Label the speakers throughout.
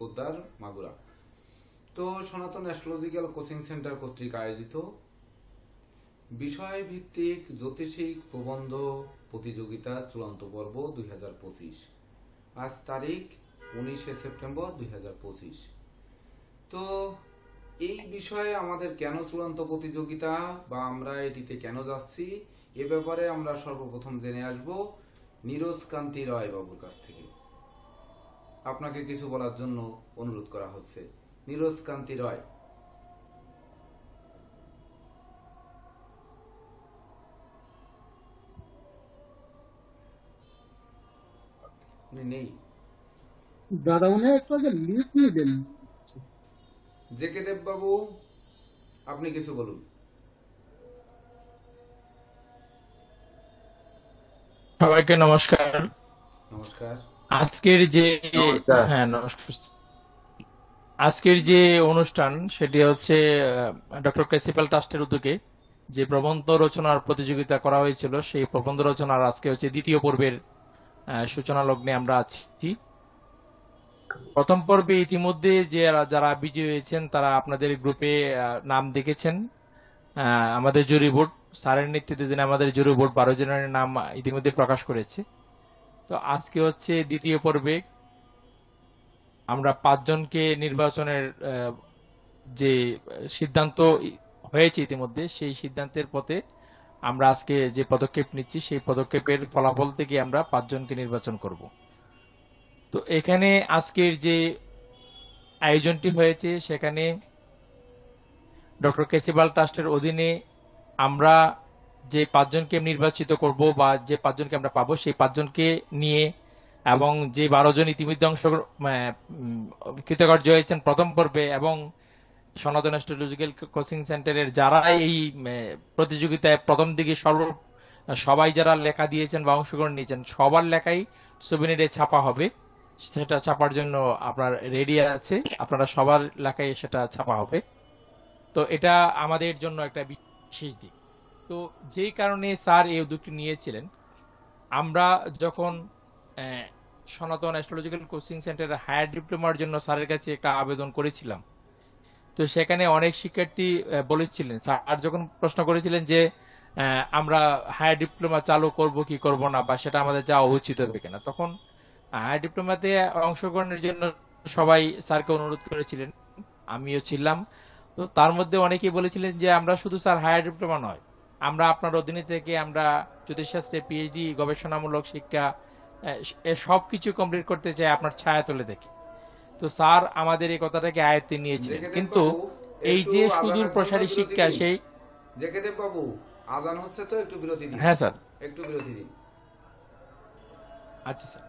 Speaker 1: খোদ্দার, মাগুরা। তো সনাতন astrological coaching centre কর্তৃক আয়োজিত বিষয়ভিত্তিক জ্যোতিষিক প্রবন্ধ প্রতিযোগিতা চূড়ান্ত পর্ব 2025। আজ তারিখ 19শে সেপ্টেম্বর 2025। তো এই বিষয়ে আমাদের কেন চূড়ান্ত প্রতিযোগিতা বা আমরা এটিতে কেন যাচ্ছি এ ব্যাপারে আমরা সর্বপ্রথম জেনে আসব নীরজ কান্তি রায় বাবুর কাছ থেকে। আপনাকে কিছু বলার জন্য অনুরোধ করা হচ্ছে। নীরজ কান্তি রায়। উনি নেই
Speaker 2: দাদা, উনি একটু আগে লিস্ট নিয়ে দেন।
Speaker 1: জেকে দেব বাবু, আপনি কিছু বলুন।
Speaker 3: সবাইকে নমস্কার।
Speaker 1: নমস্কার।
Speaker 3: আজকের যে আজকের যে অনুষ্ঠান সেটি হচ্ছে ডক্টর প্রিন্সিপাল ট্রাস্টের উদ্যোগে যে প্রবন্ধ রচনার প্রতিযোগিতা করা হয়েছিল, সেই প্রবন্ধ রচনার আজকে হচ্ছে দ্বিতীয় পর্বের সূচনা লগ্নে আমরা আছি। প্রথম পর্বে ইতিমধ্যে যে যারা বিজয়ী হয়েছেন তারা আপনাদের গ্রুপে নাম দেখেছেন। আমাদের জুরি বোর্ড স্যারের নেতৃত্বে আমাদের জুরি বোর্ড 12 জনের নাম ইতিমধ্যে প্রকাশ করেছে। তো আজকে হচ্ছে দ্বিতীয় পর্বে আমরা 5 জনকে নির্বাচনের যে সিদ্ধান্ত হয়েছে ইতিমধ্যে, সেই সিদ্ধান্তের পথে আমরা আজকে যে পদক্ষেপ নিচ্ছি সেই পদক্ষেপের ফলাফল থেকে আমরা 5 জনকে নির্বাচন করব। তো এখানে আজকের যে আয়োজনটি হয়েছে সেখানে ডক্টর প্রিন্সিপাল ট্রাস্টের অধীনে আমরা যে 5 জনকে নির্বাচিত করব বা যে 5 জনকে আমরা পাবো সেই 5 জনকে নিয়ে এবং যে 12 জন ইতিমধ্যে কৃতকার্য হয়েছেন প্রথম পর্বে এবং সনাতন অ্যাস্ট্রোলজিক্যাল কোচিং সেন্টারের যারা এই প্রতিযোগিতায় প্রথম দিকে সবাই যারা লেখা দিয়েছেন বা অংশগ্রহণ নিয়েছেন সবার লেখাই সুবিনিরে ছাপা হবে। সেটা ছাপার জন্য আপনার রেডি আছে, আপনারা সবার লেখায় সেটা ছাপা হবে। তো এটা আমাদের জন্য একটা বিশেষ দিক। তো যেই কারণে স্যার এই উদ্যোগটি নিয়েছিলেন, আমরা যখন সনাতন অ্যাস্ট্রোলজিক্যাল কোচিং সেন্টারের হায়ার ডিপ্লোমার জন্য স্যারের কাছে একটা আবেদন করেছিলাম। তো সেখানে অনেক শিক্ষার্থী বলেছিলেন, স্যার যখন প্রশ্ন করেছিলেন যে আমরা হায়ার ডিপ্লোমা চালু করব কি করব না বা সেটা আমাদের যাওয়া উচিত হবে কিনা, তখন হায়ার ডিপ্লোমাতে অংশগ্রহণের জন্য সবাই স্যারকে অনুরোধ করেছিলেন, আমিও ছিলাম। তো তার মধ্যে অনেকেই বলেছিলেন যে আমরা শুধু স্যার হায়ার ডিপ্লোমা নয়, আমরা আপনার অধীনে থেকে আমরা জ্যোতিষশাস্ত্রে পিএইচডি, গবেষণামূলক শিক্ষা সবকিছু কমপ্লিট করতে চাই আপনার ছায়াতলে দেখে। তো স্যার আমাদের এই কথাটাকে আয়ত্তে নিয়েছিলেন, কিন্তু এই যে সুদূর প্রসারী শিক্ষা সেই
Speaker 1: জেকে দেব বাবু আজান হচ্ছে, তো একটু বিরতি দিন।
Speaker 3: হ্যাঁ স্যার,
Speaker 1: একটু বিরতি দিন।
Speaker 3: আচ্ছা স্যার।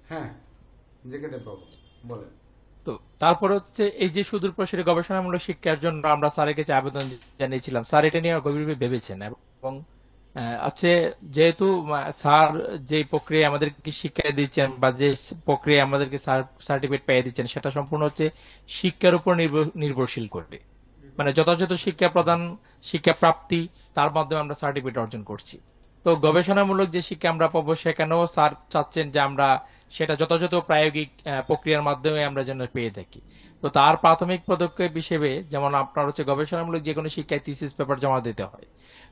Speaker 1: হ্যাঁ, জেকে দেব বাবু বলেন।
Speaker 3: তো তারপর হচ্ছে এই যে সুদূর প্রসারী গবেষণামূলক শিক্ষার জন্য আমরা স্যারের কাছে আবেদন জানিয়েছিলাম। স্যার এটা নিয়ে গভীরভাবে ভেবেছেন এবং আছে যেহেতু স্যার যে প্রক্রিয়া আমাদেরকে শিক্ষা দিচ্ছেন বা যে প্রক্রিয়া আমাদেরকে সার্টিফিকেট পেয়ে দিচ্ছেন সেটা সম্পূর্ণ হচ্ছে শিক্ষার উপর নির্ভরশীল করে, মানে যথাযথ শিক্ষা প্রদান, শিক্ষা প্রাপ্তি, তার মাধ্যমে আমরা সার্টিফিকেট অর্জন করছি। তো গবেষণামূলক যে শিক্ষা আমরা পাবো সেখানেও স্যার চাচ্ছেন যে আমরা সেটা যথাযথ প্রায়োগিক প্রক্রিয়ার মাধ্যমে আমরা যেন পেয়ে থাকি। তো তার প্রাথমিক পদক্ষেপ হিসেবে যেমন আপনার হচ্ছে গবেষণামূলক যে কোনো শিক্ষায় থিসিস পেপার জমা দিতে হয়।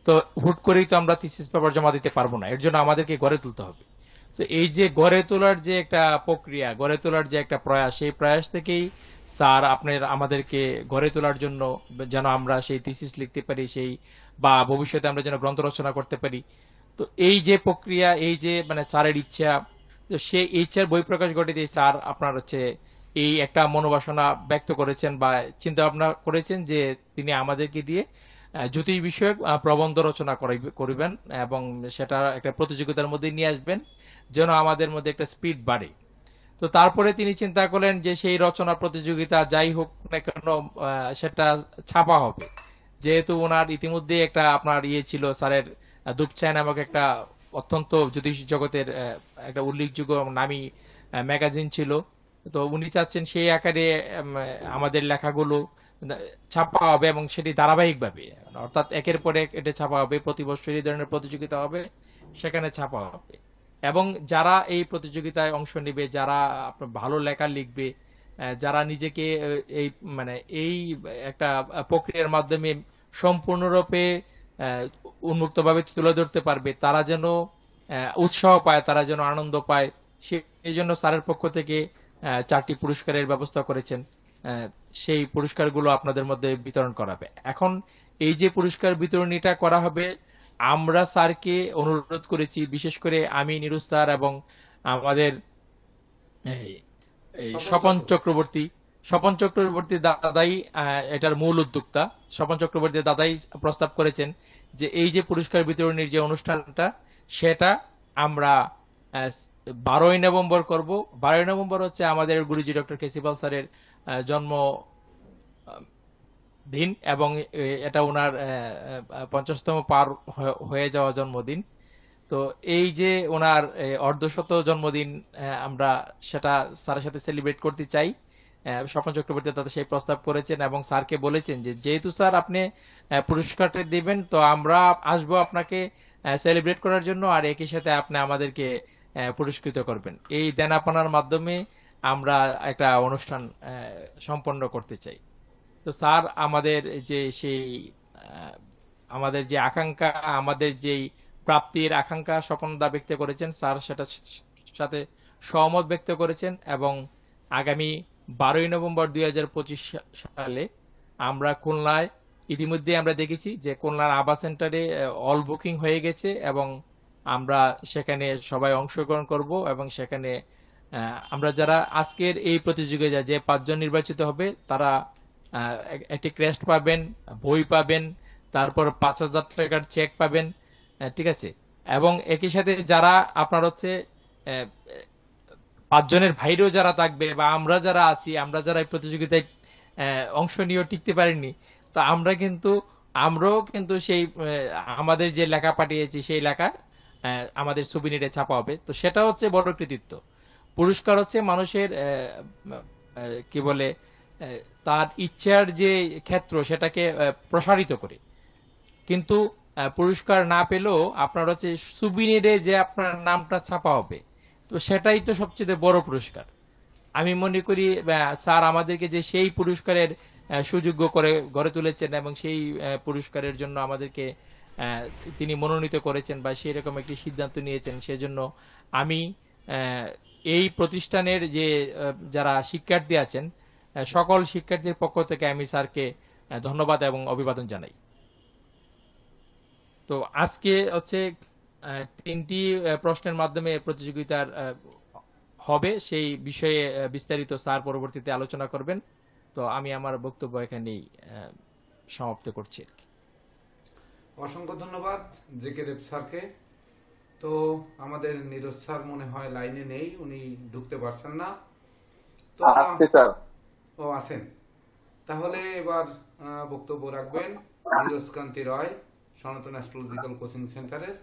Speaker 3: তো হুট করেই তো আমরা থিসিস পেপার জমা দিতে পারবো না, এর জন্য আমাদেরকে গড়ে তুলতে হবে। তো এই যে গড়ে তোলার যে একটা প্রক্রিয়া, গড়ে তোলার যে একটা প্রয়াস, সেই প্রয়াস থেকেই স্যার আপনার আমাদেরকে গড়ে তোলার জন্য যেন আমরা সেই থিসিস লিখতে পারি, সেই বা ভবিষ্যতে আমরা যেন গ্রন্থ রচনা করতে পারি। তো এই যে প্রক্রিয়া, এই যে মানে স্যারের ইচ্ছা, তো সেই ইচ্ছার বহিঃপ্রকাশ ঘটে দিয়ে স্যার আপনার হচ্ছে এই একটা মনোবাসনা ব্যক্ত করেছেন বা চিন্তা ভাবনা করেছেন যে তিনি আমাদেরকে দিয়ে জ্যোতিষ বিষয়ক প্রবন্ধ রচনা করিবেন এবং সেটা একটা প্রতিযোগিতার মধ্যে নিয়ে আসবেন যেন আমাদের মধ্যে একটা স্পিড বাড়ে। তো তারপরে তিনি চিন্তা করলেন যে সেই রচনা প্রতিযোগিতা যাই হোক না কেন সেটা ছাপা হবে, যেহেতু ওনার ইতিমধ্যে একটা আপনার ছিল স্যারের দুপছায়া নামক একটা অত্যন্ত জ্যোতিষ জগতের একটা উল্লেখযোগ্য নামী ম্যাগাজিন ছিল। তো উনি চাচ্ছেন সেই আকারে আমাদের লেখাগুলো ছাপা হবে এবং সেটি ধারাবাহিকভাবে, অর্থাৎ একের পর এক এটা ছাপা হবে, প্রতি বছর এই ধরনের প্রতিযোগিতা হবে, সেখানে ছাপা হবে এবং যারা এই প্রতিযোগিতায় অংশ নেবে, যারা আপনার ভালো লেখা লিখবে, যারা নিজেকে এই মানে এই একটা প্রক্রিয়ার মাধ্যমে সম্পূর্ণরূপে উন্মুক্তভাবে তুলে ধরতে পারবে, তারা যেন উৎসাহ পায়, তারা যেন আনন্দ পায়, সেই জন্য স্যারের পক্ষ থেকে 4টি পুরস্কারের ব্যবস্থা করেছেন। সেই পুরস্কারগুলো আপনাদের মধ্যে বিতরণ করাবে। এখন এই যে পুরস্কার বিতরণীটা করা হবে, আমরা স্যারকে অনুরোধ করেছি, বিশেষ করে আমি, নিরুজ স্যার এবং আমাদের স্বপন চক্রবর্তী দাদাই এটার মূল উদ্যোক্তা। স্বপন চক্রবর্তী দাদাই প্রস্তাব করেছেন যে এই যে পুরস্কার বিতরণীর যে অনুষ্ঠানটা সেটা আমরা 12ই নভেম্বর করব। 12ই নভেম্বর হচ্ছে আমাদের গুরুজি ডক্টর কেসিপাল স্যারের জন্ম দিন এবং এটা ওনার 50তম পার হয়ে যাওয়া জন্মদিন। তো এই যে ওনার অর্ধশত জন্মদিন আমরা সেটা স্যারের সাথে সেলিব্রেট করতে চাই। স্বপন চক্রবর্তী দাদা সেই প্রস্তাব করেছেন এবং স্যারকে বলেছেন যে যেহেতু স্যার আপনি পুরস্কারটা দিবেন, তো আমরা আসবো আপনাকে সেলিব্রেট করার জন্য, আর একই সাথে আপনি আমাদেরকে পুরস্কৃত করবেন। এই দেনাপানার মাধ্যমে আমরা একটা অনুষ্ঠান সম্পন্ন করতে চাই। তো স্যার আমাদের যে সেই আমাদের যে আকাঙ্ক্ষা, আমাদের যেই প্রাপ্তির আকাঙ্ক্ষা স্বপ্নদা ব্যক্ত করেছেন, স্যার সেটার সাথে সহমত ব্যক্ত করেছেন এবং আগামী 12ই নভেম্বর 2025 সালে আমরা খুলনায়, ইতিমধ্যে আমরা দেখেছি যে খুলনার আবা সেন্টারে অল বুকিং হয়ে গেছে এবং আমরা সেখানে সবাই অংশগ্রহণ করব এবং সেখানে আমরা যারা আজকের এই প্রতিযোগিতায় যে 5 জন নির্বাচিত হবে তারা একটি ক্রেস্ট পাবেন, বই পাবেন, তারপর 5,000 টাকার চেক পাবেন, ঠিক আছে। এবং একই সাথে যারা আপনার হচ্ছে 5 জনের বাইরেও যারা থাকবে বা আমরা যারা আছি, আমরা যারা এই প্রতিযোগিতায় অংশ নিয়েও টিকতে পারিনি, তো আমরাও কিন্তু সেই আমাদের যে লেখা পাঠিয়েছি সেই লেখা আমাদের সুবিনিরে ছাপা হবে। তো সেটা হচ্ছে বড় কৃতিত্ব। পুরস্কার হচ্ছে মানুষের কি বলে তার ইচ্ছার যে ক্ষেত্র সেটাকে প্রসারিত করে, কিন্তু পুরস্কার না পেলেও আপনার হচ্ছে সুবিনিরে যে আপনার নামটা ছাপা হবে, তো সেটাই তো সবচেয়ে বড় পুরস্কার। আমি মনে করি স্যার আমাদেরকে যে সেই পুরস্কারের সুযোগ্য করে গড়ে তুলেছেন এবং সেই পুরস্কারের জন্য আমাদেরকে তিনি মনোনীত করেছেন বা সেই রকম একটি সিদ্ধান্ত নিয়েছেন, সেজন্য আমি এই প্রতিষ্ঠানের যে যারা শিক্ষার্থী আছেন সকল শিক্ষার্থীর পক্ষ থেকে আমি স্যারকে ধন্যবাদ এবং অভিবাদন জানাই। তো আজকে হচ্ছে 3টি প্রশ্নের মাধ্যমে প্রতিযোগিতার হবে, সেই বিষয়ে বিস্তারিত স্যার পরবর্তীতে আলোচনা করবেন। তো আমি আমার বক্তব্য এখানেই সমাপ্ত করছি।
Speaker 1: অসংখ্য ধন্যবাদ জেকে দেব স্যারকে। তো আমাদের নীরজ স্যার মনে হয় লাইনে নেই, উনি ঢুকতে পারছেন না। তো ও আছেন, তাহলে এবার বক্তব্য রাখবেন নীরজ কান্তি রয়, সনাতন অ্যাস্ট্রোলজিক্যাল কোচিং সেন্টারের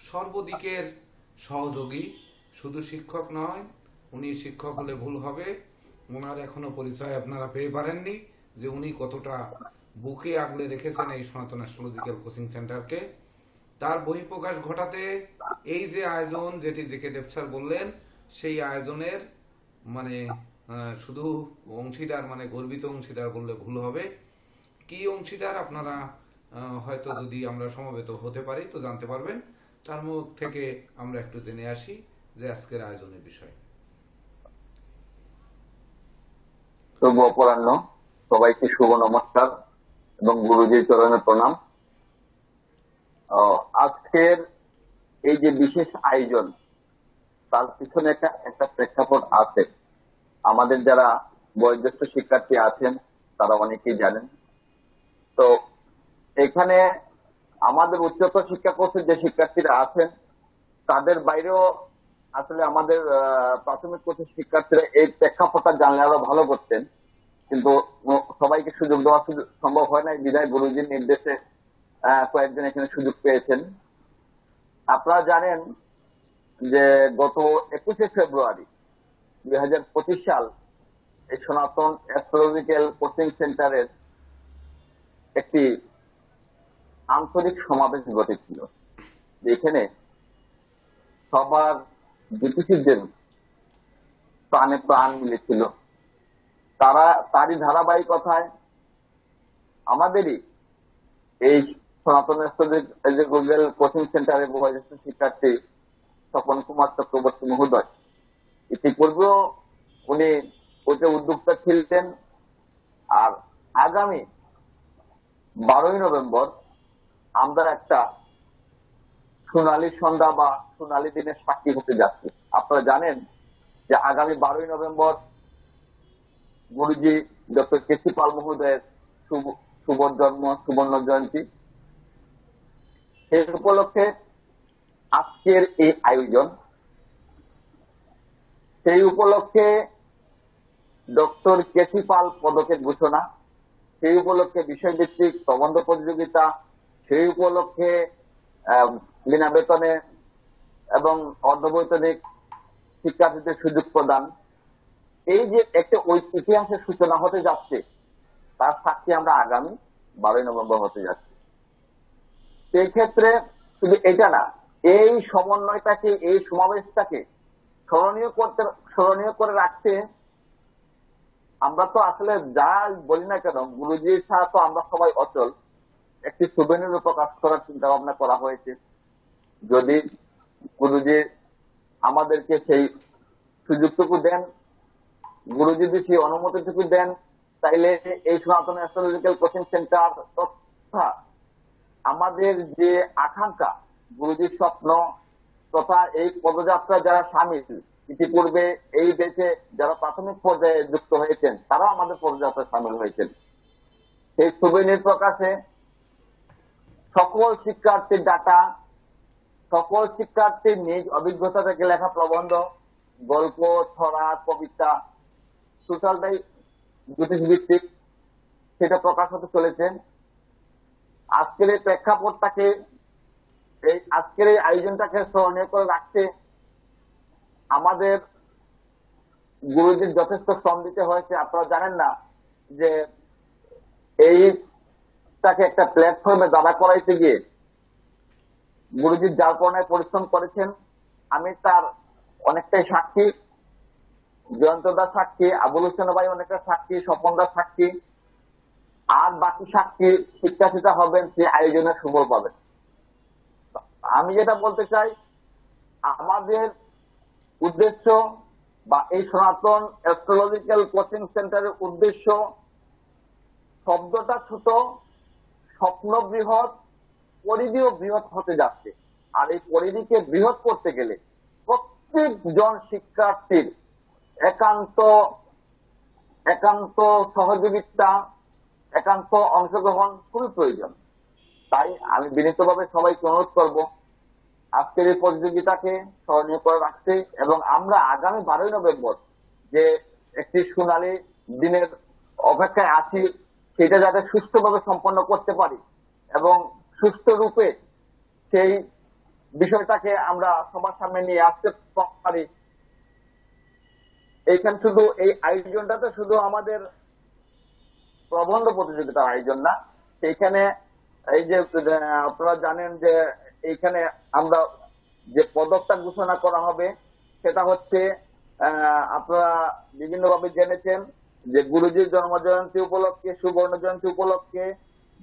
Speaker 1: সর্বদিকের সহযোগী। শুধু শিক্ষক নয়, উনি শিক্ষক হলে ভুল হবে, ওনার এখনো পরিচয় আপনারা পেয়ে পারেননি যে উনি কতটা বুকে আগলে রেখেছেন এই সনাতন অ্যাস্ট্রোলজিক্যাল কোচিং সেন্টারকে। তার বহিঃপ্রকাশ ঘটাতে এই যে আয়োজন, যেটি জেকে দেব স্যার বললেন, সেই আয়োজনের মানে শুধু অংশীদার, মানে গর্বিত অংশীদার বললে ভুল হবে। কি অংশীদার আপনারা হয়তো যদি আমরা সমবেত হতে পারি তো জানতে পারবেন। তার মুখ থেকে আমরা একটু জেনে আসি যে আজকের আয়োজনের বিষয়।
Speaker 4: শুভ অপরাহ্ন, সবাইকে শুভ নমস্কার এবং গুরুজির চরণে প্রণাম। আজকের এই যে বিশেষ আয়োজন, তার পিছনে একটা প্রেক্ষাপট আছে। আমাদের যারা বয়োজ্যেষ্ঠ শিক্ষার্থী আছেন তারা অনেকেই জানেন। তো এখানে আমাদের উচ্চতর শিক্ষা কোর্সের যে শিক্ষার্থীরা আছেন তাদের বাইরেও আসলে আমাদের প্রাথমিক কোর্সের শিক্ষার্থীরা এই প্রেক্ষাপটটা জানলে আরো ভালো করতেন, কিন্তু সবাইকে সুযোগ দেওয়া সম্ভব হয় না। বিধায় গুরুজির নির্দেশে কয়েকজন এখানে সুযোগ পেয়েছেন। আপনারা জানেন যে গত 21শে ফেব্রুয়ারি 2025 সাল এই সনাতন অ্যাস্ট্রোলজিক্যাল কোচিং সেন্টারের একটি আন্তরিক সমাবেশ ঘটেছিল, যেখানে সবার জ্যোতিষীদের প্রাণে প্রাণ মিলেছিল। তারই ধারাবাহিকতায় আমাদেরই এই সনাতন অ্যাস্ট্রোলজিক্যাল কোচিং সেন্টারের বয়োজ্যেষ্ঠ শিক্ষার্থী স্বপন কুমার চক্রবর্তী মহোদয় ইতিপূর্বেও উনি ওইটা উদ্যোক্তা ছিলেন। আর আগামী 12ই নভেম্বর আমরা একটা সোনালী সন্ধ্যা বা সোনালী দিনের সাক্ষী হতে যাচ্ছি। আপনারা জানেন যে আগামী 12ই নভেম্বর গুরুজি ডক্টর কেসি পাল মহোদয়ের সুবর্ণ জয়ন্তী। সেই উপলক্ষে আজকের এই আয়োজন। সেই উপলক্ষে ডক্টর কেসি পাল পদকের ঘোষণা, সেই উপলক্ষে বিষয়ভিত্তিক প্রবন্ধ প্রতিযোগিতা, সেই উপলক্ষে বিনা বেতনে এবং অর্ধবৈতনিক শিক্ষার্থীদের সুযোগ প্রদান, এই যে একটা ইতিহাসের সূচনা হতে যাচ্ছে তার সাক্ষী আমরা আগামী 12ই নভেম্বর হতে যাচ্ছি। সেই ক্ষেত্রে শুধু এটা না, এই সমন্বয়টাকে, এই সমাবেশটাকে স্মরণীয় করে রাখতে আমরা তো আসলে যা বলি না কেন, গুরুজি ছাড়া তো আমরা সবাই অচল। একটি সুবেনির প্রকাশ করার চিন্তা ভাবনা করা হয়েছে। যদি গুরুজি আমাদেরকে সেই সুযোগটুকু দেন, গুরুজি যদি সেই অনুমতিটুকু দেন, তাইলে এই সনাতন অ্যাস্ট্রোলজিক্যাল কোচিং সেন্টার তথা আমাদের যে আকাঙ্ক্ষা, গুরুজির স্বপ্ন তথা এই পদযাত্রা যারা সামিল, ইতিপূর্বে এই দেশে যারা প্রাথমিক পর্যায়ে যুক্ত হয়েছেন তারাও আমাদের পদযাত্রায় সামিল হয়েছেন। সেই সুবেনির প্রকাশে সকল শিক্ষার্থীর ডাটা, সকল শিক্ষার্থীর নিজ অভিজ্ঞতা থেকে লেখা প্রবন্ধ, গল্প, ছড়া, কবিতা, টোটালটাই জ্যোতিষ ভিত্তিক, সেটা প্রকাশ হতে চলেছে। আজকের এই প্রেক্ষাপটটাকে, আজকের এই আয়োজনটাকে স্মরণীয় করে রাখতে আমাদের গুরুজির যথেষ্ট শ্রম দিতে হয়েছে। আপনারা জানেন না যে এইটাকে একটা প্ল্যাটফর্মে দাঁড়া করাইতে গিয়ে গুরুজির যারপরনায় পরিশ্রম করেছেন। আমি তার অনেকটাই সাক্ষী, জয়ন্তদা সাক্ষী, আবুল হোসেন ভাই অনেকটা সাক্ষী, স্বপনদা সাক্ষী, আর বাকি সাক্ষী শিক্ষার্থীরা হবেন সেই আয়োজনের সুফল পাবেন। আমি যেটা বলতে চাই, আমাদের উদ্দেশ্য বা এই সনাতন অ্যাস্ট্রোলজিক্যাল কোচিং সেন্টারের উদ্দেশ্য, শব্দটা ছোট, স্বপ্ন বৃহৎ, পরিধিও বৃহৎ হতে যাচ্ছে। আর এই পরিধিকে বৃহৎ করতে গেলে প্রত্যেকজন শিক্ষার্থীর একান্ত সহযোগিতা, একান্ত অংশগ্রহণ খুবই প্রয়োজন। তাই আমি বিনীতভাবে সবাইকে অনুরোধ করব আজকের এই প্রতিযোগিতাকে স্মরণীয় করে রাখতে এবং আমরা আগামী 12ই নভেম্বর যে একটি সোনালী দিনের অপেক্ষায় আছি, সেটা যাতে সুষ্ঠুভাবে সম্পন্ন করতে পারি এবং সুষ্ঠু রূপে সেই বিষয়টাকে আমরা সবার সামনে নিয়ে আসতে পারি। এইখানে শুধু এই আয়োজনটাতে শুধু আমাদের প্রবন্ধ প্রতিযোগিতার আয়োজন না, সেইখানে এই যে আপনারা জানেন যে এইখানে আমরা যে পদকটা ঘোষণা করা হবে সেটা হচ্ছে আপনারা বিভিন্নভাবে জেনেছেন যে গুরুজির জন্মজয়ন্তী উপলক্ষে, সুবর্ণ জয়ন্তী উপলক্ষে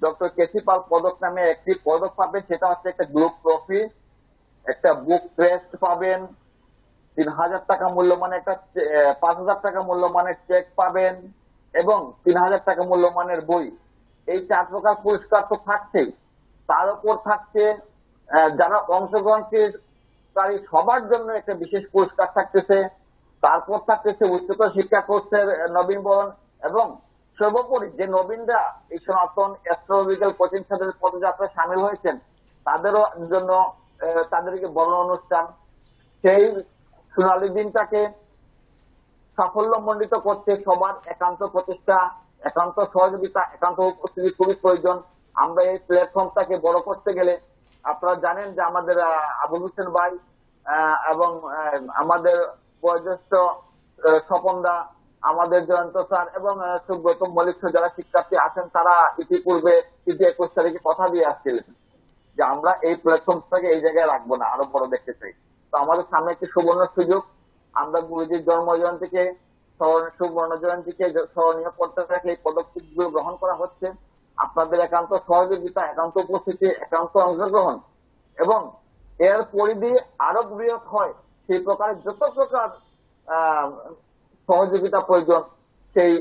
Speaker 4: ডক্টর কেসি পাল পদক নামে একটি পদক পাবে। সেটা হচ্ছে একটা গ্রুপ ট্রফি, একটা বুক ক্রেস্ট পাবেন, 3000 টাকা মূল্যমানের একটা 5000 টাকা মূল্যমানের চেক পাবেন এবং 3000 টাকা মূল্যমানের বই। এই 4 প্রকার পুরস্কার তো থাকছেই, তার উপর থাকছে যারা অংশগ্রহণকারী সবার জন্য একটা বিশেষ পুরস্কার থাকতেছে। তারপর থাকতেছে উচ্চতর শিক্ষা কোর্সের নবীনবরণ এবং সর্বোপরি যে নবীনরা এই সনাতন অ্যাস্ট্রোলজিক্যাল কোচিং সেন্টারের পদযাত্রায় সামিল হয়েছেন তাদেরও জন্য তাদেরকে বরণ অনুষ্ঠান। সেই সোনালী দিনটাকে সাফল্যমণ্ডিত করতে সবার একান্ত প্রচেষ্টা, একান্ত সহযোগিতা, একান্ত উপস্থিতি খুবই প্রয়োজন। আমরা এই প্ল্যাটফর্মটাকে বড় করতে গেলে আপনারা জানেন যে আমাদের আবুল হোসেন ভাই এবং আমাদের বয়োজ্যেষ্ঠ স্বপনদা, আমাদের জয়ন্ত স্যার এবং সুব্রত মল্লিক যারা শিক্ষার্থী আছেন তারা ইতিপূর্বে 21 তারিখে কথা দিয়ে আসছিলেন যে আমরা এই প্ল্যাটফর্মটাকে এই জায়গায় রাখবো না, আরো বড় দেখতে চাই। তো আমাদের সামনে একটি সুবর্ণ সুযোগ, আমরা গুরুজির জন্মজয়ন্তীকে সুবর্ণ জয়ন্তীকে স্মরণীয় করতে থাকলে এই পদক্ষেপগুলো গ্রহণ করা হচ্ছে। আপনাদের একান্ত সহযোগিতা, একান্ত উপস্থিতি, একান্ত অংশগ্রহণ এবং এর পরিধি আরো বৃহৎ হয় সেই প্রকারের যত প্রকার সহযোগিতা প্রয়োজন সেই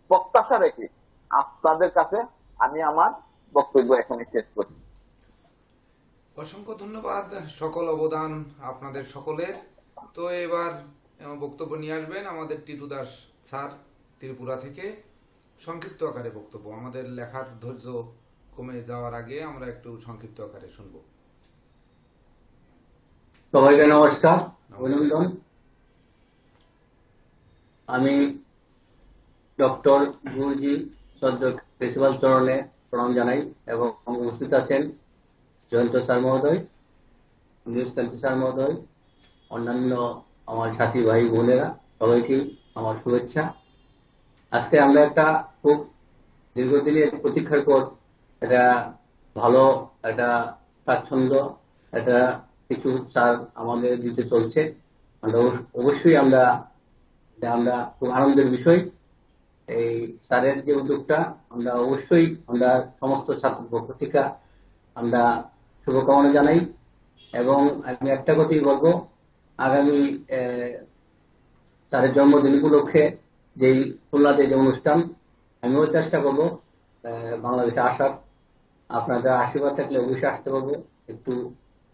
Speaker 4: প্রত্যাশা রেখে আপনাদের কাছে আমি আমার বক্তব্য এখানে শেষ করি।
Speaker 1: অসংখ্য ধন্যবাদ, সকল অবদান আপনাদের সকলের। তো এবার বক্তব্য নিয়ে আসবেন আমাদের টিটু দাস স্যার ত্রিপুরা থেকে। সংক্ষিপ্ত আকারে বক্তব্য, আমাদের লেখার ধৈর্য কমে যাওয়ার আগে আমরা একটু সংক্ষিপ্ত আকারে শুনবো।
Speaker 5: সবাইকে নমস্কার, অভিনন্দন। আমি ডক্টর গুরুজি সদ্য প্রিন্সিপাল চরণে প্রণাম জানাই এবং উপস্থিত আছেন জয়ন্ত স্যার মহোদয়, নীলকান্তি স্যার মহোদয়, অন্যান্য আমার সাথী ভাই বোনেরা, সবাইকেই আমার শুভেচ্ছা। আজকে আমরা একটা খুব দীর্ঘদিনের প্রতীক্ষার পর একটা ভালো একটা স্বাচ্ছন্দ্য একটা কিছু স্যার আমাদের দিতে চলছে। অবশ্যই আমরা খুব আনন্দের বিষয়। এই স্যারের যে উদ্যোগটা আমরা অবশ্যই আমরা সমস্ত ছাত্র পক্ষ থেকে আমরা শুভকামনা জানাই এবং আমি একটা কথাই বলবো, আগামী স্যারের জন্মদিন উপলক্ষে যেই খুলনাতে যে অনুষ্ঠান, আমিও চেষ্টা করবো বাংলাদেশে আসার। আপনাদের আশীর্বাদ থাকলে অবশ্যই আসতে পারবো। একটু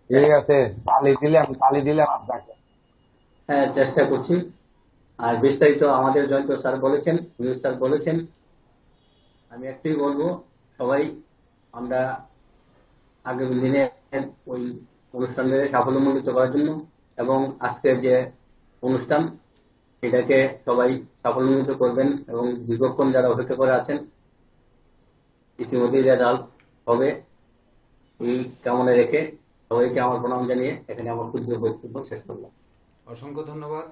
Speaker 6: ঠিক আছে, তালি দিলাম আপনাকে।
Speaker 5: হ্যাঁ, চেষ্টা করছি। আর বিস্তারিত আমাদের জয়ন্ত স্যার বলেছেন, নিউজ স্যার বলেছেন। আমি একটাই বলবো, সবাই আমরা আগামী দিনে ওই অনুষ্ঠানকে সাফল্যমণ্ডিত করার জন্য এবং আজকের যে অনুষ্ঠান এটাকে সবাই সাফল্যমণ্ডিত করবেন এবং দীর্ঘক্ষণ যারা অপেক্ষা করে আছেন ইতিমধ্যেই রেজাল্ট হবে এই কামনা রেখে সবাইকে আমার প্রণাম জানিয়ে এখানে আমার ক্ষুদ্র বক্তব্য শেষ করলাম।
Speaker 1: অসংখ্য ধন্যবাদ।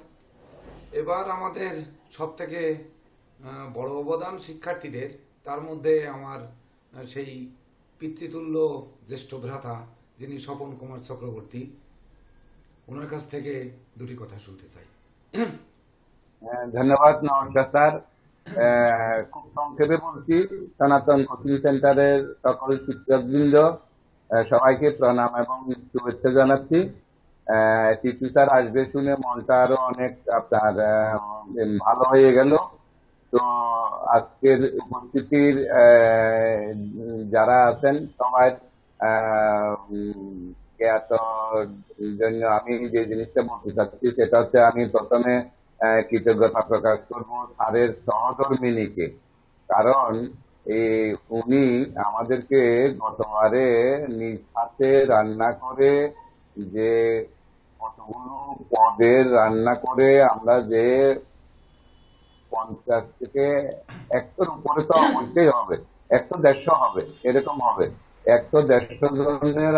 Speaker 1: এবার আমাদের সব থেকে বড় অবদান শিক্ষার্থীদের, তার মধ্যে আমার সেই পিতৃতুল্য জ্যেষ্ঠ ভ্রাতা যিনি স্বপন কুমার চক্রবর্তী, ওনার কাছ থেকে দুটি কথা শুনতে চাই।
Speaker 6: ধন্যবাদ, নমস্কার স্যার। খুব সংক্ষেপে বলছি, সনাতন কোচিং সেন্টারের সকল শিক্ষকবৃন্দ সবাইকে প্রণাম এবং শুভেচ্ছা জানাচ্ছি। টিটু স্যার আসবে শুনে মনটা আরো অনেক আপনার ভালো হয়ে গেল। তো আজকের উপস্থিতির যারা আছেন সবাই জন্য আমি যে জিনিসটা বলতে চাচ্ছি সেটা হচ্ছে, আমি প্রথমে কৃতজ্ঞতা প্রকাশ করব স্যারের সহধর্মিনীকে। কারণ উনি আমাদেরকে গতবারে নিজ হাতে রান্না করে যে কতগুলো পদের রান্না করে আমরা যে 50 থেকে 100-র উপরে তো অবশ্যই হবে, 100-150 হবে, এরকম হবে। 100-150 জনের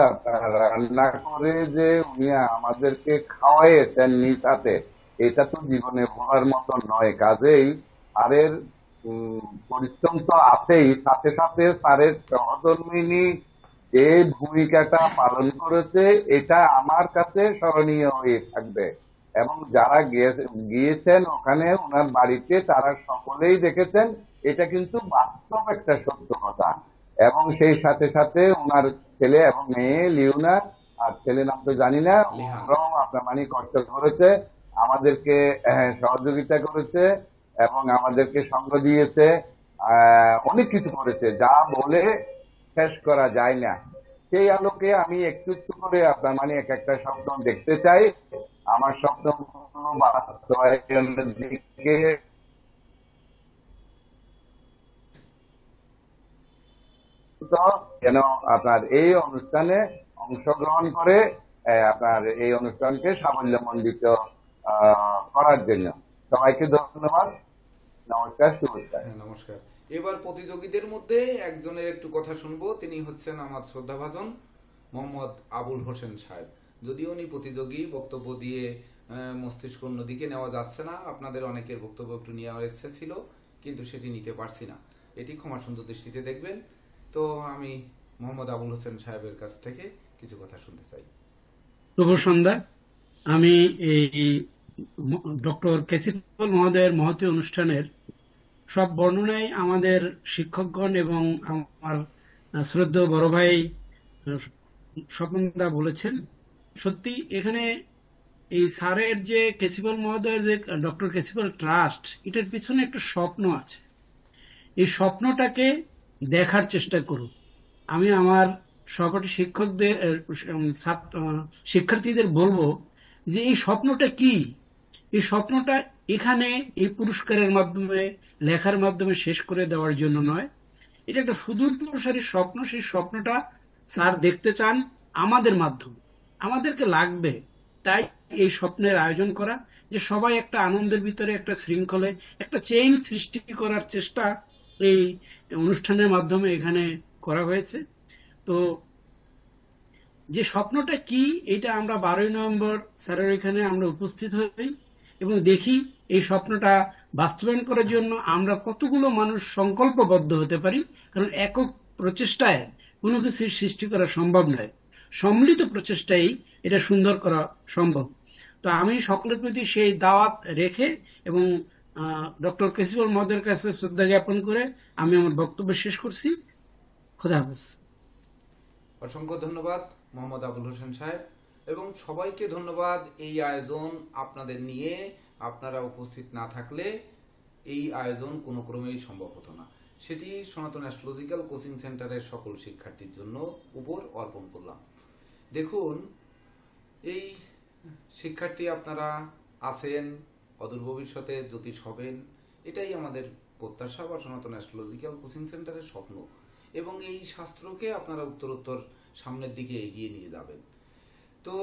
Speaker 6: রান্না করে যে উনি আমাদেরকে খাওয়াইয়েছেন নিজ হাতে, এটা তো জীবনে ভোলার মতো নয়। কাজেই স্যারের পরিশ্রম তো আছেই, সাথে সাথে স্যারের সহধর্মিনী যে ভূমিকাটা পালন করেছে এটা আমার কাছে স্মরণীয় হয়ে থাকবে। এবং যারা গিয়েছেন ওখানে ওনার বাড়িতে তারা সকলেই দেখেছেন, এটা কিন্তু বাস্তব একটা সত্য কথা। এবং সেই সাথে সাথে ওনার ছেলে এবং মেয়ে লিওনা, আর ছেলে নাম তো জানি না, ওরাও আপনার মানে কষ্ট করেছে, আমাদেরকে সহযোগিতা করেছে এবং আমাদেরকে সঙ্গ দিয়েছে, অনেক কিছু করেছে যা বলে শেষ করা যায় না। সেই আলোকে আমি একটু একটু করে আপনার মানে এক একটা স্বপ্ন দেখতে চাই। আমার স্বপ্নগুলো বাস্তবায়নের দিকে যেন আপনার এই অনুষ্ঠানে অংশগ্রহণ করে আপনার এই অনুষ্ঠানকে সাফল্যমণ্ডিত করার জন্য সবাইকে ধন্যবাদ। নমস্কার, শুভেচ্ছা।
Speaker 1: নমস্কার। এবার প্রতিযোগীদের মধ্যে একজনের একটু কথা শুনবো। তিনি হচ্ছেন আমার শ্রদ্ধাভাজন মোহাম্মদ আবুল হোসেন সাহেব। যদিও উনি প্রতিযোগী, বক্তব্য দিয়ে মস্তিষ্ক অন্যদিকে নেওয়া যাচ্ছে না। আপনাদের অনেকের বক্তব্য একটু নেওয়ার ইচ্ছে ছিল, কিন্তু সেটি নিতে পারছি না, এটি ক্ষমা সুন্দর দৃষ্টিতে দেখবেন। তো আমি মোহাম্মদ আবুল হোসেন সাহেবের কাছ থেকে কিছু কথা শুনতে চাই।
Speaker 7: শুভ সন্ধ্যা। আমি এই ডক্টর কেসিফল মহোদয়ের মহতী অনুষ্ঠানের সব বর্ণনাই আমাদের শিক্ষকগণ এবং আমার শ্রদ্ধেয় বড় ভাই স্বপনদা বলেছেন। সত্যি এখানে এই স্যারের যে কেসিফল মহোদয়ের যে ডক্টর কেসিফল ট্রাস্ট, এটার পিছনে একটা স্বপ্ন আছে। এই স্বপ্নটাকে দেখার চেষ্টা করুন। আমি আমার সহপাঠী শিক্ষকদের শিক্ষার্থীদের বলবো যে এই স্বপ্নটা কি। এই স্বপ্নটা এখানে এই পুরস্কারের মাধ্যমে, লেখার মাধ্যমে শেষ করে দেওয়ার জন্য নয়। এটা একটা সুদূর প্রসারী স্বপ্ন। সেই স্বপ্নটা স্যার দেখতে চান আমাদের মাধ্যমে, আমাদেরকে লাগবে। তাই এই স্বপ্নের আয়োজন করা, যে সবাই একটা আনন্দের ভিতরে একটা শৃঙ্খলে একটা চেইন সৃষ্টি করার চেষ্টা এই অনুষ্ঠানের মাধ্যমে এখানে করা হয়েছে। তো যে স্বপ্নটা কি, এটা আমরা 12ই নভেম্বর স্যারের এখানে আমরা উপস্থিত হই এবং দেখি এই স্বপ্নটা বাস্তবায়ন করার জন্য আমরা কতগুলো মানুষ সংকল্পবদ্ধ হতে পারি। কারণ একক প্রচেষ্টায় কোনো কিছু সৃষ্টি করা সম্ভব নয়, সম্মিলিত প্রচেষ্টায় এটা সুন্দর করা সম্ভব। তো আমি সকলের প্রতি সেই দাওয়াত রেখে এবং ডক্টর কেসিফল মহোদয়ের কাছে শ্রদ্ধা জ্ঞাপন করে আমি আমার বক্তব্য শেষ করছি। খোদা হাফেজ।
Speaker 1: অসংখ্য ধন্যবাদ মোহাম্মদ আবুল হোসেন সাহেব, এবং সবাইকে ধন্যবাদ। এই আয়োজন আপনাদের নিয়ে আপনারা উপস্থিত না থাকলে এই আয়োজন কোনো ক্রমেই সম্ভব হতো না। সেটি সনাতন অ্যাস্ট্রোলজিক্যাল কোচিং সেন্টারের সকল শিক্ষার্থীর জন্য উপর অর্পণ করলাম। দেখুন, এই শিক্ষার্থী আপনারা আছেন, অদূর ভবিষ্যতে জ্যোতিষ হবেন, এটাই আমাদের প্রত্যাশা বা সনাতন অ্যাস্ট্রোলজিক্যাল কোচিং সেন্টারের স্বপ্ন। এবং এই শাস্ত্রকে আপনারা উত্তরোত্তর সামনের দিকে এগিয়ে নিয়ে যাবেন। তো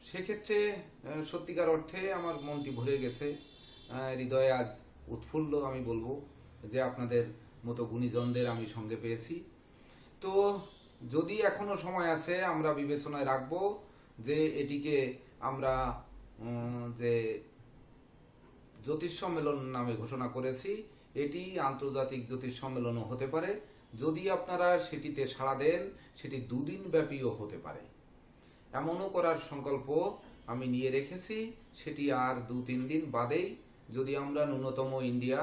Speaker 1: সেক্ষেত্রে সত্যিকার অর্থে আমার মনটি ভরে গেছে, হৃদয়ে আজ উৎফুল্ল। আমি বলবো যে আপনাদের মতো গুণীজনদের আমি সঙ্গে পেয়েছি। তো যদি এখনো সময় আছে, আমরা বিবেচনায় রাখবো যে এটিকে আমরা যে জ্যোতিষ সম্মেলন নামে ঘোষণা করেছি, এটি আন্তর্জাতিক জ্যোতিষ সম্মেলনও হতে পারে। যদি আপনারা সেটিতে সাড়া দেন, সেটি 2 দিন ব্যাপীও হতে পারে। এমনও করার সংকল্প আমি নিয়ে রেখেছি। সেটি আর 2-3 দিন বাদেই যদি আমরা ন্যূনতম ইন্ডিয়া,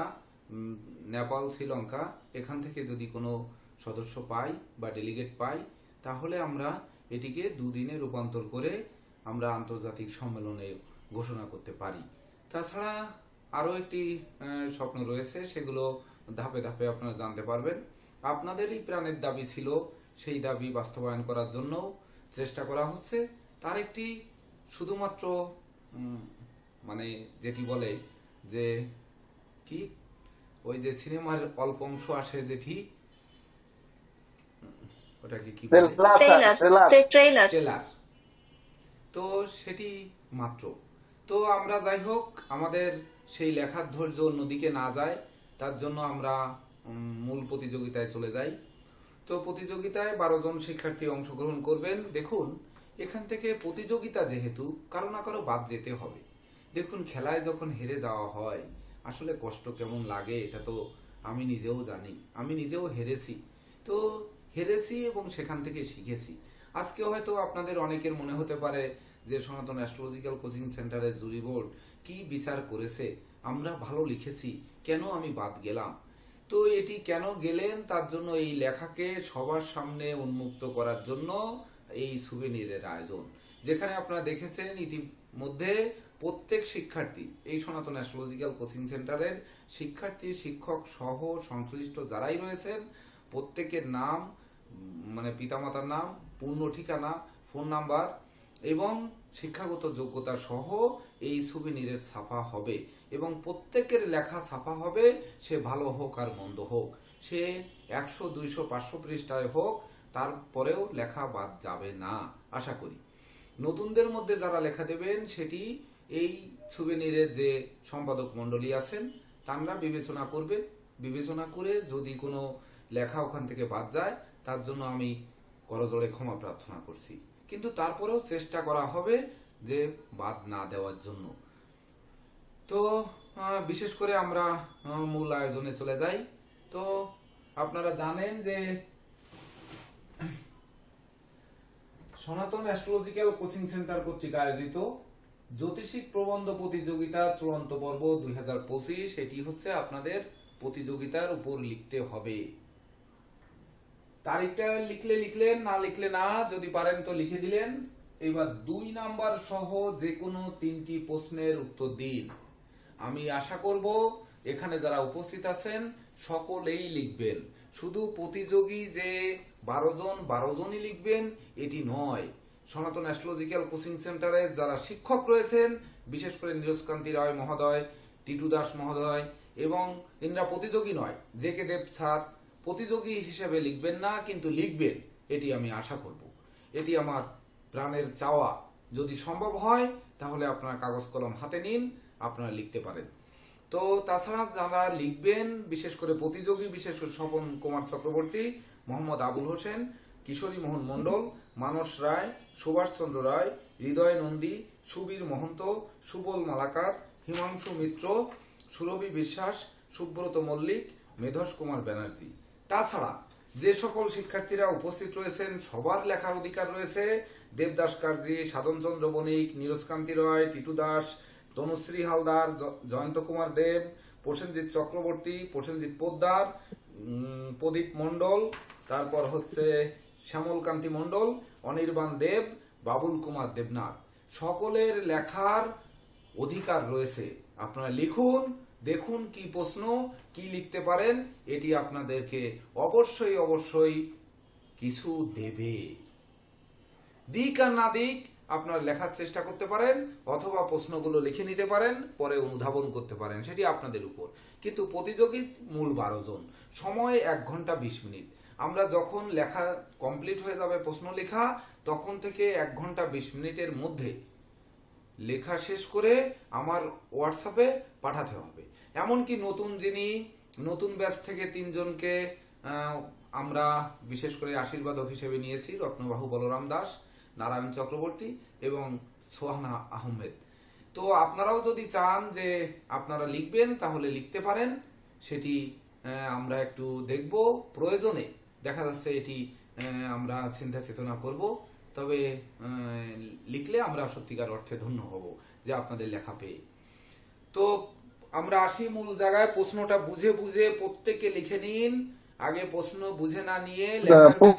Speaker 1: নেপাল, শ্রীলঙ্কা এখান থেকে যদি কোনো সদস্য পাই বা ডেলিগেট পাই, তাহলে আমরা এটিকে 2 দিনে রূপান্তর করে আমরা আন্তর্জাতিক সম্মেলনে ঘোষণা করতে পারি। তাছাড়া আরও একটি স্বপ্ন রয়েছে, সেগুলো ধাপে ধাপে আপনারা জানতে পারবেন। আপনাদেরই প্রাণের দাবি ছিল, সেই দাবি বাস্তবায়ন করার জন্য চেষ্টা করা হচ্ছে। তার একটি শুধুমাত্র মানে যেটি বলে যে কি, ওই যে সিনেমার অল্প অংশ আসে যেটি, ওটাকে কি বলে,
Speaker 4: ট্রেলার
Speaker 1: ট্রেলার। তো সেটি মাত্র। তো আমরা যাই হোক, আমাদের সেই লেখার ধৈর্য অন্যদিকে না যায়, তার জন্য আমরা মূল প্রতিযোগিতায় চলে যাই। তো প্রতিযোগিতায় 12 জন শিক্ষার্থী অংশগ্রহণ করবেন। দেখুন, এখান থেকে প্রতিযোগিতা যেহেতু কারো না কারো বাদ যেতে হবে। দেখুন, খেলায় যখন হেরে যাওয়া হয় আসলে কষ্ট কেমন লাগে এটা তো আমি নিজেও জানি, আমি নিজেও হেরেছি। তো হেরেছি এবং সেখান থেকে শিখেছি। আজকে হয়তো আপনাদের অনেকের মনে হতে পারে যে সনাতন অ্যাস্ট্রোলজিক্যাল কোচিং সেন্টারের জুরি বোর্ড কি বিচার করেছে, আমরা ভালো লিখেছি, কেন আমি বাদ গেলাম। তো এটি কেন গেলেন তার জন্য এই লেখাকে সবার সামনে উন্মুক্ত করার জন্য এই সুভেনিরের আয়োজন, যেখানে আপনারা দেখেছেন ইতিমধ্যে প্রত্যেক শিক্ষার্থী, এই সনাতন অ্যাস্ট্রোলজিক্যাল কোচিং সেন্টারের শিক্ষার্থী, শিক্ষক সহ সংশ্লিষ্ট যারাই রয়েছেন প্রত্যেকের নাম, মানে পিতামাতার নাম, পূর্ণ ঠিকানা, ফোন নাম্বার এবং শিক্ষাগত যোগ্যতা সহ এই সুভেনিরের ছাপা হবে এবং প্রত্যেকের লেখা ছাপা হবে, সে ভালো হোক আর মন্দ হোক, সে 100, 200, 500 পৃষ্ঠায় হোক, তারপরেও লেখা বাদ যাবে না আশা করি। নতুনদের মধ্যে যারা লেখা দেবেন সেটি এই সুভেনিরের যে সম্পাদক মণ্ডলী আছেন তারা বিবেচনা করবেন। বিবেচনা করে যদি কোনো লেখা ওখান থেকে বাদ যায় তার জন্য আমি করজোড়ে ক্ষমা প্রার্থনা করছি, কিন্তু তারপরেও চেষ্টা করা হবে যে বাদ না দেওয়ার জন্য। তো বিশেষ করে আমরা মূল আয়োজনে চলে যাই। তো আপনারা জানেন যে সনাতন অ্যাস্ট্রোলজিক্যাল কোচিং সেন্টার কর্তৃক আয়োজিত জ্যোতিষিক প্রবন্ধ প্রতিযোগিতা চূড়ান্ত পর্ব 2025, এটি হচ্ছে আপনাদের প্রতিযোগিতার উপর লিখতে হবে। তারিখটা লিখলে লিখলেন, না লিখলে না, যদি পারেন তো লিখে দিলেন। এবার 2 নাম্বার সহ যে কোনো 3টি প্রশ্নের উত্তর দিন। আমি আশা করব এখানে যারা উপস্থিত আছেন সকলেই লিখবেন। শুধু প্রতিযোগী যে 12 জনই লিখবেন এটি নয়। সনাতন অ্যাস্ট্রোলজিক্যাল কোচিং সেন্টারে যারা শিক্ষক রয়েছেন, বিশেষ করে নীরজকান্তি রায় মহোদয়, টিটু দাস মহোদয় এবং ইন্দ্রা প্রতিযোগী নয়, জে.কে দেব স্যার প্রতিযোগী হিসেবে লিখবেন না, কিন্তু লিখবেন, এটি আমি আশা করব। এটি আমার প্রাণের চাওয়া। যদি সম্ভব হয় তাহলে আপনার কাগজ কলম হাতে নিন, আপনারা লিখতে পারেন। তো তাছাড়া যারা লিখবেন, বিশেষ করে প্রতিযোগী, বিশেষ করে স্বপন কুমার চক্রবর্তী, মোহাম্মদ আবুল হোসেন, কিশোরী মোহন মণ্ডল, মানস রায়, সুভাষ চন্দ্র রায়, হৃদয় নন্দী, সুবীর মহন্ত, সুবল মালাকার, হিমাংশু মিত্র, সুরভি বিশ্বাস, সুব্রত মল্লিক, মেধস কুমার ব্যানার্জি। তাছাড়া যে সকল শিক্ষার্থীরা উপস্থিত রয়েছেন সবার লেখার অধিকার রয়েছে। দেবদাস কার্জি, সাধনচন্দ্র বণিক, নীরজকান্তি রায়, টিটু দাস, তনুশ্রী হালদার, জয়ন্ত কুমার দেব, প্রসেনজিৎ চক্রবর্তী, প্রসেনজিৎ পোদ্দার, প্রদীপ মণ্ডল, তারপর হচ্ছে শ্যামলকান্তি মণ্ডল, অনির্বাণ দেব, বাবুল কুমার দেবনাথ, সকলের লেখার অধিকার রয়েছে। আপনারা লিখুন, দেখুন কি প্রশ্ন, কি লিখতে পারেন, এটি আপনাদেরকে অবশ্যই অবশ্যই কিছু দেবে। দিক আর না দিক আপনারা লেখার চেষ্টা করতে পারেন অথবা প্রশ্নগুলো লিখে নিতে পারেন, পরে অনুধাবন করতে পারেন, সেটি আপনাদের উপর। কিন্তু প্রতিযোগী মূল 12 জন, সময় 1 ঘন্টা 20 মিনিট। আমরা যখন লেখা কমপ্লিট হয়ে যাবে প্রশ্ন লেখা, তখন থেকে 1 ঘন্টা 20 মিনিটের মধ্যে লেখা শেষ করে আমার হোয়াটসঅ্যাপে পাঠাতে হবে। এমনকি নতুন ব্যাচ থেকে 3 জনকে আমরা বিশেষ করে আশীর্বাদক হিসেবে নিয়েছি, রত্নবাহু বলরাম দাস, নারায়ণ চক্রবর্তী এবং সোহানা আহমেদ। তো আপনারাও যদি চান যে আপনারা লিখবেন তাহলে লিখতে পারেন, সেটি আমরা একটু দেখব। প্রয়োজনে দেখা যাচ্ছে এটি আমরা চিন্তা চেতনা করব, তবে লিখলে আমরা সত্যিকার অর্থে ধন্য হব যে আপনাদের লেখা পেয়ে। তো আমরা আসি মূল জায়গায়। প্রশ্নটা বুঝে বুঝে প্রত্যেকে লিখে নিন। আগে প্রশ্ন বুঝে না নিয়ে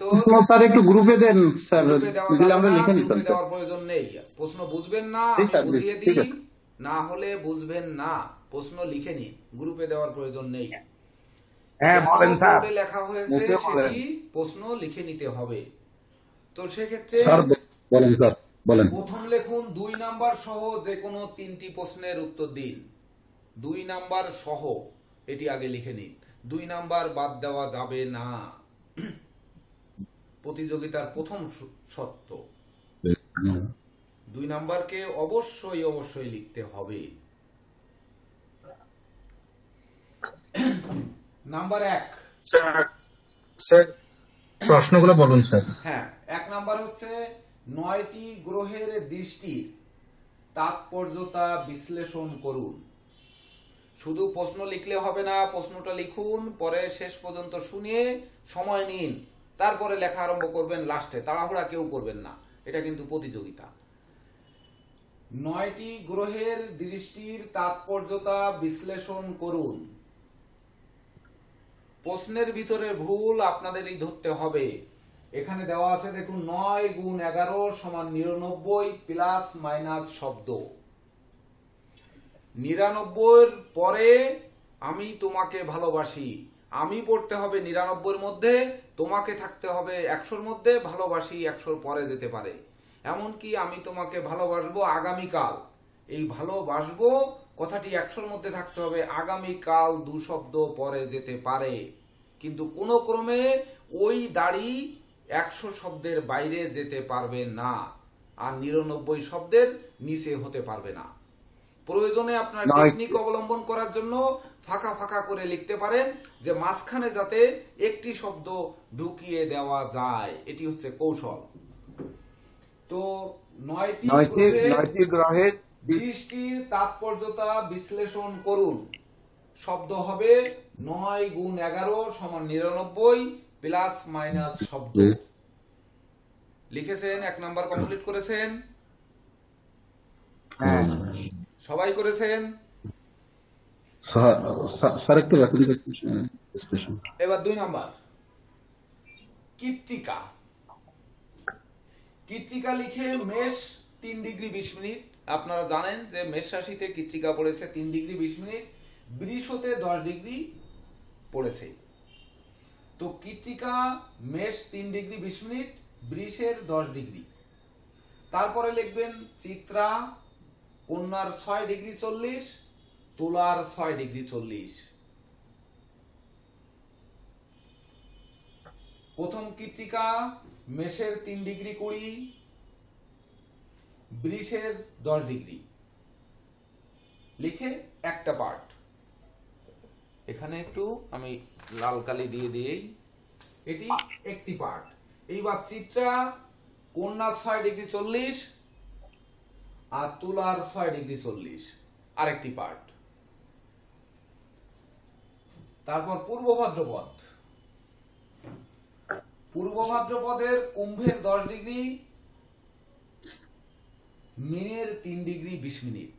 Speaker 8: প্রশ্ন স্যার একটু গ্রুপে দেন স্যার, দিলে আমরা লিখে নিতাম।
Speaker 1: দেওয়ার প্রয়োজন নেই। প্রশ্ন বুঝবেন না বুঝিয়ে দিই, না হলে বুঝবেন না, প্রশ্ন লিখে নিন, গ্রুপে দেওয়ার প্রয়োজন নেই। লেখা হয়েছে সেটি প্রশ্ন লিখে নিতে হবে। তো সেক্ষেত্রে প্রথম লিখুন 2 নাম্বার সহ যে কোনো 3টি প্রশ্নের উত্তর দিন। 2 নাম্বার সহ এটি আগে লিখে নিন, 2 নাম্বার বাদ দেওয়া যাবে না। প্রতিযোগিতার প্রথম শর্ত। 2 নাম্বারকে অবশ্যই অবশ্যই লিখতে হবে। নাম্বার 1,
Speaker 8: স্যার প্রশ্নগুলো বলুন স্যার।
Speaker 1: হ্যাঁ, 1 নাম্বার হচ্ছে 9টি গ্রহের দৃষ্টির তাৎপর্যতা বিশ্লেষণ করুন। শুধু প্রশ্ন লিখলে হবে না, প্রশ্নটা লিখুন, পরে শেষ পর্যন্ত শুনে সময় নিন, তারপরে লেখা আরম্ভ করবেন। লাস্টে তাড়াহুড়া কেউ করবেন না, এটা কিন্তু প্রতিযোগিতা। 9টি গ্রহের দৃষ্টির তাৎপর্যতা বিশ্লেষণ করুন। প্রশ্নের ভিতরে ভুল আপনাদেরই ধরতে হবে। এখানে দেওয়া আছে দেখুন, 9 গুণ 11 সমান 99 প্লাস মাইনাস শব্দ। 99 পরে আমি তোমাকে ভালোবাসি, আমি পড়তে হবে 99 মধ্যে, তোমাকে থাকতে হবে 100 মধ্যে, ভালোবাসি 100 পরে যেতে পারে। এমনকি আমি তোমাকে ভালোবাসবো আগামীকাল, এই ভালোবাসবো কথাটি 100 মধ্যে থাকতে হবে, আগামীকাল 2 শব্দ পরে যেতে পারে, কিন্তু কোনো ক্রমে ওই দাড়ি 100 শব্দের বাইরে যেতে পারবে না, আর 99 শব্দের নিচে হতে পারবে না। প্রয়োজনে আপনার টেকনিক অবলম্বন করার জন্য ফাঁকা ফাঁকা করে লিখতে পারেন, যে মাঝখানে যাতে একটি শব্দ ঢুকিয়ে দেওয়া যায়, এটি হচ্ছে কৌশল। তো 9টি গ্রহের দৃষ্টির তাৎপর্যতা বিশ্লেষণ করুন। শব্দ হবে 9 গুণ 11 সমান 99 প্লাস মাইনাস শব্দ। লিখেছেন? 1 নাম্বার কমপ্লিট করেছেন? সবাই করেছেন?
Speaker 8: স্যার একটু রাখুন।
Speaker 1: এবার 2 নাম্বার, কৃত্তিকা। কৃত্তিকা লিখে মেষ 3 ডিগ্রি 20 মিনিট। আপনারা জানেন যে মেষ রাশিতে কৃত্তিকা পড়েছে 3 ডিগ্রি 20 মিনিট, বৃষতে 10 ডিগ্রি পড়েছে। তো কৃত্তিকা মেষ 3 ডিগ্রি 20 মিনিট, বৃষের 10 ডিগ্রি। তারপরে লিখবেন চিত্রা কন্যার 6 ডিগ্রি 40, তুলার 6 ডিগ্রি 40। প্রথম কৃত্তিকা মেষের 3 ডিগ্রি 20, বৃষের 10 ডিগ্রি। লিখে একটা পার্ট এখানে একটু আমি লাল কালি দিয়ে দিই, এটি একটি পার্ট। এইবার চিত্রা কন্যার 6 ডিগ্রি 40 আর তুলার 6 ডিগ্রি 40 আরেকটি পার্ট। তারপর পূর্ব ভাদ্রপদ। পূর্ব ভাদ্রপদের কুম্ভের 10 ডিগ্রি, মীনের 3 ডিগ্রি 20 মিনিট।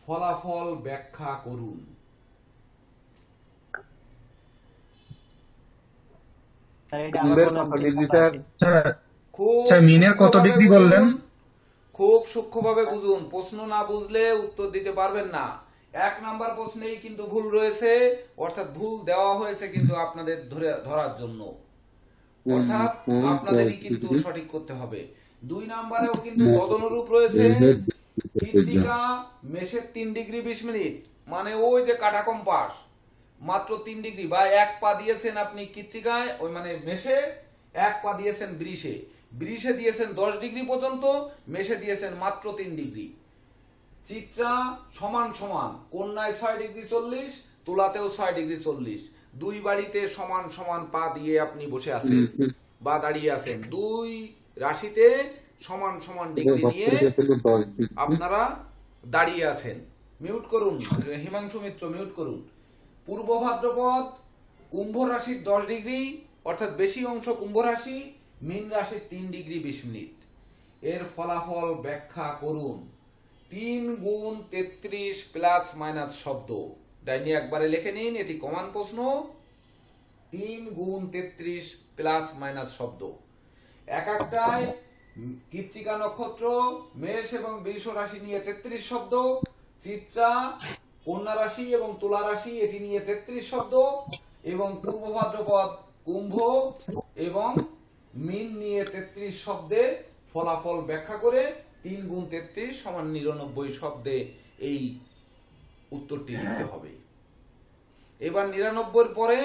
Speaker 1: ফলাফল ব্যাখ্যা করুন। খুব সূক্ষ্মভাবে বুঝুন, প্রশ্ন না বুঝলে উত্তর দিতে পারবেন না। 1 নাম্বার প্রশ্নেই কিন্তু ভুল রয়েছে, অর্থাৎ ভুল দেওয়া হয়েছে কিন্তু আপনাদের ধরার জন্য, অর্থাৎ আপনাদেরই কিন্তু সঠিক করতে হবে। 2 নাম্বারেও কিন্তু তদনুরূপ রয়েছে। কৃত্তিকা মেষের 3 ডিগ্রি 20 মিনিট, মানে ওই যে কাটা কম্পাস মাত্র 3 ডিগ্রি বা 1 পা দিয়েছেন আপনি কৃত্তিকায়, ওই মানে মেষে, 1 পা দিয়েছেন বৃষে। বৃষে দিয়েছেন 10 ডিগ্রি পর্যন্ত, মেষে দিয়েছেন মাত্র 3 ডিগ্রি। চিত্রা সমান সমান, কন্যায় 6 ডিগ্রি 40, তুলাতেও 6 ডিগ্রি 40। 2 বাড়িতে সমান সমান পা দিয়ে আপনি বসে আছেন বা দাঁড়িয়ে আছেন, 2 রাশিতে সমান সমান ডিগ্রি নিয়ে আপনারা দাঁড়িয়ে আছেন। মিউট করুন, হিমাংশু মিত্র মিউট করুন। পূর্ব ভাদ্রপদ কুম্ভ রাশির 10 ডিগ্রি, অর্থাৎ বেশি অংশ কুম্ভ রাশি, মীন রাশির 3 ডিগ্রি 20 মিনিট। এর ফলাফল ব্যাখ্যা করুন। 3 গুণ 33 প্লাস মাইনাস শব্দ। ডাইনি একবারে লিখে নিন, এটি কমান প্রশ্ন। 3 গুণ 33 প্লাস মাইনাস শব্দ। এক একটায় কৃত্তিকা নক্ষত্র, মেষ এবং বৃষ রাশি নিয়ে 33 শব্দ, চিত্রা কন্যা রাশি এবং তুলা রাশি এটি নিয়ে 33 শব্দ, এবং পূর্ব ভাদ্রপদ কুম্ভ এবং মীন নিয়ে 33 শব্দে ফলাফল ব্যাখ্যা করে 3 গুণ 33 সমান 99 শব্দে এই উত্তরটি লিখতে হবে। এবার 99 পরে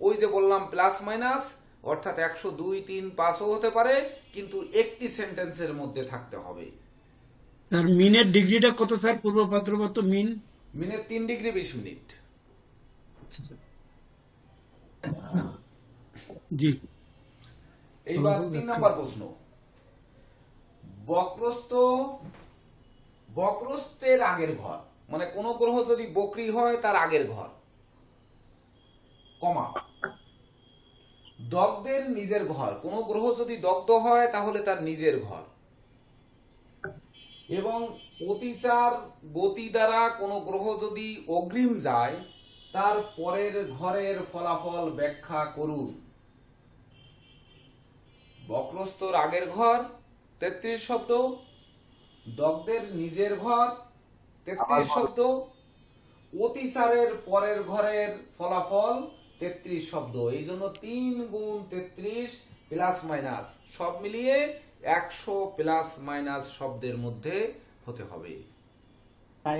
Speaker 1: ওই যে বললাম প্লাস মাইনাস, অর্থাৎ 100, 2, 3, 5ও হতে পারে, কিন্তু একটি সেন্টেন্সের মধ্যে থাকতে হবে।
Speaker 7: আর মিনের ডিগ্রিটা কত স্যার? পূর্ব পাত্রবর্ত মিন
Speaker 1: মিনের 3 ডিগ্রি 20 মিনিট।
Speaker 7: জি।
Speaker 1: এইবার 3 নম্বর প্রশ্ন, বক্রস্থের আগের ঘর, মানে কোন গ্রহ যদি বক্রী হয় তার আগের ঘর, কমা দগ্ধের নিজের ঘর, কোন গ্রহ যদি দগ্ধ হয় তাহলে তার নিজের ঘর, এবং অতিচার গতি দ্বারা কোন গ্রহ যদি অগ্রিম যায় তার পরের ঘরের ফলাফল ব্যাখ্যা করুন। বক্রস্থর আগের ঘর 33 শব্দ, দগ্ধের নিজের ঘর 33 শব্দ, অতিচারের পরের ঘরের ফলাফল 33 শব্দ। এই জন্য 3 গুণ 33 প্লাস মাইনাস সব মিলিয়ে 100 প্লাস মাইনাস শব্দের মধ্যে হতে হবে।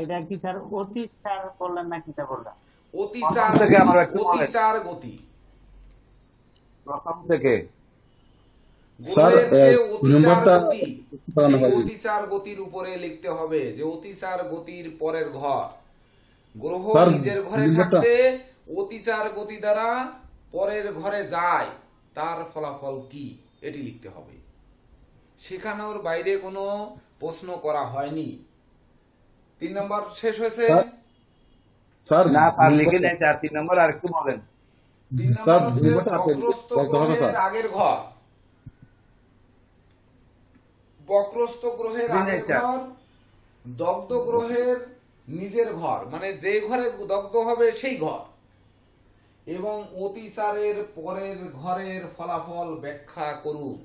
Speaker 9: এটা কি স্যার অতিচার বললেন না কিটা বললেন?
Speaker 1: অতিচার গতি
Speaker 6: প্রথম থেকে
Speaker 1: অতিচার গতির উপরে লিখতে হবে যে অতিচার গতির পরের ঘর, গ্রহ নিজের ঘরে থাকতে অতিচার গতি দ্বারা পরের ঘরে যায় তার ফলাফল কি, এটি লিখতে হবে। শেখানোর বাইরে কোনো প্রশ্ন করা হয়নি। 3 নম্বর শেষ হয়েছে
Speaker 6: স্যার। না স্যার লিখে দেন, 3 নম্বর আর একটু বলেন।
Speaker 1: 3 নম্বর বক্রস্থ গ্রহের আগের ঘর, বক্রস্থ গ্রহের আগের ঘর, দগ্ধ গ্রহের নিজের ঘর, মানে যে ঘরে দগ্ধ হবে সেই ঘর, এবং অতিচারের পরের ঘরের ফলাফল ব্যাখ্যা করুন।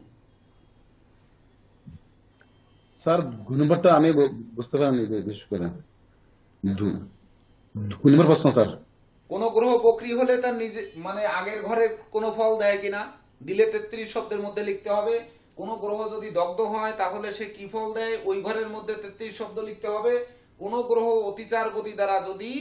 Speaker 10: স্যার ঘূর্ণিঝড়টা আমি বুঝতে পারিনি, বিশেষ করে ঘূর্ণিঝড় প্রশ্ন স্যার।
Speaker 1: কোন গ্রহ বক্রী হলে তার নিজে মানে আগের ঘরের কোন ফল দেয় কিনা দিলে 33 শব্দের মধ্যে লিখতে হবে। কোন গ্রহ যদি দগ্ধ হয় তাহলে সে কি ফল দেয় ওই ঘরের মধ্যে 33 শব্দ লিখতে হবে। কোন গ্রহ অতিচার গতি দ্বারা যদি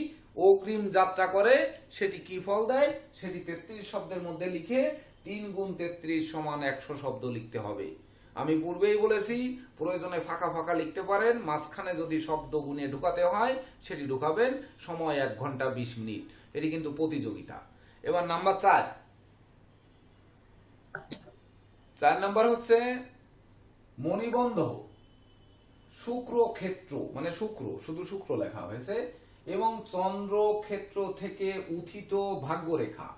Speaker 1: অগ্রিম যাত্রা করে সেটি কি ফল দেয় সেটি 33 শব্দের মধ্যে লিখে 3 গুণ 33 সমান 100 শব্দ লিখতে হবে। আমি পূর্বেই বলেছি প্রয়োজনে ফাঁকা ফাঁকা লিখতে পারেন, মাঝখানে যদি শব্দ গুণে ঢুকাতে হয় সেটি ঢুকাবেন। সময় 1 ঘন্টা 20 মিনিট। এটি কিন্তু প্রতিযোগিতা। এবার নাম্বার 4 নাম্বার হচ্ছে মণিবন্ধ শুক্র ক্ষেত্র, মানে শুক্র, শুধু শুক্র লেখা হয়েছে, এবং চন্দ্র ক্ষেত্র থেকে উত্থিত ভাগ্যরেখা।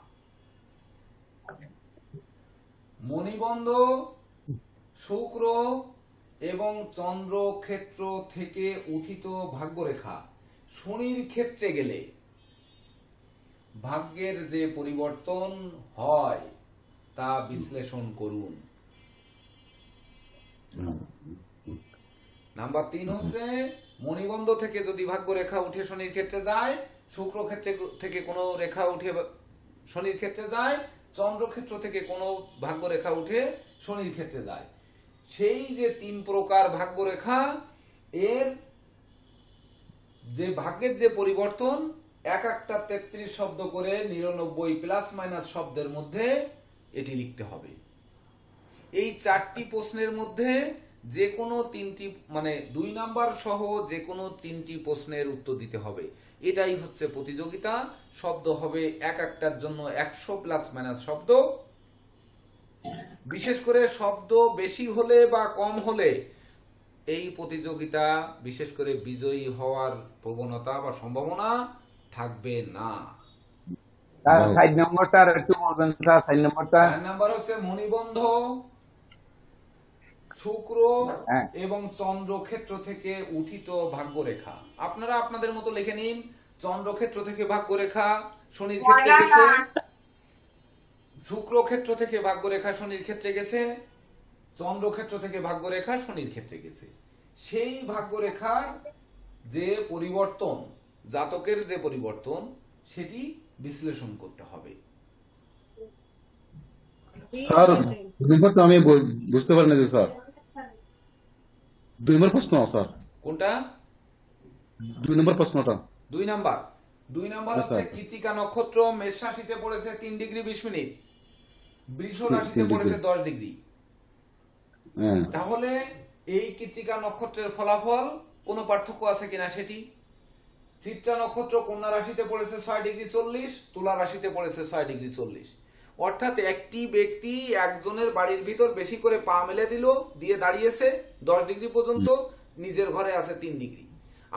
Speaker 1: মণিবন্ধ শুক্র এবং চন্দ্র ক্ষেত্র থেকে উত্থিত ভাগ্যরেখা শনির ক্ষেত্রে গেলে ভাগ্যের যে পরিবর্তন হয় তা বিশ্লেষণ করুন। নাম্বার 3 হচ্ছে মণিবন্ধ থেকে যদি ভাগ্যরেখা উঠে শনির ক্ষেত্রে যায়, শুক্র ক্ষেত্রে থেকে কোনো রেখা উঠে শনির ক্ষেত্রে যায়, চন্দ্র ক্ষেত্র থেকে কোনো ভাগ্যরেখা উঠে শনির ক্ষেত্রে যায়, সেই যে 3 প্রকার ভাগ্যরেখা এর যে ভাগ্যের যে পরিবর্তন এক একটা 33 শব্দ করে 99 প্লাস মাইনাস শব্দের মধ্যে এটি লিখতে হবে। এই 4টি প্রশ্নের মধ্যে যে কোনো 3টি মানে 2 নাম্বার সহ যে কোনো 3টি প্রশ্নের উত্তর দিতে হবে। এটাই হচ্ছে প্রতিযোগিতা। শব্দ হবে এক একটার জন্য 100 প্লাস মাইনাস শব্দ। বিশেষ করে শব্দ বেশি হলে বা কম হলে এই প্রতিযোগিতা বিশেষ করে বিজয়ী হওয়ার প্রবণতা বা সম্ভাবনা থাকবে না।
Speaker 6: 4 নম্বরটা আর একটু বলবেন স্যার। 4 নম্বরটা
Speaker 1: 4 নাম্বার হচ্ছে মণিবন্ধ শুক্র এবং চন্দ্র ক্ষেত্র থেকে উত্থিত ভাগ্যরেখা। আপনারা আপনাদের মতো লিখে নিন। চন্দ্র ক্ষেত্র থেকে ভাগ্যরেখা শনির ক্ষেত্রে গেছে, শুক্র ক্ষেত্র থেকে ভাগ্যরেখা শনির ক্ষেত্রে গেছে, চন্দ্র ক্ষেত্র থেকে ভাগ্যরেখা শনির ক্ষেত্রে গেছে। সেই ভাগ্যরেখার যে পরিবর্তন, জাতকের যে পরিবর্তন, সেটি বিশ্লেষণ করতে হবে।
Speaker 10: স্যার তো আমি বুঝতে পারি না যে স্যার 2 নম্বর প্রশ্ন স্যার।
Speaker 1: কোনটা?
Speaker 10: 2 নম্বর প্রশ্নটা।
Speaker 1: 2 নাম্বার 2 নম্বর
Speaker 10: হ্যাঁ,
Speaker 1: হচ্ছে
Speaker 10: স্যার।
Speaker 1: কৃত্তিকা নক্ষত্র মেষ রাশিতে পড়েছে 3 ডিগ্রি 20 মিনিট, বৃষ রাশিতে
Speaker 10: 3
Speaker 1: পড়েছে
Speaker 10: ডিগ্রি।
Speaker 1: 10 ডিগ্রি।
Speaker 10: হ্যাঁ
Speaker 1: তাহলে এই কৃত্তিকা নক্ষত্রের ফলাফল কোনো পার্থক্য আছে কিনা সেটি। চিত্রা নক্ষত্র কন্যা রাশিতে পড়েছে 6 ডিগ্রি 40, তুলা রাশিতে পড়েছে 6 ডিগ্রি 40। অর্থাৎ একটি ব্যক্তি একজনের বাড়ির ভিতর বেশি করে পা মেলে দিয়ে দাঁড়িয়েছে 10 ডিগ্রি পর্যন্ত, নিজের ঘরে আছে 3 ডিগ্রি।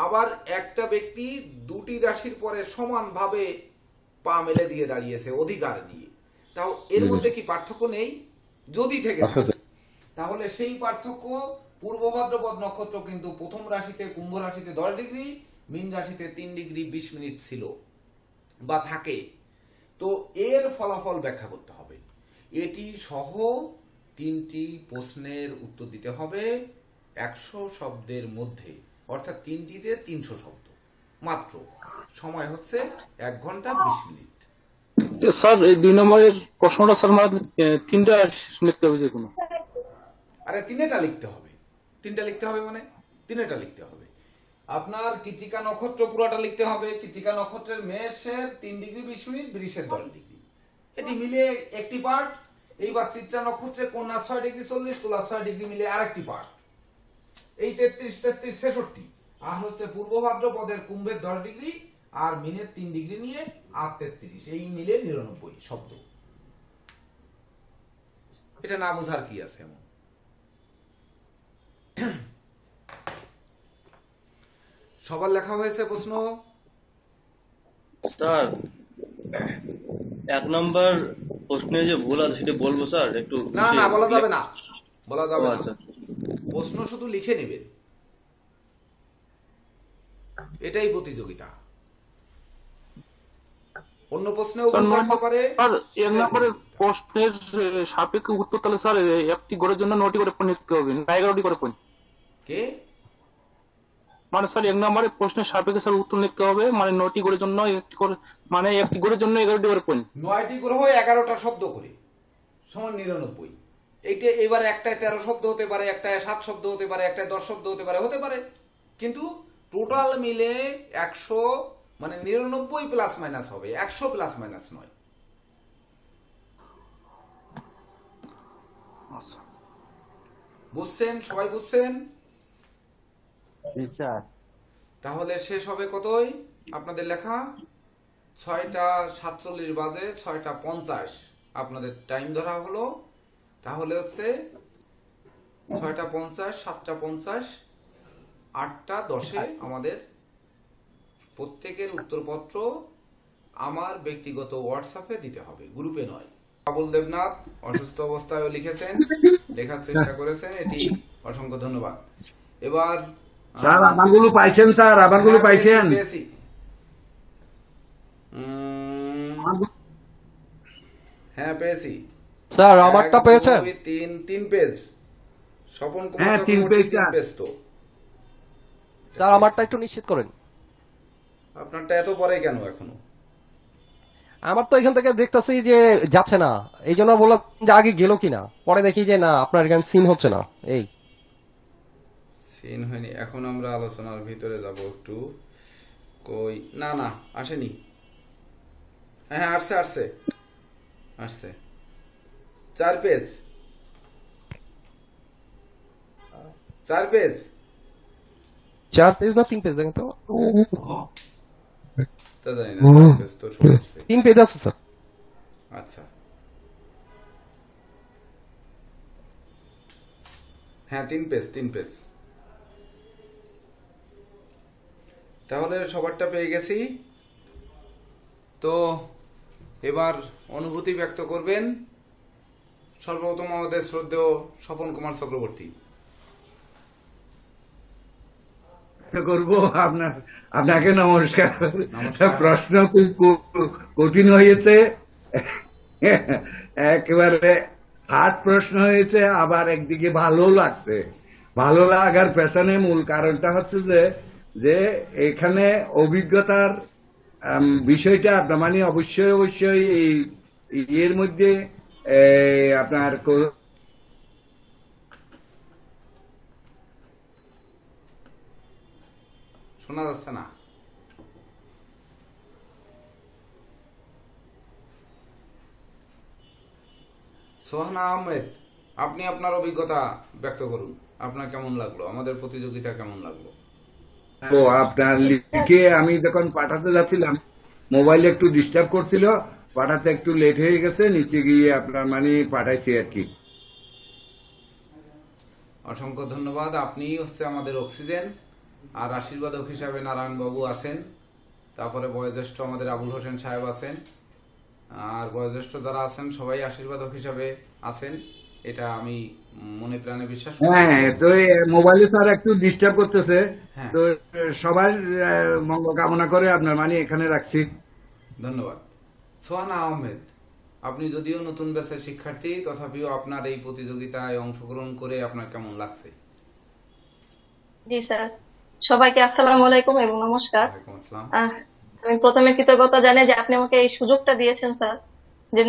Speaker 1: আবার একটা ব্যক্তি দুটি রাশির পরে সমানভাবে পা মেলে দিয়ে দাঁড়িয়েছে অধিকার নিয়ে। তাও এর মধ্যে কি পার্থক্য নেই? যদি থেকে
Speaker 10: আচ্ছা
Speaker 1: থাকে,
Speaker 10: স্যার।
Speaker 1: তাহলে সেই পার্থক্য পূর্ব ভাদ্রপদ নক্ষত্র কিন্তু প্রথম রাশিতে কুম্ভ রাশিতে 10 ডিগ্রি, মীন রাশিতে 3 ডিগ্রি 20 মিনিট ছিল বা থাকে। তো এর ফলাফল ব্যাখ্যা করতে হবে। এটি সহ 3টি প্রশ্নের উত্তর দিতে হবে 100 শব্দের মধ্যে, অর্থাৎ 3টিতে 300 শব্দ মাত্র। সময় হচ্ছে 1 ঘন্টা 20 মিনিট।
Speaker 8: স্যার এই 2 নম্বরের প্রশ্নটা স্যার মানে 3টা লিখতে হবে যে কোনো।
Speaker 1: আরে 3টা লিখতে হবে। 3টা লিখতে হবে মানে 3টা লিখতে হবে। আপনার কৃত্তিকা নক্ষত্র পুরোটা লিখতে হবে। কৃত্তিকা নক্ষত্রের মেষের 3 ডিগ্রি 20 মিনিট, বৃষের 10 ডিগ্রি, এটি মিলে একটি পার্ট। এইবার চিত্রা নক্ষত্রে কন্যা 6 ডিগ্রি 40, তুলা 6 ডিগ্রি মিলে আরেকটি পার্ট। এই 33 33 66। আর হচ্ছে পূর্ব ভাদ্রপদের কুম্ভের 10 ডিগ্রি আর মিনের 3 ডিগ্রি নিয়ে আর 33, এই মিলে 99 শব্দ। এটা না বোঝার কি আছে এমন? সবার লেখা হয়েছে প্রশ্ন?
Speaker 11: স্যার 1 নম্বর প্রশ্নে যে ভুল আছে সেটা বলবো স্যার একটু?
Speaker 1: না না, বলা যাবে না, বলা যাবে না।
Speaker 11: আচ্ছা,
Speaker 1: প্রশ্ন শুধু লিখে নেবেন, এটাই প্রতিযোগিতা। অন্য প্রশ্নেও ভুল থাকতে পারে।
Speaker 8: আর 1 নম্বরের প্রশ্নের সাপেক্ষে উত্তর তাহলে স্যার একটি গড়ের জন্য 9টি করে পয়েন্ট নিতে হবে না 11টি করে পয়েন্ট?
Speaker 1: কে
Speaker 8: মানে স্যার 1 নম্বরের প্রশ্নের সাপেক্ষে স্যার উত্তর লিখতে হবে, মানে 9টি গড়ের জন্য একটি করে, মানে একটি গড়ের জন্য 11টি করে পয়েন্ট।
Speaker 1: 9টি গ্রহ 11টা শব্দ করে সমান 99। এইটা এবার একটায় 13 শব্দ হতে পারে, একটায় 7 শব্দ হতে পারে, একটায় 10 শব্দ হতে পারে, কিন্তু টোটাল মিলে 100, মানে 99 প্লাস মাইনাস হবে, 100 প্লাস মাইনাস নয়। বুঝছেন? সবাই বুঝছেন? তাহলে শেষ হবে কতই আপনাদের লেখা? 6টা 47 বাজে, 6টা 50 আপনাদের টাইম ধরা হলো। তাহলে হচ্ছে 6টা 50, 7টা 50, 8টা 10-এ আমাদের প্রত্যেকের উত্তরপত্র আমার ব্যক্তিগত হোয়াটসঅ্যাপে দিতে হবে, গ্রুপে নয়। বাবুল দেবনাথ অসুস্থ অবস্থায় লিখেছেন, লেখার চেষ্টা করেছেন, এটি অসংখ্য ধন্যবাদ। এবার
Speaker 12: স্যার আমারগুলো পাইছেন? স্যার আমারগুলো পাইছেন?
Speaker 1: পেয়েছি। হ্যাঁ পেয়েছি
Speaker 13: স্যার। আমারটা পেয়েছেন?
Speaker 1: 3 পেজ। স্বপন কুমার
Speaker 12: হ্যাঁ 3 পেজ
Speaker 1: তো
Speaker 13: স্যার আমারটা একটু নিশ্চিত করেন।
Speaker 1: আপনারটা এত পরে কেন এখনো?
Speaker 13: আমার তো এখান থেকে দেখতেছি যে যাচ্ছে না, এই জন্য বললাম যে আগে গেল কিনা, পরে দেখি যে না আপনার এখানে সিন হচ্ছে না। এই
Speaker 1: সিন হয়নি। এখন আমরা আলোচনার ভিতরে যাব একটু। কই না না আসেনি। হ্যাঁ আসছে আসছে আসছে 4 পেজ, 4 পেজ।
Speaker 13: 4 পেজ না 3 পেজ দেখেন তো।
Speaker 1: তা জানি না, 4 পেজ তো সমস্যা।
Speaker 13: 3 পেজ আছে স্যার।
Speaker 1: আচ্ছা হ্যাঁ 3 পেজ, 3 পেজ। তাহলে সবারটা পেয়ে গেছি। তো এবার অনুভূতি ব্যক্ত করবেন সর্বপ্রথম আমাদের শ্রদ্ধেয় স্বপন কুমার চক্রবর্তী।
Speaker 12: করব আপনাকে নমস্কার। প্রশ্ন খুব কঠিন হয়েছে, একেবারে হার্ড প্রশ্ন হয়েছে, আবার একদিকে ভালো লাগছে। ভালো লাগার পেছনে মূল কারণটা হচ্ছে যে এখানে অভিজ্ঞতার বিষয়টা আপনার মানে অবশ্যই এই এর মধ্যে আপনার
Speaker 1: শোনা যাচ্ছে না। সোহানা আহমেদ, আপনি আপনার অভিজ্ঞতা ব্যক্ত করুন। আপনার কেমন লাগলো, আমাদের প্রতিযোগিতা কেমন লাগলো?
Speaker 12: ও আপনার লিখে আমি যখন পাঠাতে যাচ্ছিলাম মোবাইলে একটু ডিস্টার্ব করছিল, পাঠাতে একটু লেট হয়ে গেছে, নিচে গিয়ে আপনার মানে পাঠাইছি আর কি।
Speaker 1: অসংখ্য ধন্যবাদ। আপনি হচ্ছে আমাদের অক্সিজেন। আর আশীর্বাদক হিসাবে নারায়ণ বাবু আছেন, তারপরে বয়োজ্যেষ্ঠ আমাদের আবুল হোসেন সাহেব আছেন, আর বয়োজ্যেষ্ঠ যারা আছেন সবাই আশীর্বাদক হিসাবে আছেন, এটা আমি মনে প্রাণে বিশ্বাস করি।
Speaker 12: হ্যাঁ, তো মোবাইলে স্যার একটু ডিস্টার্ব করতেছে, তো সবার মঙ্গল কামনা করে আপনার মানে এখানে রাখছি।
Speaker 1: ধন্যবাদ। সোহানা আহমেদ, আপনি যদিও নতুন ব্যাচের শিক্ষার্থী, তথাপিও আপনার এই প্রতিযোগিতায় অংশগ্রহণ করে আপনার কেমন লাগছে?
Speaker 14: জি স্যার, সবাইকে আসসালামু আলাইকুম এবং নমস্কার। আমি প্রথমে কৃতজ্ঞতা জানাই যে আপনি আমাকে এই সুযোগটা দিয়েছেন স্যার, যে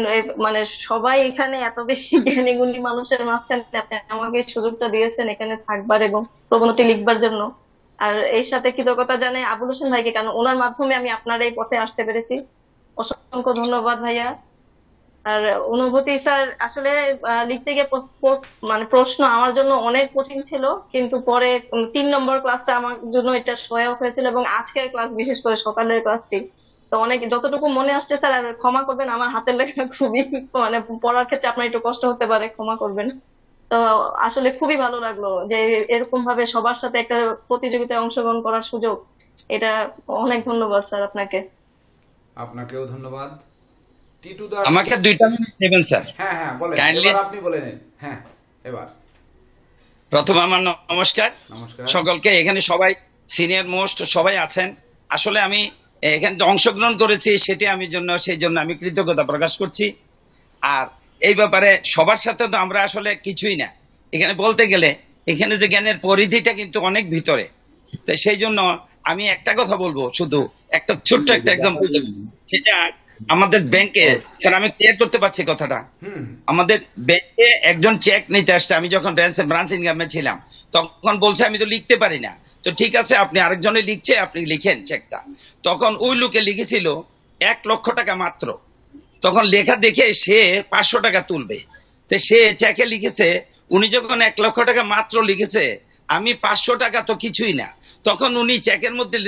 Speaker 14: মানে সবাই এখানে এত বেশি জ্ঞানী গুণী মানুষের মাঝখানে আপনি আমাকে এই সুযোগটা দিয়েছেন এখানে থাকবার এবং প্রবন্ধটি লিখবার জন্য। আর এর সাথে কৃতজ্ঞতা জানাই আবুল হোসেন ভাইকে, কারণ ওনার মাধ্যমে আমি আপনার এই পথে আসতে পেরেছি। অসংখ্য ধন্যবাদ ভাইয়া। আর অনুভূতি স্যার, আসলে লিখতে গিয়ে মানে প্রশ্ন আমার জন্য অনেক কঠিন ছিল, কিন্তু পরে 3 নম্বর ক্লাসটা আমার জন্য এটা সহায়ক হয়েছিল, এবং আজকের ক্লাস বিশেষ করে সকালের ক্লাসটি তো অনেক, যতটুকু মনে আসছে স্যার, আর ক্ষমা করবেন আমার হাতের লেখা খুবই মানে পড়ার ক্ষেত্রে আপনার একটু কষ্ট হতে পারে, ক্ষমা করবেন। তো আসলে খুবই ভালো লাগলো যে এরকম ভাবে সবার সাথে একটা প্রতিযোগিতায় অংশগ্রহণ করার সুযোগ, এটা অনেক ধন্যবাদ স্যার আপনাকে।
Speaker 1: আপনাকেও ধন্যবাদ।
Speaker 15: আমাকে 2টা মিনিট দেবেন স্যার?
Speaker 1: হ্যাঁ হ্যাঁ বলেন, এবার আপনি বলে নেন। হ্যাঁ, এবার
Speaker 15: প্রথম আমার নমস্কার সকলকে, এখানে সবাই সিনিয়র মোস্ট সবাই আছেন। আসলে আমি এখানে অংশগ্রহণ করেছি সেই জন্য আমি কৃতজ্ঞতা প্রকাশ করছি। আর এই ব্যাপারে সবার সাথে তো আমরা আসলে কিছুই না, এখানে বলতে গেলে এখানে যে জ্ঞানের পরিধিটা কিন্তু অনেক ভিতরে। তো সেই জন্য আমি একটা কথা বলবো, শুধু একটা ছোট্ট একটা এক্সাম্পল, সেটা আমাদের ব্যাংকে, স্যার আমি ক্লিয়ার করতে পারছি কথাটা, আমাদের ব্যাংকে একজন চেক নিতে আসছে, আমি যখন ব্রাঞ্চ ইনকামে ছিলাম তখন বলছে আমি তো লিখতে পারি না। তো ঠিক আছে, আপনি আরেকজনে লিখছে, আপনি লিখেন চেকটা। তখন ওই লোকে লিখেছিল 1 লক্ষ টাকা মাত্র। তখন লেখা দেখে সে 500 টাকা তুলবে, তো সে চেকে লিখেছে, উনি যখন 1 লক্ষ টাকা মাত্র লিখেছে, আমি 500 টাকা তো কিছুই না। তখন উনি চেকের মধ্যে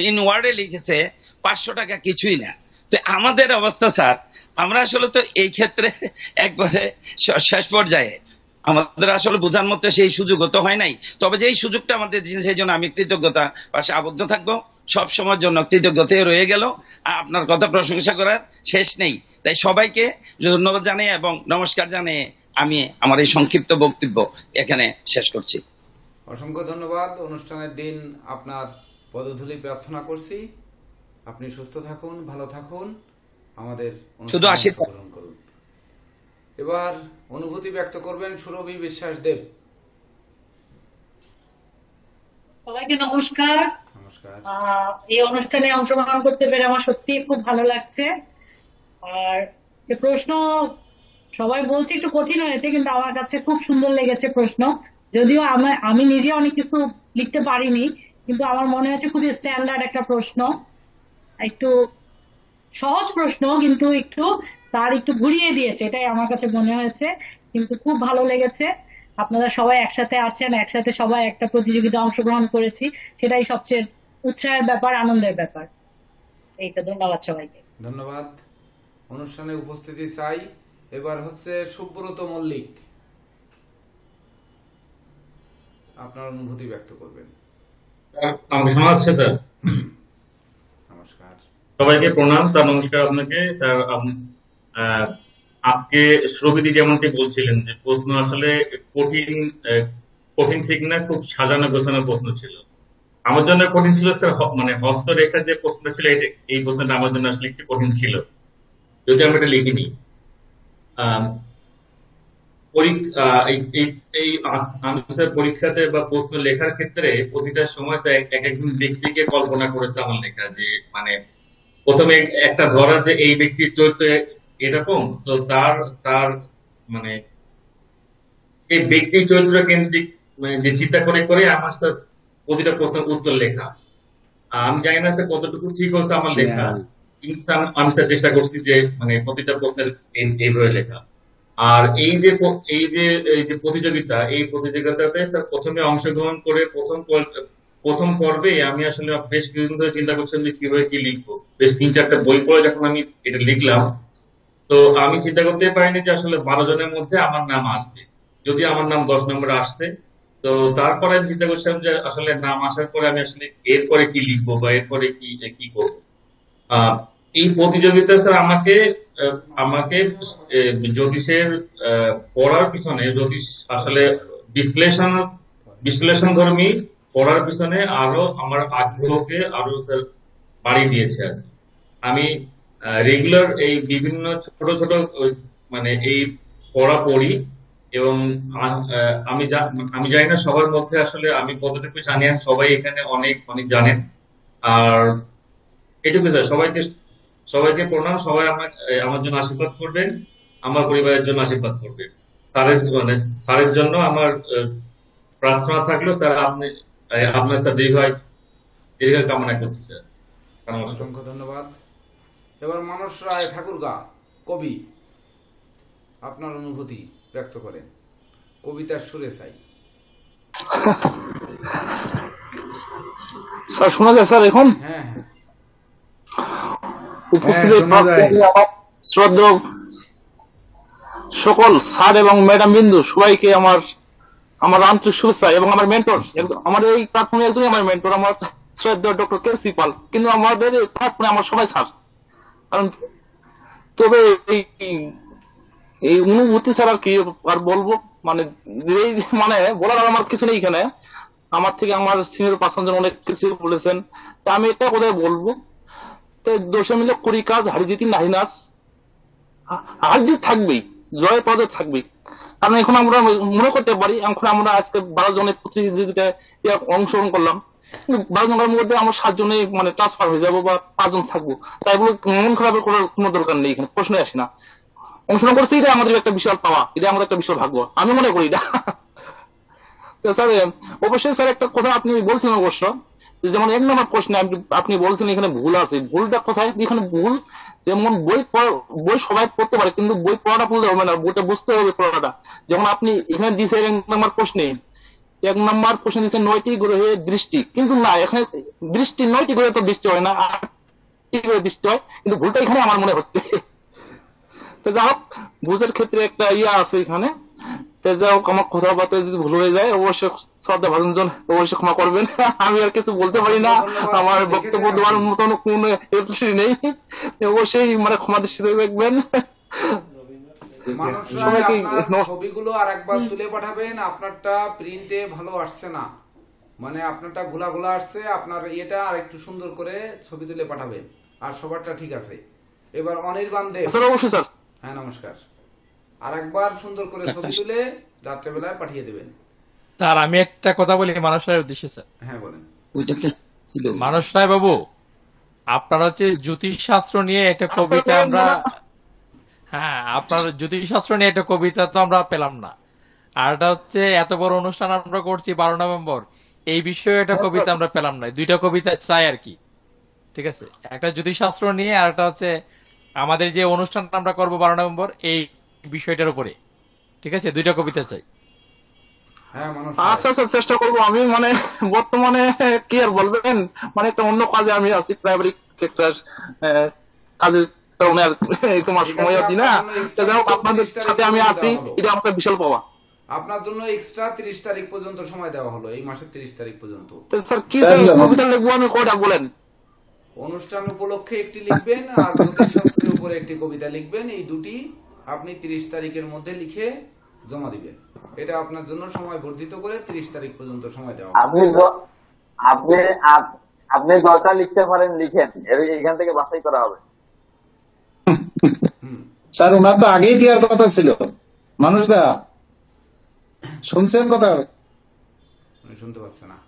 Speaker 15: ইন ওয়ার্ডে লিখেছে 500 টাকা কিছুই না। তো আমাদের অবস্থা স্যার, আমরা আসলে তো এই ক্ষেত্রে একবারে শেষ পর্যায়ে, আমাদের আসলে বোঝার মতো সেই সুযোগও তো হয় নাই। তবে যে এই সুযোগটা আমাদের, সেই জন্য আমি কৃতজ্ঞতা পাশে আবদ্ধ থাকবো, সব সময়ের জন্য কৃতজ্ঞতায় রয়ে গেল। আপনার কথা প্রশংসা করার শেষ নেই। তাই সবাইকে ধন্যবাদ জানাই এবং নমস্কার জানিয়ে আমি আমার এই সংক্ষিপ্ত বক্তব্য এখানে শেষ করছি।
Speaker 1: অসংখ্য ধন্যবাদ। অনুষ্ঠানের দিন আপনার পদধূলি প্রার্থনা করছি। আপনি সুস্থ থাকুন, ভালো থাকুন, আমাদের
Speaker 15: শুধু আশীর্বাদ
Speaker 1: করুন। এবার অনুভূতি ব্যক্ত করবেন সুরভি বিশ্বাস দেব।
Speaker 16: সবাইকে নমস্কার।
Speaker 1: নমস্কার।
Speaker 16: এই অনুষ্ঠানে অংশগ্রহণ করতে পেরে আমার সত্যি খুব ভালো লাগছে। আর যে প্রশ্ন সবাই বলছে একটু কঠিন হয়েছে, কিন্তু আমার কাছে খুব সুন্দর লেগেছে প্রশ্ন। যদিও আমি নিজে অনেক কিছু লিখতে পারিনি, কিন্তু আমার মনে হয়েছে খুবই স্ট্যান্ডার্ড একটা প্রশ্ন, একটু সহজ প্রশ্ন, কিন্তু একটু তার একটু ঘুরিয়ে দিয়েছে, এটাই আমার কাছে মনে হয়েছে। কিন্তু খুব ভালো লেগেছে, আপনারা সবাই একসাথে আছেন, একসাথে সবাই একটা প্রতিযোগিতা অংশগ্রহণ করেছি, সেটাই সবচেয়ে উৎসাহের ব্যাপার, আনন্দের ব্যাপার। এইটা, ধন্যবাদ সবাইকে।
Speaker 1: ধন্যবাদ। অনুষ্ঠানে উপস্থিতি চাই। এবার হচ্ছে সুব্রত মল্লিক, আপনার অনুভূতি ব্যক্ত করবেন।
Speaker 17: স্যার
Speaker 1: নমস্কার,
Speaker 17: সবাইকে প্রণাম স্যার। নমস্কার আপনাকে স্যার। আজকে সুরভিদি যেমনটি বলছিলেন যে প্রশ্ন আসলে কঠিন ঠিক না, খুব সাজানো গোছানো প্রশ্ন ছিল। আমার জন্য কঠিন ছিল স্যার, মানে হস্তরেখার যে প্রশ্নটা ছিল, এই প্রশ্নটা আমার জন্য আসলে একটু কঠিন ছিল, যদি আমি এটা লিখিনি। আমি স্যার পরীক্ষাতে বা প্রশ্ন লেখার ক্ষেত্রে প্রতিটা সময় এক একজন ব্যক্তিকে কল্পনা করেছে আমার লেখা, যে মানে প্রথমে একটা ধরা যে এই ব্যক্তির চরিত্র এরকম, তো তার মানে এই ব্যক্তির চরিত্র কেন্দ্রিক যে চিন্তা করে করে আমার স্যার প্রতিটা প্রশ্নের উত্তর লেখা। আমি জানি না স্যার কতটুকু ঠিক হচ্ছে আমার লেখা, কিন্তু আমি স্যার চেষ্টা করছি যে মানে প্রতিটা প্রশ্নের এইভাবে লেখা। আর এই যে প্রতিযোগিতা, এই প্রতিযোগিতাতে স্যার প্রথমে অংশগ্রহণ করে প্রথম পর্বে আমি আসলে বেশ কিছুদিন ধরে চিন্তা করছিলাম যে কিভাবে কি লিখবো। বেশ 3-4টা বই পড়ে যখন আমি এটা লিখলাম, তো আমি চিন্তা করতে পারিনি যে আসলে 12 জনের মধ্যে আমার নাম আসবে, যদি আমার নাম 10 নম্বরে আসছে। তো তারপরে আমি চিন্তা করছিলাম যে আসলে নাম আসার পরে আমি আসলে এরপরে কি লিখবো বা এরপরে কি করবো। এই প্রতিযোগিতা স্যার আমাকে জ্যোতিষের পড়ার পিছনে, জ্যোতিষ আসলে বিশ্লেষণ ধর্মী পড়ার পিছনে আরো আমার আগ্রহকে আরো স্যার বাড়িয়ে দিয়েছে। আর আমি রেগুলার এই বিভিন্ন ছোট ছোট মানে এই পড়া পড়ি, এবং আমি জানি না সবার মধ্যে আসলে আমি কতটুকু জানি, সবাই এখানে অনেক অনেক জানেন। আর এটুকু স্যার, সবাইকে প্রণাম, সবাই আমার জন্য আশীর্বাদ করবেন, আমার পরিবারের জন্য আশীর্বাদ করবেন। স্যারের জন্য আমার প্রার্থনা থাকলো স্যার, আপনার স্যার দীর্ঘ কামনা করছি স্যার।
Speaker 1: অসংখ্য ধন্যবাদ। এবার মানস রায় ঠাকুরগা, কবি, আপনার অনুভূতি ব্যক্ত করেন, কবিতার সুরে চাই।
Speaker 8: স্যার শোনা যায় স্যার এখন?
Speaker 1: হ্যাঁ
Speaker 8: শ্রদ্ধেয় সকল স্যার এবং ম্যাডাম বিন্দু সবাইকে আমার আন্তরিক শুভেচ্ছা, এবং আমার মেন্টর, আমার এই প্ল্যাটফর্মে একজনই আমার মেন্টর, আমার শ্রদ্ধেয় ডক্টর কেসি পাল, কিন্তু আমাদের এই প্ল্যাটফর্মে আমার সবাই স্যার। কারণ তবে এই অনুভূতি ছাড়া কি আর বলবো, মানে বলার আমার কিছু নেই। এখানে আমার থেকে আমার সিনিয়র পার্সনজন অনেক কিছু বলেছেন, তা আমি এটা কোথায় বলবো, দোষে মিলে করি কাজ, হারিজিতি নাহি নাচ, হারজিত থাকবেই, জয় পরাজয় থাকবেই। কারণ এখন আমরা মনে করতে পারি এখন আমরা আজকে 12 জনের প্রতিযোগিতায় অংশগ্রহণ করলাম, 12 জনের মধ্যে আমরা 7 জনে মানে ট্রান্সফার হয়ে যাবো বা 5 জন থাকবো, তাই বলে মন খারাপের করার কোনো দরকার নেই, এখানে প্রশ্ন আসে না। অংশগ্রহণ করছি, এটা আমাদের একটা বিশাল পাওয়া, এটা আমাদের একটা বিশাল ভাগ্য, আমি মনে করি এটা। স্যার অবশ্যই স্যার একটা কথা আপনি বলছেন, অবশ্য যেমন 1 নম্বর প্রশ্নে আপনি বলছেন এখানে ভুল আছে, ভুলটা কোথায়? এখানে ভুল যেমন বই সবাই পড়তে পারে, কিন্তু বই পড়াটা ভুলতে হবে না, বইটা বুঝতে হবে পড়াটা। যেমন আপনি এখানে দিয়েছে 1 নম্বর প্রশ্নে দিচ্ছে 9টি গ্রহের দৃষ্টি, কিন্তু না, এখানে দৃষ্টি 9টি গ্রহে তো দৃষ্টি হয় না, 8টি গ্রহে দৃষ্টি হয়, কিন্তু ভুলটা এখানে আমার মনে হচ্ছে। তো যাই হোক, বুঝের ক্ষেত্রে একটা আছে এখানে। যাই হোক, আমার কথাবার্তা যদি ভুল হয়ে যায় অবশ্যই শ্রদ্ধা ভাজনজন অবশ্যই ক্ষমা করবেন, আমি আর কিছু বলতে পারি না, আমার বক্তব্য দেওয়ার মতন কোন নেই, অবশ্যই মানে ক্ষমা দৃষ্টিতে দেখবেন।
Speaker 1: ছবিগুলো আর একবার তুলে পাঠাবেন, আপনারটা প্রিন্টে ভালো আসছে না, মানে আপনারটা ঘোলা ঘোলা আসছে, আপনার এটা আর একটু সুন্দর করে ছবি তুলে পাঠাবেন, আর সবারটা ঠিক আছে। এবার অনির্বাণ দেব,
Speaker 8: অবশ্যই স্যার।
Speaker 1: হ্যাঁ নমস্কার, আর একবার সুন্দর করে ছবি তুলে রাত্রেবেলায় পাঠিয়ে দেবেন।
Speaker 3: স্যার আমি একটা কথা বলি মানস রায়ের উদ্দেশ্যে। স্যার
Speaker 1: হ্যাঁ বলেন।
Speaker 3: মানস রায় বাবু, আপনার হচ্ছে জ্যোতিষশাস্ত্র নিয়ে একটা কবিতা আমরা, হ্যাঁ আপনার জ্যোতিষশাস্ত্র নিয়ে একটা কবিতা তো আমরা পেলাম না, আর এটা হচ্ছে এত বড় অনুষ্ঠান আমরা করছি 12 নভেম্বর, এই বিষয়ে একটা কবিতা আমরা পেলাম না, 2টা কবিতা চাই আর কি, ঠিক আছে? একটা জ্যোতিষশাস্ত্র নিয়ে, আর একটা হচ্ছে আমাদের যে অনুষ্ঠানটা আমরা করবো 12 নভেম্বর এই বিষয়টার উপরে, ঠিক আছে? 2টা কবিতা চাই।
Speaker 8: আচ্ছা আচ্ছা, চেষ্টা করবো। আমি মানে বর্তমানে কি আর বলবেন, মানে একটা অন্য কাজে আমি আছি, প্রাইমারি সেক্টর কাজের কারণে আর তোমার সময় আছি না। যাই হোক, আপনাদের সাথে আমি আছি, এটা আমার বিশাল পাওয়া।
Speaker 1: আপনার জন্য এক্সট্রা 30 তারিখ পর্যন্ত সময় দেওয়া হলো, এই মাসের 30 তারিখ পর্যন্ত।
Speaker 8: স্যার কি কবিতা লিখবো আমি, কয়টা বলেন?
Speaker 1: অনুষ্ঠান উপলক্ষে একটি লিখবেন, আর জ্যোতিষশাস্ত্রের উপরে একটি কবিতা লিখবেন, এই দুটি আপনি 30 তারিখের মধ্যে লিখে জমা দিবেন। এটা আপনার জন্য সময় বর্ধিত করে 30 তারিখ পর্যন্ত সময় দেওয়া।
Speaker 4: আপনি 10টা লিখতে পারেন, লিখেন, এখান থেকে বাছাই করা হবে।
Speaker 10: স্যার ওনার তো আগেই দেওয়ার কথা ছিল। মানুষ দা শুনছেন কথা?
Speaker 1: শুনতে পাচ্ছে না।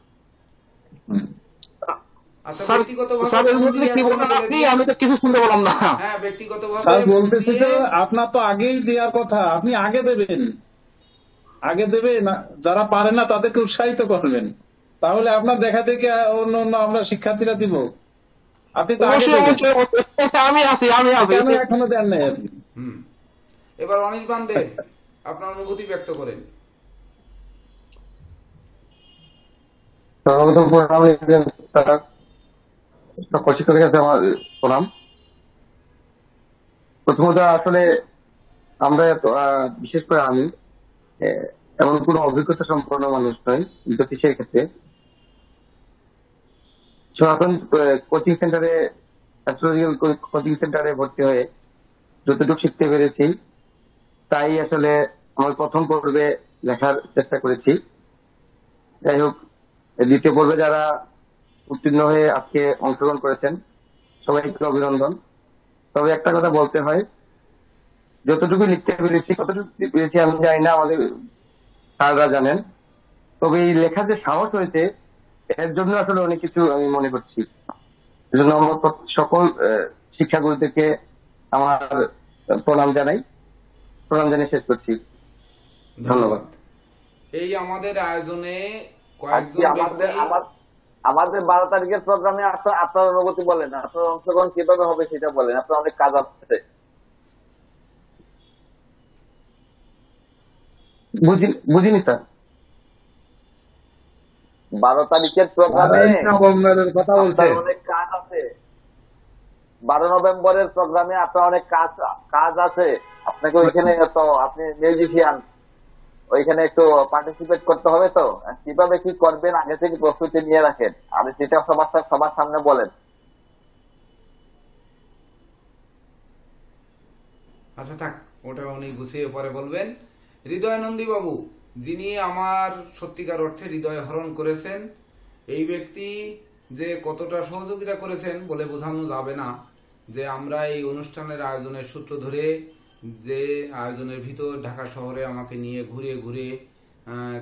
Speaker 10: স্যার বলতেছি যে আপনার তো আগেই দেওয়ার কথা, আপনি আগে দেবেন, আগে দেবে না, যারা পারে না তাদেরকে উৎসাহিত করবেন, তাহলে আপনার দেখা দেখে অন্য অন্য আমরা শিক্ষার্থীরা দিব। আপনি তো আগে
Speaker 8: আমি আছি
Speaker 10: এখনো দেন নাই আপনি।
Speaker 1: এবার অনিল পান্ডে আপনার অনুভূতি ব্যক্ত করেন।
Speaker 18: সর্বপ্রথম প্রণাম শিক্ষকের কাছে আমার প্রণাম। প্রথমত আসলে আমরা বিশেষ করে আমি এমন কোন অভিজ্ঞতা সম্পন্ন মানুষ নয় জ্যোতিষের ক্ষেত্রে। সনাতন কোচিং সেন্টারে অ্যাস্ট্রোলজিক্যাল কোচিং সেন্টারে ভর্তি হয়ে যতটুকু শিখতে পেরেছি তাই আসলে আমার প্রথম পর্বে লেখার চেষ্টা করেছি। যাই হোক, দ্বিতীয় পর্বে যারা উত্তীর্ণ হয়ে আজকে অংশগ্রহণ করেছেন সবাইকে অভিনন্দন। তবে একটা কথা বলতে হয়, যতটুকু লিখতে পেরেছি কতটুকু পেরেছি আমি জানি না, আমাদের স্যাররা জানেন। তবে এই লেখার যে সাহস হয়েছে এর জন্য আসলে অনেক কিছু আমি মনে করছি। এজন্য আমার সকল শিক্ষাগুরুদেরকে আমার প্রণাম জানিয়ে শেষ করছি। ধন্যবাদ।
Speaker 1: এই আমাদের আয়োজনে
Speaker 4: আমাদের 12 তারিখের প্রোগ্রামে আপনার অনুভূতি বলেন, আপনার অংশগ্রহণ কিভাবে হবে সেটা বলেন। আপনার অনেক কাজ আছে।
Speaker 18: বুঝিনি স্যার।
Speaker 4: 12 তারিখের প্রোগ্রামে
Speaker 12: নভেম্বরের কথা বলছে,
Speaker 4: অনেক কাজ আছে। 12 নভেম্বরের প্রোগ্রামে আপনার অনেক কাজ আছে। আপনাকে ওইখানে তো আপনি মিউজিশিয়ান, ওইখানে একটু পার্টিসিপেট করতে হবে। তো কিভাবে কি করবেন আগে থেকে প্রস্তুতি নিয়ে রাখেন, আর সেটা সবার সামনে বলেন।
Speaker 1: আচ্ছা থাক, ওটা উনি গুছিয়ে পরে বলবেন। হৃদয়ানন্দী বাবু, যিনি আমার সত্যিকার অর্থে হৃদয় হরণ করেছেন, এই ব্যক্তি যে কতটা সহযোগিতা করেছেন বলে বোঝানো যাবে না। যে আমরা এই অনুষ্ঠানের আয়োজনের সূত্র ধরে যে আয়োজনের ভিতর ঢাকা শহরে আমাকে নিয়ে ঘুরে ঘুরে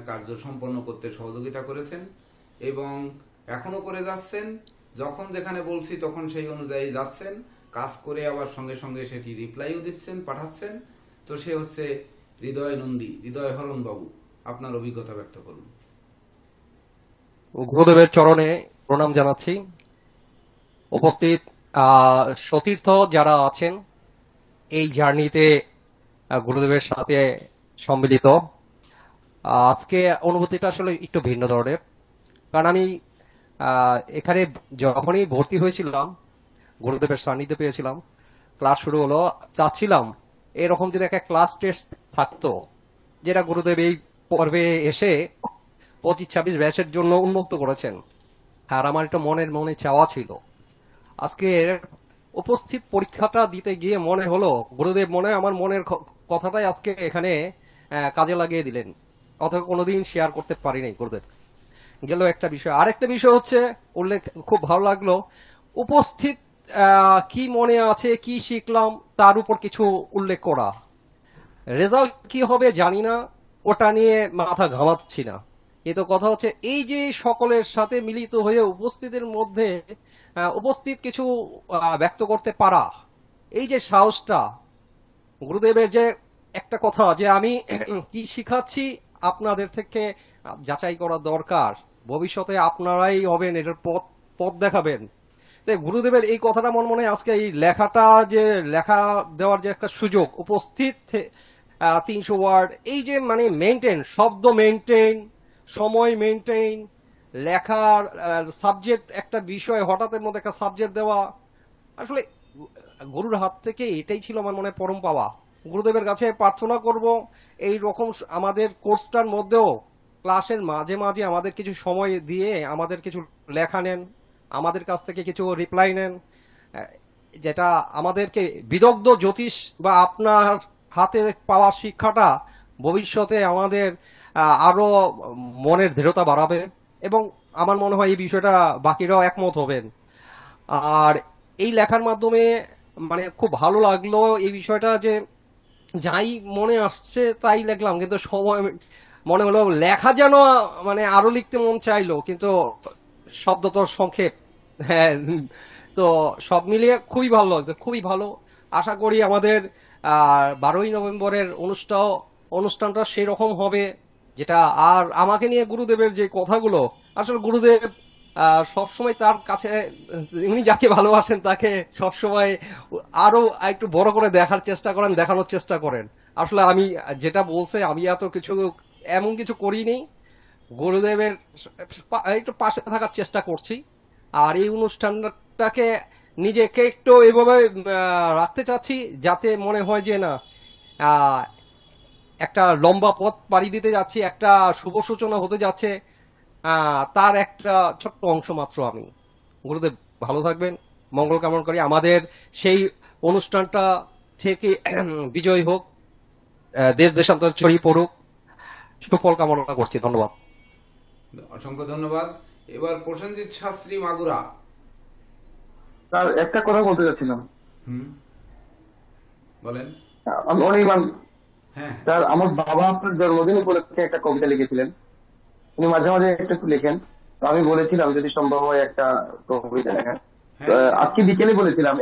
Speaker 1: কার্য সম্পন্ন করতে সহযোগিতা করেছেন এবং এখনো করে যাচ্ছেন। যখন যেখানে বলছি তখন সেই অনুযায়ী যাচ্ছেন, কাজ করে আবার সঙ্গে সঙ্গে সেটি রিপ্লাইও দিচ্ছেন, পাঠাচ্ছেন। তো সে হচ্ছে হৃদয় হরণ বাবু। আপনার অভিজ্ঞতা ব্যক্ত করুন।
Speaker 13: গুরুদেবের চরণে প্রণাম জানাচ্ছি। উপস্থিত সতীর্থ যারা আছেন এই জার্নিতে গুরুদেবের সাথে সম্মিলিত, আজকে অনুভূতিটা আসলে একটু ভিন্ন ধরনের। কারণ আমি এখানে যখনই ভর্তি হয়েছিলাম, গুরুদেবের সান্নিধ্য পেয়েছিলাম, ক্লাস শুরু হলো, চাচ্ছিলাম এরকম যদি একটা ক্লাস টেস্ট থাকতো, যেটা গুরুদেব এই পর্বে এসে 25-26 ব্যাচের জন্য উন্মুক্ত করেছেন। আর আমার একটা মনে চাওয়া ছিল, আজকে উপস্থিত পরীক্ষাটা দিতে গিয়ে মনে হলো গুরুদেব মনে হয় আমার মনের কথাটাই আজকে এখানে কাজে লাগিয়ে দিলেন, অথবা কোনোদিন শেয়ার করতে পারি নাই গুরুদেব। গেল একটা বিষয়। আরেকটা বিষয় হচ্ছে উল্লেখ খুব ভালো লাগলো, উপস্থিত কি মনে আছে, কি শিখলাম তার উপর কিছু উল্লেখ করা। রেজাল্ট কি হবে জানি না, ওটা নিয়ে মাথা ঘামাচ্ছি না। কিন্তু কথা হচ্ছে এই যে সকলের সাথে মিলিত হয়ে উপস্থিতের মধ্যে উপস্থিত কিছু ব্যক্ত করতে পারা, এই যে সাহসটা, গুরুদেবের যে একটা কথা যে আমি কি শিখাচ্ছি আপনাদের থেকে যাচাই করা দরকার, ভবিষ্যতে আপনারাই হবেন এটার পথ দেখাবেন। গুরুদেবের এই কথাটা মনে আজকে এই লেখাটা যে লেখা দেওয়ার যে একটা সুযোগ, উপস্থিত 300 ওয়ার্ড, এই যে মানে মেনটেন, শব্দ মেনটেন, সময় মেনটেন, লেখার সাবজেক্ট, একটা বিষয় হঠাৎের মধ্যে একটা সাবজেক্ট দেওয়া, আসলে গুরুর হাত থেকে এটাই ছিল আমার মনে পরম পাওয়া। গুরুদেবের কাছে প্রার্থনা করব এই রকম আমাদের কোর্সটার মধ্যেও ক্লাসের মাঝে মাঝে আমাদের কিছু সময় দিয়ে আমাদের কিছু লেখা নেন, আমাদের কাছ থেকে কিছু রিপ্লাই নেন, যেটা আমাদেরকে বিদগ্ধ জ্যোতিষ বা আপনার হাতে পাওয়া শিক্ষাটা ভবিষ্যতে আমাদের আরো মনের দৃঢ়তা বাড়াবে এবং আমার মনে হয় এই বিষয়টা বাকিরাও একমত হবেন। আর এই লেখার মাধ্যমে মানে খুব ভালো লাগলো এই বিষয়টা যে যাই মনে আসছে তাই লিখলাম, কিন্তু সময় মনে হলো লেখা যেন মানে আরো লিখতে মন চাইলো, কিন্তু শব্দ তো সংক্ষেপ। হ্যাঁ, তো সব মিলিয়ে খুবই ভালো লাগছে, খুবই ভালো। আশা করি আমাদের 12ই নভেম্বরের অনুষ্ঠানটা সেরকম হবে যেটা। আর আমাকে নিয়ে গুরুদেবের যে কথাগুলো, আসলে গুরুদেব সবসময় তার কাছে উনি যাকে ভালোবাসেন তাকে সবসময় আরো একটু বড় করে দেখার চেষ্টা করেন, দেখানোর চেষ্টা করেন। আসলে আমি যেটা বলছে, আমি এত কিছু এমন কিছু করিনি, গুরুদেবের একটু পাশে থাকার চেষ্টা করছি। আর এই অনুষ্ঠানটাকে নিজেকে একটু এভাবে রাখতে চাচ্ছি যাতে মনে হয় যে না একটা লম্বা পথ পাড়ি দিতে যাচ্ছি, একটা শুভ সূচনা হতে যাচ্ছে, তার একটা ছোট্ট অংশ মাত্র আমি। গুরুদেব ভালো থাকবেন, মঙ্গল কামনা করি। আমাদের সেই অনুষ্ঠানটা থেকে বিজয় হোক, দেশ দেশান্তর ছড়িয়ে পড়ুক, সুফল কামনা করছি। ধন্যবাদ,
Speaker 1: অসংখ্য ধন্যবাদ। এবার প্রসেনজিৎ শাস্ত্রী মাগুরা।
Speaker 18: স্যার একটা কথা বলতে চাচ্ছিলাম।
Speaker 1: বলেন।
Speaker 18: আমি অনেক
Speaker 1: হ্যাঁ
Speaker 18: স্যার, আমার বাবা আপনার জন্মদিন উপলক্ষে একটা কবিতা লিখেছিলেন, উনি মাঝে মাঝে একটু লেখেন, তো আমি বলেছিলাম যদি সম্ভব হয় একটা কবিতা লেখেন। আজকে বিকেলে বলেছিলাম,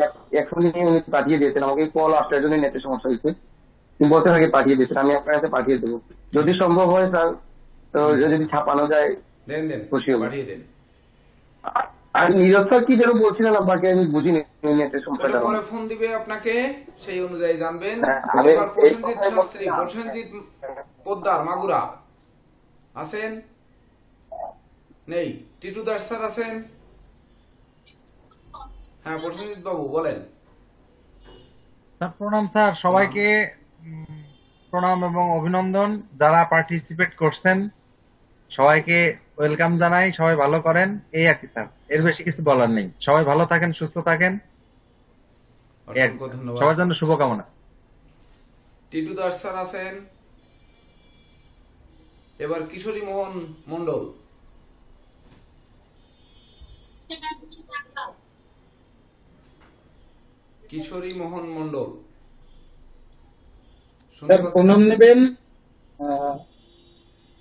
Speaker 18: এখনই উনি পাঠিয়ে দিয়েছেন আমাকে, কল আসার জন্য নেটের সমস্যা হয়েছে, তিনি বলতে আগে পাঠিয়ে দিয়েছেন, আমি আপনার কাছে পাঠিয়ে দেবো যদি সম্ভব হয় স্যার। তো যদি ছাপানো যায় খুশি হবো। আর নীরজ স্যার কি যেন বলছিলেন আপনাকে, আমি বুঝিনি নেটের সমস্যাটা।
Speaker 1: পরে ফোন দিবে আপনাকে, সেই অনুযায়ী জানবেন। প্রসেনজিৎ শাস্ত্রী, প্রসেনজিৎ পোদ্দার মাগুরা আছেন? নেই। টিটু দাস স্যার আছেন? হ্যাঁ প্রসেনজিৎ বাবু বলেন।
Speaker 19: স্যার প্রণাম স্যার, সবাইকে প্রণাম এবং অভিনন্দন। যারা পার্টিসিপেট করছেন সবাইকে ওয়েলকাম জানাই, সবাই ভালো করেন, এই আর কি স্যার, এর বেশি কিছু বলার নেই। সবাই ভালো থাকেন, সুস্থ থাকেন, সবার জন্য শুভকামনা।
Speaker 1: টিটু দাস স্যার আছেন? এবার কিশোরী মোহন মন্ডল। কিশোরী মোহন মন্ডল
Speaker 2: প্রণাম নেবেন।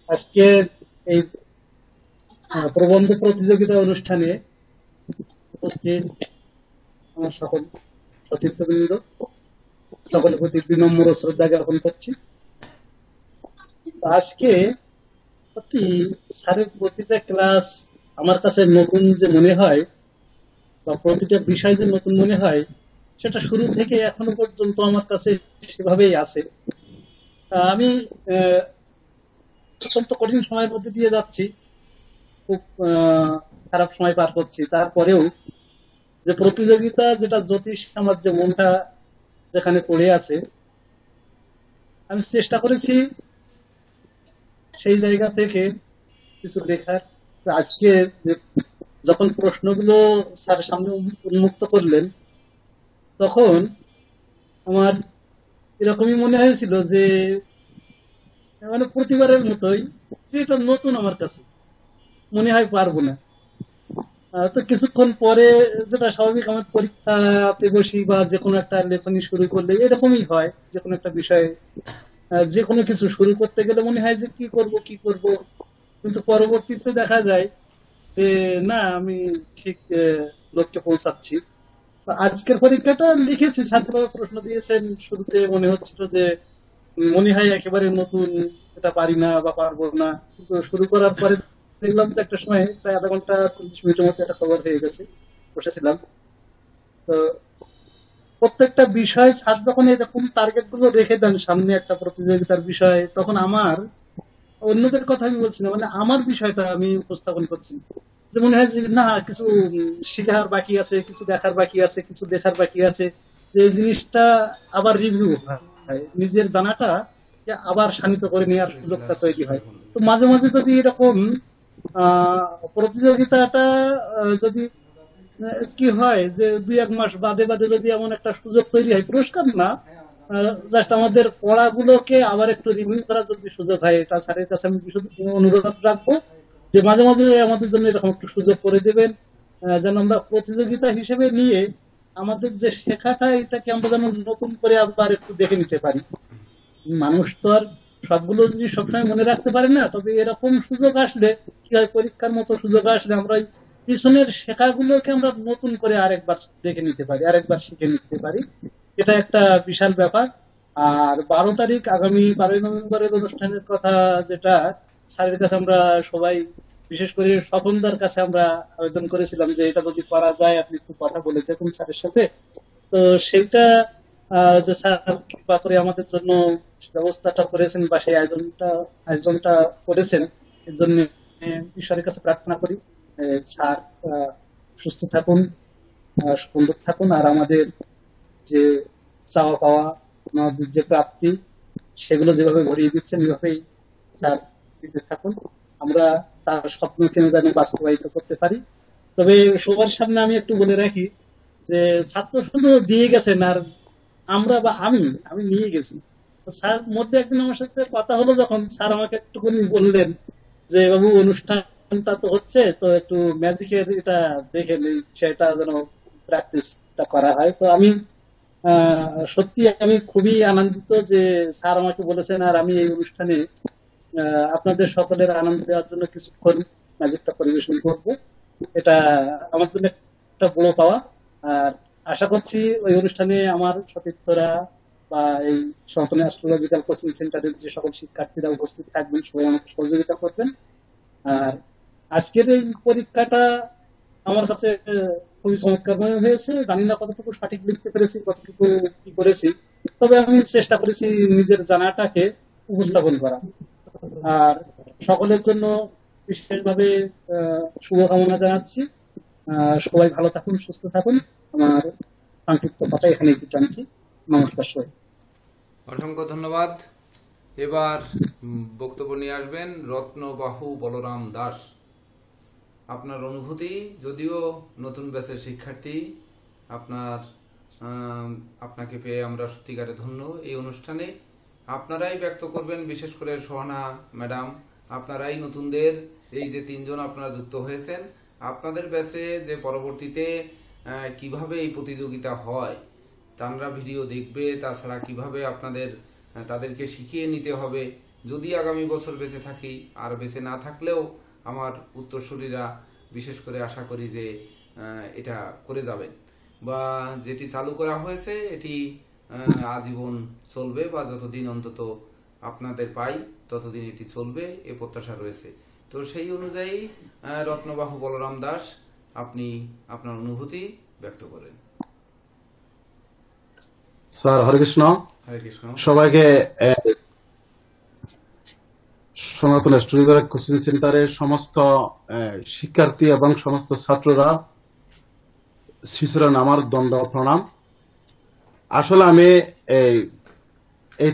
Speaker 2: আজকে এই প্রবন্ধ প্রতিযোগিতা অনুষ্ঠানে উপস্থিত আমার সকল সতীর্থবৃন্দ, সকলের প্রতি বিনম্র শ্রদ্ধা জ্ঞাপন করছি। আজকে স্যারের প্রতিটা ক্লাস আমার কাছে নতুন যে মনে হয়, বা প্রতিটা বিষয় যে নতুন মনে হয়, সেটা শুরু থেকে এখনো পর্যন্ত আমার কাছে সেভাবেই আছে। আমি অত্যন্ত কঠিন সময়ের মধ্যে দিয়ে যাচ্ছি, খুব খারাপ সময় পার করছি, তারপরেও যে প্রতিযোগিতা, যেটা জ্যোতিষ আমার যে মনটা যেখানে পড়ে আছে, আমি চেষ্টা করেছি সেই জায়গা থেকে কিছু লেখার। আজকে যখন প্রশ্নগুলো স্যার সামনে উন্মুক্ত করলেন, তখন আমার এরকমই মনে হয়েছিল যে মানে প্রতিবারের মতোই, যে এটা নতুন আমার কাছে মনে হয় পারবো না। তো কিছুক্ষণ পরে যেটা স্বাভাবিক, আমার পরীক্ষাতে বসি বা যে কোনো একটা লেখনী শুরু করলে এরকমই হয়, যে কোনো একটা বিষয়ে যে কোনো কিছু শুরু করতে গেলে মনে হয় যে কি করব, কিন্তু পরবর্তীতে দেখা যায় যে না, আমি ঠিক লক্ষ্যে পৌঁছাচ্ছি। আজকের পরীক্ষাটা লিখেছি, ছাত্ররা প্রশ্ন দিয়েছেন, শুরুতে মনে হচ্ছিল যে মনে হয় একেবারে নতুন, এটা পারি না বা পারবো না, কিন্তু শুরু করার পরে দেখলাম তো একটা সময় প্রায় আধা ঘন্টা 40 মিনিটের মধ্যে একটা খবর হয়ে গেছে, বসেছিলাম। তো প্রত্যেকটা বিষয় স্যার যখন এরকম টার্গেট গুলো রেখে দেন সামনে একটা প্রতিযোগিতার বিষয়, তখন আমার অন্যদের কথা আমি বলছি না, মানে আমার বিষয়টা আমি উপস্থাপন করছি, যে মনে হয় যে না, কিছু শেখার বাকি আছে, কিছু দেখার বাকি আছে, কিছু দেখার বাকি আছে, যে জিনিসটা আবার রিভিউ হয়, নিজের জানাটা আবার শানিত করে নেওয়ার সুযোগটা তৈরি হয়। তো মাঝে মাঝে যদি এরকম প্রতিযোগিতাটা যদি কি হয় যে 2-1 মাস বাদে বাদে যদি এমন একটা সুযোগ তৈরি হয়, পুরস্কার না, জাস্ট আমাদের পড়াগুলোকে আবার একটু রিভিউ করার যদি সুযোগ হয়, এটা স্যারের কাছে আমি অনুরোধ রাখবো যে মাঝে মাঝে আমাদের জন্য এরকম একটু সুযোগ করে দেবেন, যেন আমরা প্রতিযোগিতা হিসেবে নিয়ে আমাদের যে শেখাটা, এটাকে আমরা যেন নতুন করে আবার একটু দেখে নিতে পারি। মানুষ তো আর সবগুলো যদি সবসময় মনে রাখতে পারে না, তবে এরকম সুযোগ আসলে কি হয়, পরীক্ষার মতো সুযোগ আসলে আমরা পিছনের শেখাগুলোকে আমরা নতুন করে আরেকবার দেখে নিতে পারি, আরেকবার শিখে নিতে পারি। এটা একটা বিশাল ব্যাপার। আর 12 তারিখ, আগামী 12 নভেম্বরের অনুষ্ঠানের কথা, যেটা স্যারের কাছে আমরা সবাই বিশেষ করে স্বপনদার কাছে আমরা আবেদন করেছিলাম যে এটা যদি করা যায় আপনি একটু কথা বলে দেখুন স্যারের সাথে। তো সেটা যে স্যার কৃপা করে আমাদের জন্য ব্যবস্থাটা করেছেন বা সেই আয়োজনটা করেছেন, এর জন্য ঈশ্বরের কাছে প্রার্থনা করি স্যার সুস্থ থাকুন, সুন্দর থাকুন, আর আমাদের যে চাওয়া পাওয়া, আমাদের যে প্রাপ্তি, সেগুলো যেভাবে ভরিয়ে দিচ্ছেন এভাবেই স্যার দিতে থাকুন। আমরা তার স্বপ্নকে যেন বাস্তবায়িত করতে পারি। তবে সবার সামনে আমি একটু বলে রাখি যে ছাত্র সংঘ দিয়ে গেছেন, আর আমরা বা আমি নিয়ে গেছি। স্যার মধ্যে একদিন আমার সাথে কথা হলো, যখন স্যার আমাকে একটুখানি বললেন যে বাবু অনুষ্ঠানটা তো হচ্ছে, তো একটু ম্যাজিকের এটা দেখে নেই, সেটা যেন প্র্যাকটিসটা করা হয়। তো আমি সত্যি আমি খুবই আনন্দিত যে স্যার আমাকে বলেছেন, আর আমি এই অনুষ্ঠানে আপনাদের সকলের আনন্দ দেওয়ার জন্য কিছুক্ষণ ম্যাজিকটা পরিবেশন করব। এটা আমার জন্য একটা বড় পাওয়া। আর আশা করছি ওই অনুষ্ঠানে আমার সতীর্থরা বা এই সনাতনী অ্যাস্ট্রোলজিক্যাল কোচিং সেন্টারের যে সকল শিক্ষার্থীরা উপস্থিত থাকবেন সবাই আমাকে সহযোগিতা করবেন। আর আজকের এই পরীক্ষাটা আমার কাছে খুবই চমৎকার মনে হয়েছে। জানি না কতটুকু সঠিক লিখতে পেরেছি, কতটুকু কি করেছি, তবে আমি চেষ্টা করেছি নিজের জানাটাকে উপস্থাপন করা। আর সকলের জন্য বিশেষভাবে শুভকামনা জানাচ্ছি। সবাই ভালো থাকুন, সুস্থ থাকুন। আমার সংক্ষিপ্ত কথা এখানে টানছি। নমস্কার সবাই।
Speaker 1: অসংখ্য ধন্যবাদ। এবার বক্তব্য নিয়ে আসবেন রত্নবাহু বলরাম দাস। আপনার অনুভূতি, যদিও নতুন ব্যাচের শিক্ষার্থী, আপনাকে পেয়ে আমরা সত্যিকারে ধন্য। এই অনুষ্ঠানে আপনারাই ব্যক্ত করবেন, বিশেষ করে সোহানা ম্যাডাম, আপনারাই নতুনদের, এই যে 3 জন আপনারা যুক্ত হয়েছেন, আপনাদের ব্যাচে যে পরবর্তীতে কিভাবে এই প্রতিযোগিতা হয় তারা ভিডিও দেখবে, তাছাড়া কিভাবে তাদেরকে শিখিয়ে নিতে হবে। যদি আগামী বছর বেঁচে থাকি, আর বেঁচে না থাকলেও আমার উত্তরসূরিরা বিশেষ করে আশা করি যে এটা করে যাবেন, বা যেটি চালু করা হয়েছে এটি আজীবন চলবে, বা যতদিন অন্তত আপনাদের পাই ততদিন এটি চলবে, এ প্রত্যাশা রয়েছে। তো সেই অনুযায়ী রত্নবাহু বলরাম দাস, আপনি আপনার অনুভূতি ব্যক্ত করেন।
Speaker 20: স্যার হরে কৃষ্ণ।
Speaker 1: হরে কৃষ্ণ।
Speaker 20: সবাইকে সনাতন অ্যাস্ট্রোলজিক্যাল কোচিং সেন্টারের সমস্ত শিক্ষার্থী এবং সমস্ত ছাত্ররা শিশুরা আমার দণ্ড প্রণাম। আসলে আমি এই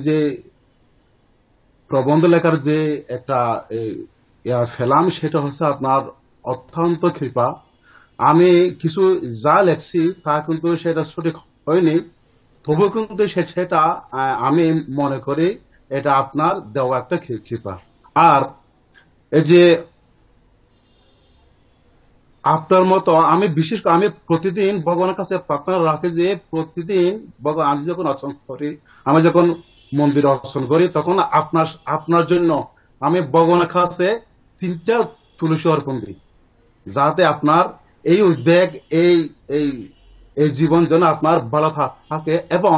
Speaker 20: যে প্রবন্ধ লেখার যে একটা ফেলাম, সেটা হচ্ছে আপনার অত্যন্ত কৃপা। আমি কিছু যা লেখছি তা কিন্তু সেটা সঠিক হয়নি, তবু কিন্তু সেটা আমি মনে করি এটা আপনার দেওয়া একটা কৃপা। আর এই যে আপনার মতো আমি প্রতিদিন ভগবানের কাছে প্রার্থনা রাখি যে প্রতিদিন ভগবান, আমি যখন অর্চন করি, আমি যখন মন্দির অর্চন করি, তখন আপনার জন্য আমি ভগবানের কাছে 3টা তুলসী অর্পণ দিই, যাতে আপনার এই উদ্বেগ, এই জীবন যেন আপনার ভালো থাকে, এবং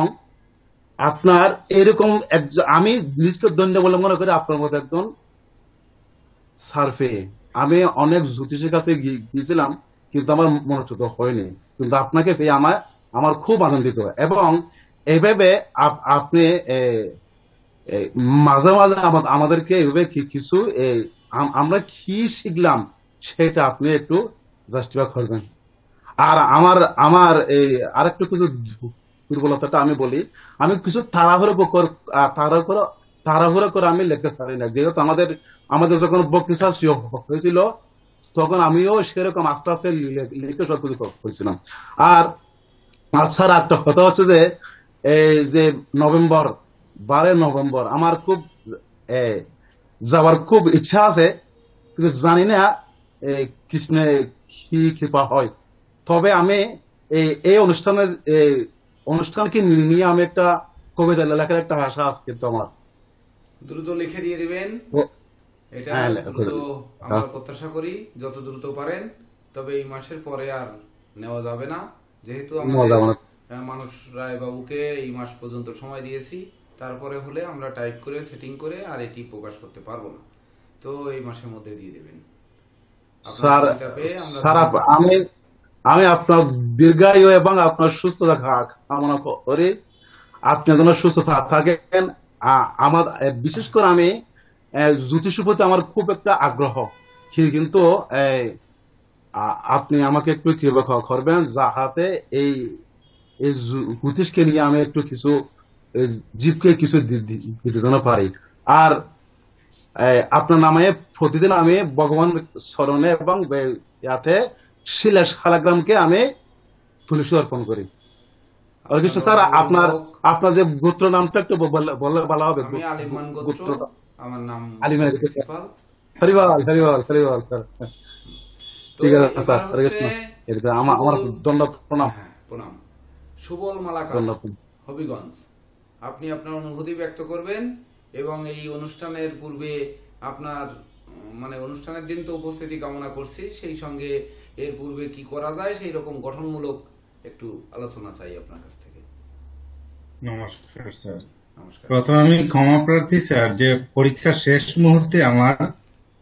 Speaker 20: আপনার এরকম একজন, আমি নিজকে ধন্য বলে মনে করি আপনার মতো একজন সার্ফে। আমি অনেক জ্যোতিষের কাছে গিয়েছিলাম, কিন্তু আমার মনোযোগ হয়নি, কিন্তু আপনাকে পেয়ে আমার খুব আনন্দিত। এবং এইভাবে আপনি মাঝে মাঝে আমাদেরকে এইভাবে কিছু আমরা কি শিখলাম সেটা আপনি একটু জাস্টিফাই করবেন। আর আমার এই আরেকটু কিছু দুর্বলতাটা আমি বলি, আমি কিছু তাড়াহুড়ো করে আমি লিখতে পারি না। যেহেতু আমাদের যখন বক্তৃতা হয়েছিল তখন আমিও সেরকম আস্তে আস্তে লিখে সবকিছু করেছিলাম। আর স্যার একটা কথা হচ্ছে যে এই যে 12 নভেম্বর আমার খুব যাওয়ার খুব ইচ্ছা আছে, কিন্তু জানি না কৃষ্ণের কি কৃপা হয়। তবে আমি এই অনুষ্ঠানকে নিয়ে আমি একটা কবিতা লেখার একটা আশা আছে, কিন্তু আমার
Speaker 1: দ্রুত লিখে দিয়ে দিবেন, এটা দ্রুত আমরা প্রত্যাশা করি, যত দ্রুত পারেন। তবে এই মাসের পরে আর নেওয়া যাবে না, যেহেতু মানুষ রায় বাবুকে এই মাস পর্যন্ত সময় দিয়েছি, তারপরে হলে আমরা টাইপ করে সেটিং করে আর এটি প্রকাশ করতে পারবো না। তো এই মাসের মধ্যে দিয়ে দেবেন।
Speaker 20: স্যার স্যার আমি আপনার দীর্ঘায়ু এবং আপনার সুস্থতা কামনা করি, আপনি যেন সুস্থ থাকেন। আমার বিশেষ করে আমি জ্যোতিষের প্রতি আমার খুব একটা আগ্রহ, কিন্তু আপনি আমাকে একটু কৃপা করবেন যাহাতে এই জ্যোতিষকে নিয়ে আমি একটু কিছু জীবকে কিছু দিতে পারি। আর আপনার নামে প্রতিদিন আমি ভগবান স্মরণে এবং ইয়াতে শিলা শালাগ্রামকে আমি তুলসী অর্পণ করি। স্যার আপনার যে গোত্র নামটা একটু বললে ভালো হবে। গোত্রটা
Speaker 1: আমার নাম
Speaker 20: আলিমান হরিবাল হরিবাল হরিবাল স্যার। ঠিক আছে স্যার, আমার ধন্যবাদ, প্রণাম
Speaker 1: প্রণাম। সুবল মালাকার, হবিগঞ্জ, আপনি আপনার অনুভূতি ব্যক্ত করবেন এবং এই অনুষ্ঠানের পূর্বে আপনার মানে অনুষ্ঠানের দিন তো উপস্থিতি কামনা করছি, সেই সঙ্গে এর পূর্বে কি করা যায় সেই রকম গঠনমূলক একটু আলোচনা চাই আপনার কাছ থেকে।
Speaker 21: নমস্কার স্যার। প্রথমে আমি ক্ষমা প্রার্থী স্যার যে পরীক্ষার শেষ মুহূর্তে আমার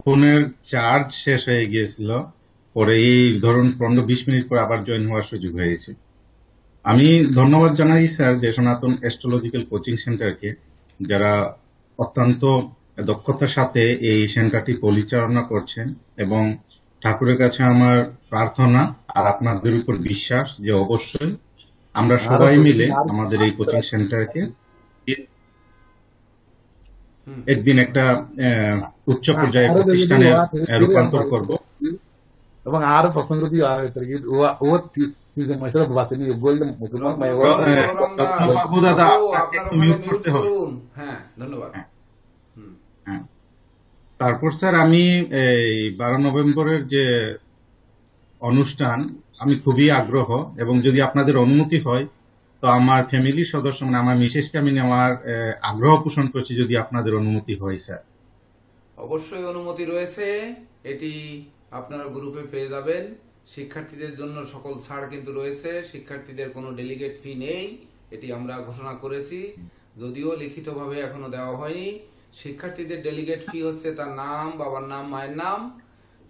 Speaker 21: ফোনের চার্জ শেষ হয়ে গিয়েছিল, পরে এই ধরুন 15-20 মিনিট পর আবার জয়েন হওয়ার সুযোগ হয়েছে। আমি ধন্যবাদ জানাই স্যার যে সনাতন অ্যাস্ট্রোলজিক্যাল কোচিং সেন্টারকে, যারা অত্যন্ত দক্ষতার সাথে এই সেন্টারটি পরিচালনা করছেন, এবং ঠাকুরের কাছে আমার প্রার্থনা আর আপনাদের উপর বিশ্বাস যে অবশ্যই আমরা সবাই মিলে আমাদের এই কোচিং সেন্টারকে একদিন একটা উচ্চ পর্যায়ে প্রতিষ্ঠানে রূপান্তর করব।
Speaker 20: এবং আরো পছন্দ যদি
Speaker 21: তারপর স্যার আমি এই 12 নভেম্বরের যে অনুষ্ঠান আমি খুবই আগ্রহ, এবং যদি আপনাদের অনুমতি হয় তো আমার ফ্যামিলির সদস্য মানে আমার মিসেসকে আমি নেওয়ার আগ্রহ পোষণ করছি, যদি আপনাদের অনুমতি হয় স্যার।
Speaker 1: অবশ্যই অনুমতি রয়েছে, এটি আপনারা গ্রুপে পেয়ে যাবেন। শিক্ষার্থীদের জন্য সকল ছাড় কিন্তু রয়েছে, শিক্ষার্থীদের কোনো ডেলিগেট ফি নেই, এটি আমরা ঘোষণা করেছি, যদিও লিখিতভাবে এখনো দেওয়া হয়নি। শিক্ষার্থীদের ডেলিগেট ফি হচ্ছে তার নাম, বাবার নাম, মায়ের নাম,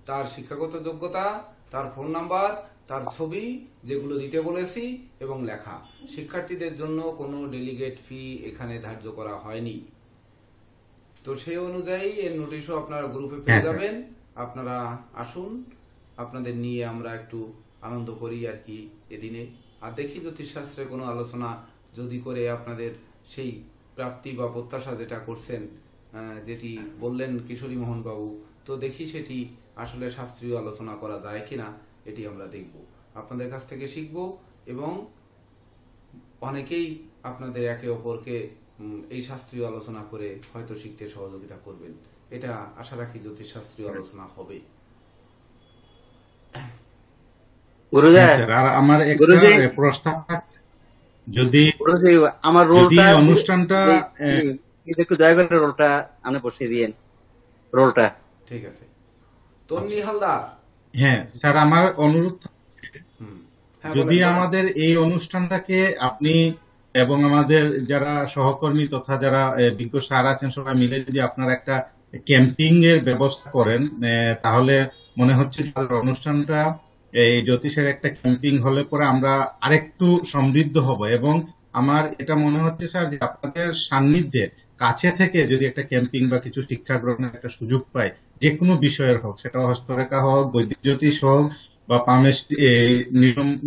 Speaker 1: তার শিক্ষাগত যোগ্যতা, তার ফোন নাম্বার, তার ছবি যেগুলো দিতে বলেছি এবং লেখা। শিক্ষার্থীদের জন্য কোনো ডেলিগেট ফি এখানে ধার্য করা হয়নি। তো সেই অনুযায়ী এর নোটিশও আপনারা গ্রুপে পেয়ে যাবেন। আপনারা আসুন, আপনাদের নিয়ে আমরা একটু আনন্দ করি আর কি এদিনে। আর দেখি জ্যোতিষশাস্ত্রে কোনো আলোচনা যদি করে আপনাদের সেই প্রাপ্তি বা প্রত্যাশা যেটা করছেন, যেটি বললেন কিশোরী মোহন বাবু, তো দেখি সেটি আসলে শাস্ত্রীয় আলোচনা করা যায় কিনা, এটি আমরা দেখব, আপনাদের কাছ থেকে শিখব, এবং অনেকেই আপনাদের একে অপরকে এই শাস্ত্রীয় আলোচনা করে হয়তো শিখতে সহযোগিতা করবেন। এটা আশা রাখি জ্যোতিষশাস্ত্রীয় আলোচনা হবে।
Speaker 21: আমার একটা প্রস্তাব আছে, যদি
Speaker 22: আমার
Speaker 21: অনুষ্ঠানটা
Speaker 22: একটু দয়া করে রোলটা আপনি বসিয়ে দিয়েন, রোলটা।
Speaker 1: ঠিক আছে। তন্নি হালদার।
Speaker 21: হ্যাঁ স্যার, আমার অনুরোধ যদি আমাদের এই অনুষ্ঠানটাকে আপনি এবং আমাদের যারা সহকর্মী তথা যারা বিজ্ঞ স্যার আছেন সবাই মিলে যদি আপনারা একটা ক্যাম্পিং এর ব্যবস্থা করেন, তাহলে মনে হচ্ছে অনুষ্ঠানটা এই জ্যোতিষের একটা ক্যাম্পিং হলে পরে আমরা আরেকটু সমৃদ্ধ হব। এবং আমার এটা মনে হচ্ছে স্যার যে আপনাদের সান্নিধ্যে কাছে থেকে যদি একটা ক্যাম্পিং বা কিছু শিক্ষা গ্রহণের একটা সুযোগ পাই, যে কোনো বিষয়ের হোক, সেটা হস্তরেখা হোক, বৈদিক জ্যোতিষ হোক বা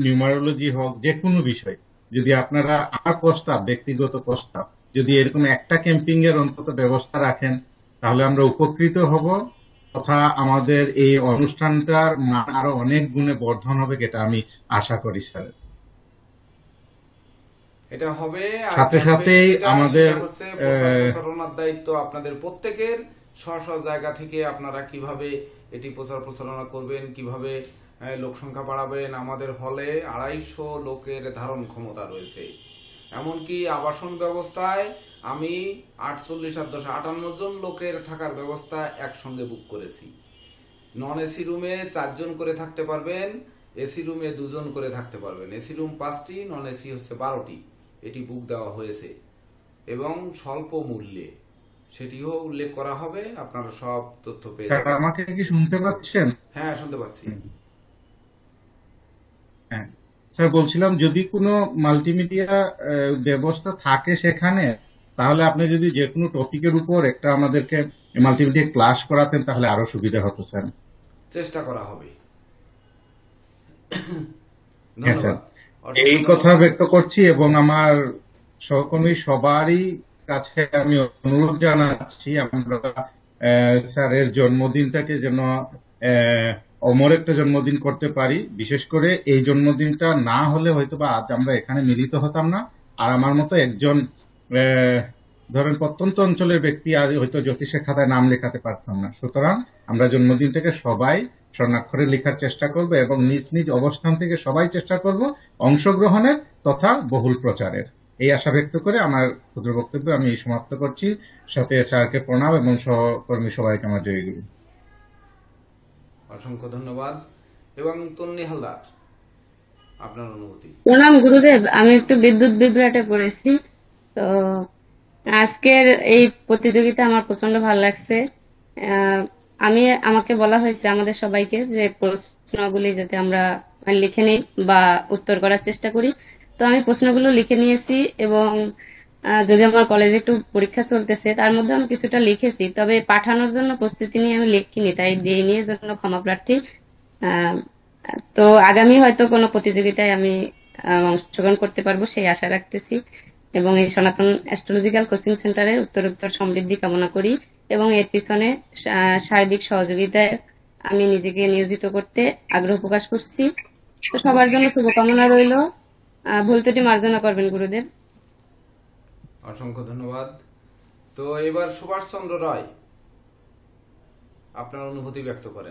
Speaker 21: নিউমারোলজি হোক, যে কোনো বিষয়, যদি আপনারা আমার প্রস্তাব, ব্যক্তিগত প্রস্তাব, যদি এরকম একটা ক্যাম্পিং এর অন্তত ব্যবস্থা রাখেন, তাহলে আমরা উপকৃত হব, তথা আমাদের এই অনুষ্ঠানটার মান আরো অনেক গুণে বর্ধন হবে, যেটা আমি আশা করি স্যার।
Speaker 1: এটা হবে,
Speaker 21: সাথে সাথেই আমাদের
Speaker 1: প্রচারণার দায়িত্ব আপনাদের প্রত্যেকের। স্ব জায়গা থেকে আপনারা কিভাবে এটি প্রচার প্রচারণা করবেন, কিভাবে লোক সংখ্যা বাড়াবেন। আমাদের হলে 250 লোকের ধারণ ক্ষমতা রয়েছে, এমনকি আবাসন ব্যবস্থায় আমি 48 জন লোকের থাকার ব্যবস্থা একসঙ্গে বুক করেছি। নন এসি রুমে 4 জন করে থাকতে পারবেন, এসি রুমে 2 জন করে থাকতে পারবেন। এসি রুম 5টি, নন এসি হচ্ছে 12টি, এটি বুক দেওয়া হয়েছে এবং স্বল্প মূল্যে। সেটিও উল্লেখ করা হবে, আপনারা সব তথ্য পেয়ে
Speaker 21: স্যার
Speaker 1: যাবেন।
Speaker 21: আমাকে কি শুনতে পাচ্ছেন?
Speaker 1: হ্যাঁ, শুনতে পাচ্ছি।
Speaker 21: হ্যাঁ স্যার, বলছিলাম যদি কোনো মাল্টিমিডিয়া ব্যবস্থা থাকে সেখানে, তাহলে আপনি যদি যে কোনো টপিকের উপর একটা আমাদেরকে মাল্টিমিডিয়া ক্লাস করাতেন তাহলে আরো সুবিধা হতো স্যার।
Speaker 1: চেষ্টা করা হবে।
Speaker 21: হ্যাঁ স্যার, এই কথা ব্যক্ত করছি এবং আমার সহকর্মী সবারই কাছে আমি অনুরোধ জানাচ্ছি আমরা স্যারের জন্মদিনটাকে যেন অমর একটা জন্মদিন করতে পারি। বিশেষ করে এই জন্মদিনটা না হলে হয়তো বা আজ আমরা এখানে মিলিত হতাম না, আর আমার মতো একজন ধরেন প্রত্যন্ত অঞ্চলের ব্যক্তি আজ হয়তো জ্যোতিষের খাতায় নাম লেখাতে পারতাম না। সুতরাং আমরা জন্মদিনটাকে সবাই স্বর্ণাক্ষরে লেখার চেষ্টা করব এবং নিজ নিজ অবস্থান থেকে সবাই চেষ্টা করব অংশগ্রহণের তথা বহুল প্রচারের। এই আশা ব্যক্ত করে আমার ক্ষুদ্র বক্তব্য আমি সমাপ্ত করছি। সাথে স্যারকে প্রণাম এবং সহকর্মী সবাইকে আমার জয়গুরু।
Speaker 1: অসংখ্য ধন্যবাদ। এবং তন্নি হালদার, আপনার অনুভূতি।
Speaker 5: প্রণাম গুরুদেব, আমি একটু বিদ্যুৎ বিভ্রাটে পড়েছি। তো আজকের এই প্রতিযোগিতা আমার প্রচন্ড ভালো লাগছে। আমাকে বলা হয়েছে আমাদের সবাইকে যে প্রশ্নগুলি যাতে আমরা লিখে নিই বা উত্তর করার চেষ্টা করি। তো আমি প্রশ্নগুলো লিখে নিয়েছি এবং যদি আমার কলেজে একটু পরীক্ষা চলতেছে তার মধ্যে আমি কিছুটা লিখেছি, তবে পাঠানোর জন্য প্রস্তুতি নিয়ে আমি লিখিনি, তাই দিয়ে নিয়ে জন্য ক্ষমা প্রার্থী। তো আগামী হয়তো কোনো প্রতিযোগিতায় আমি অংশগ্রহণ করতে পারবো সেই আশা রাখতেছি এবং এই সনাতন অ্যাস্ট্রোলজিক্যাল কোচিং সেন্টারের উত্তরোত্তর সমৃদ্ধি কামনা করি এবং এর পিছনে সার্বিক সহযোগিতায় আমি নিজেকে নিয়োজিত করতে আগ্রহ প্রকাশ করছি। তো সবার জন্য শুভকামনা রইল, ভুল ত্রুটি মার্জনা করবেন গুরুদেব।
Speaker 1: অসংখ্য ধন্যবাদ। তো এবার সুভাষ চন্দ্র রায়, আপনার অনুভূতি ব্যক্ত করেন।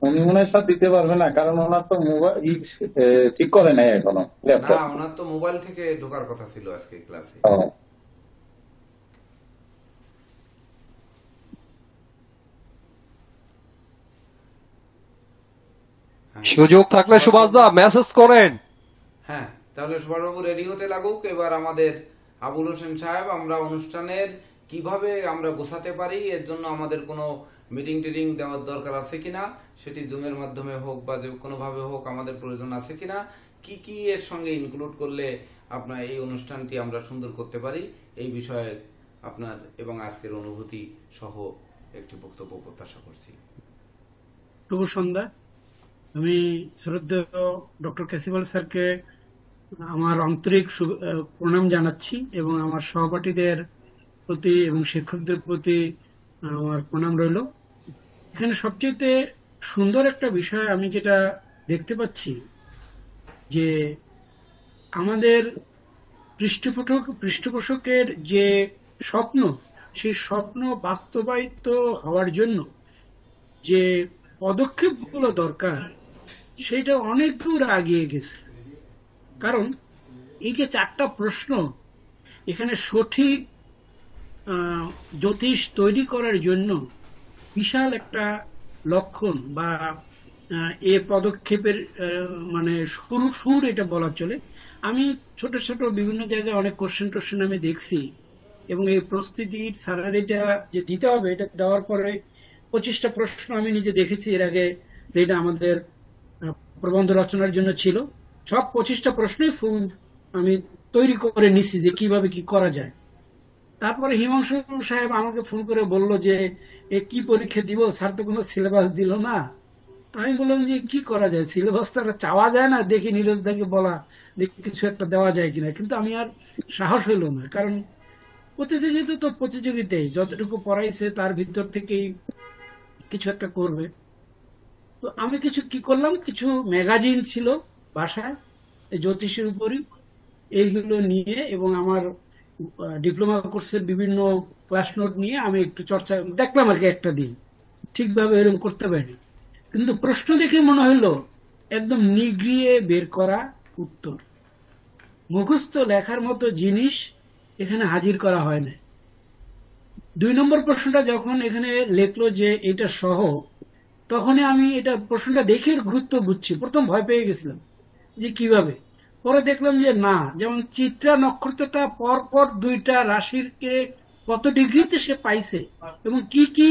Speaker 10: উনি মনে হয় স্যার দিতে পারবে না, কারণ ওনার তো মোবাইল ঠিক করে নাই এখনো।
Speaker 1: না, ওনার তো মোবাইল থেকে ঢোকার কথা ছিল আজকে ক্লাসে।
Speaker 13: সুযোগ থাকলে সুভাষ দা মেসেজ করেন।
Speaker 1: হ্যাঁ, তাহলে সুভাষবাবু রেডি হতে লাগুক। এবার আমাদের আবুল হোসেন সাহেব, আমরা অনুষ্ঠানের কিভাবে আমরা গোছাতে পারি, এর জন্য আমাদের কোনো মিটিং টিটিং দেওয়ার দরকার আছে কিনা, সেটি জুমের মাধ্যমে হোক বা যে কোনোভাবে হোক আমাদের প্রয়োজন আছে কিনা, কি কি এর সঙ্গে ইনক্লুড করলে আপনার এই অনুষ্ঠানটি আমরা সুন্দর করতে পারি, এই বিষয়ে আপনার এবং আজকের অনুভূতি সহ একটি বক্তব্য প্রত্যাশা করছি।
Speaker 7: শুভ সন্ধ্যা। আমি শ্রদ্ধেয় ডক্টর কেসিপাল স্যারকে আমার আন্তরিক প্রণাম জানাচ্ছি এবং আমার সহপাঠীদের প্রতি এবং শিক্ষকদের প্রতি আমার প্রণাম রইল। এখানে সবচেয়ে সুন্দর একটা বিষয় আমি যেটা দেখতে পাচ্ছি যে আমাদের পৃষ্ঠপোষকের যে স্বপ্ন, সেই স্বপ্ন বাস্তবায়িত হওয়ার জন্য যে পদক্ষেপগুলো দরকার সেটা অনেক দূর এগিয়ে গেছে। কারণ এই যে 4টা প্রশ্ন, এখানে সঠিক জ্যোতিষ তৈরি করার জন্য বিশাল একটা লক্ষণ বা এ পদক্ষেপের মানে সুর এটা বলা চলে। আমি ছোট ছোট বিভিন্ন জায়গায় অনেক কোশ্চেন আমি দেখছি এবং এই প্রস্তুতির স্যালারিটা যে দিতে হবে, এটা দেওয়ার পরে 25টা প্রশ্ন আমি নিজে দেখেছি এর আগে, যেটা আমাদের প্রবন্ধ রচনার জন্য ছিল। সব 25টা প্রশ্নই আমি তৈরি করে নিচ্ছি যে কিভাবে কি করা যায়। তারপরে হিমাংশু সাহেব আমাকে ফোন করে বলল যে এ কি পরীক্ষা দিব, স্যার তো কোনো সিলেবাস দিল না। আমি বললাম যে কি করা যায়, সিলেবাস তো চাওয়া যায় না, দেখি নীরজদাকে বলা যে কিছু একটা দেওয়া যায় কিনা, কিন্তু আমি আর সাহস হইল না। কারণ প্রতিযোগিতা তো প্রতিযোগিতায় যতটুকু পড়াইছে তার ভিতর থেকেই কিছু একটা করবে। তো আমি কি করলাম, কিছু ম্যাগাজিন ছিল বাসায় জ্যোতিষের উপরই, এইগুলো নিয়ে এবং আমার ডিপ্লোমা কোর্সের বিভিন্ন ক্লাস নোট নিয়ে আমি একটু চর্চা দেখলাম আর কি একটা দিন। ঠিকভাবে এরকম করতে পারিনি, কিন্তু প্রশ্ন দেখে মনে হলো একদম নিগড়িয়ে বের করা উত্তর, মুখস্থ লেখার মতো জিনিস এখানে হাজির করা হয় না। 2 নম্বর প্রশ্নটা যখন এখানে লেখলো যে এটা সহ, তখনই আমি এটা প্রশ্নটা দেখে গুরুত্ব বুঝছি। প্রথম ভয় পেয়ে গেছিলাম যে কিভাবে, পরে দেখলাম যে না, যেমন চিত্রা নক্ষত্রটা পর পর 2টা রাশিরকে কত ডিগ্রিতে সে পাইছে এবং কি কি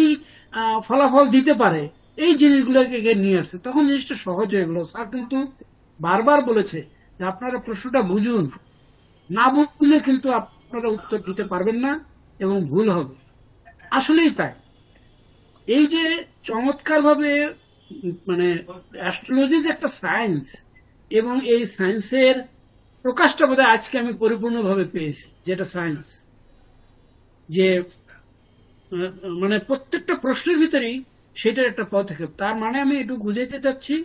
Speaker 7: ফলাফল দিতে পারে, এই জিনিসগুলোকে নিয়ে আসছে। তখন জিনিসটা সহজ হয়ে গেল। স্যার কিন্তু বারবার বলেছে যে আপনারা প্রশ্নটা বুঝুন, না বুঝলে কিন্তু আপনারা উত্তর দিতে পারবেন না এবং ভুল হবে। আসলেই তাই। এই যে চমৎকার ভাবে মানে অ্যাস্ট্রোলজি যে একটা সায়েন্স, এবং এই সায়েন্সের প্রকাশটা বোধহয় আজকে আমি পরিপূর্ণভাবে পেয়েছি, যেটা সায়েন্স, যে মানে প্রত্যেকটা প্রশ্নের ভিতরেই সেটার একটা পদক্ষেপ। তার মানে আমি একটু বুঝাইতে চাচ্ছি,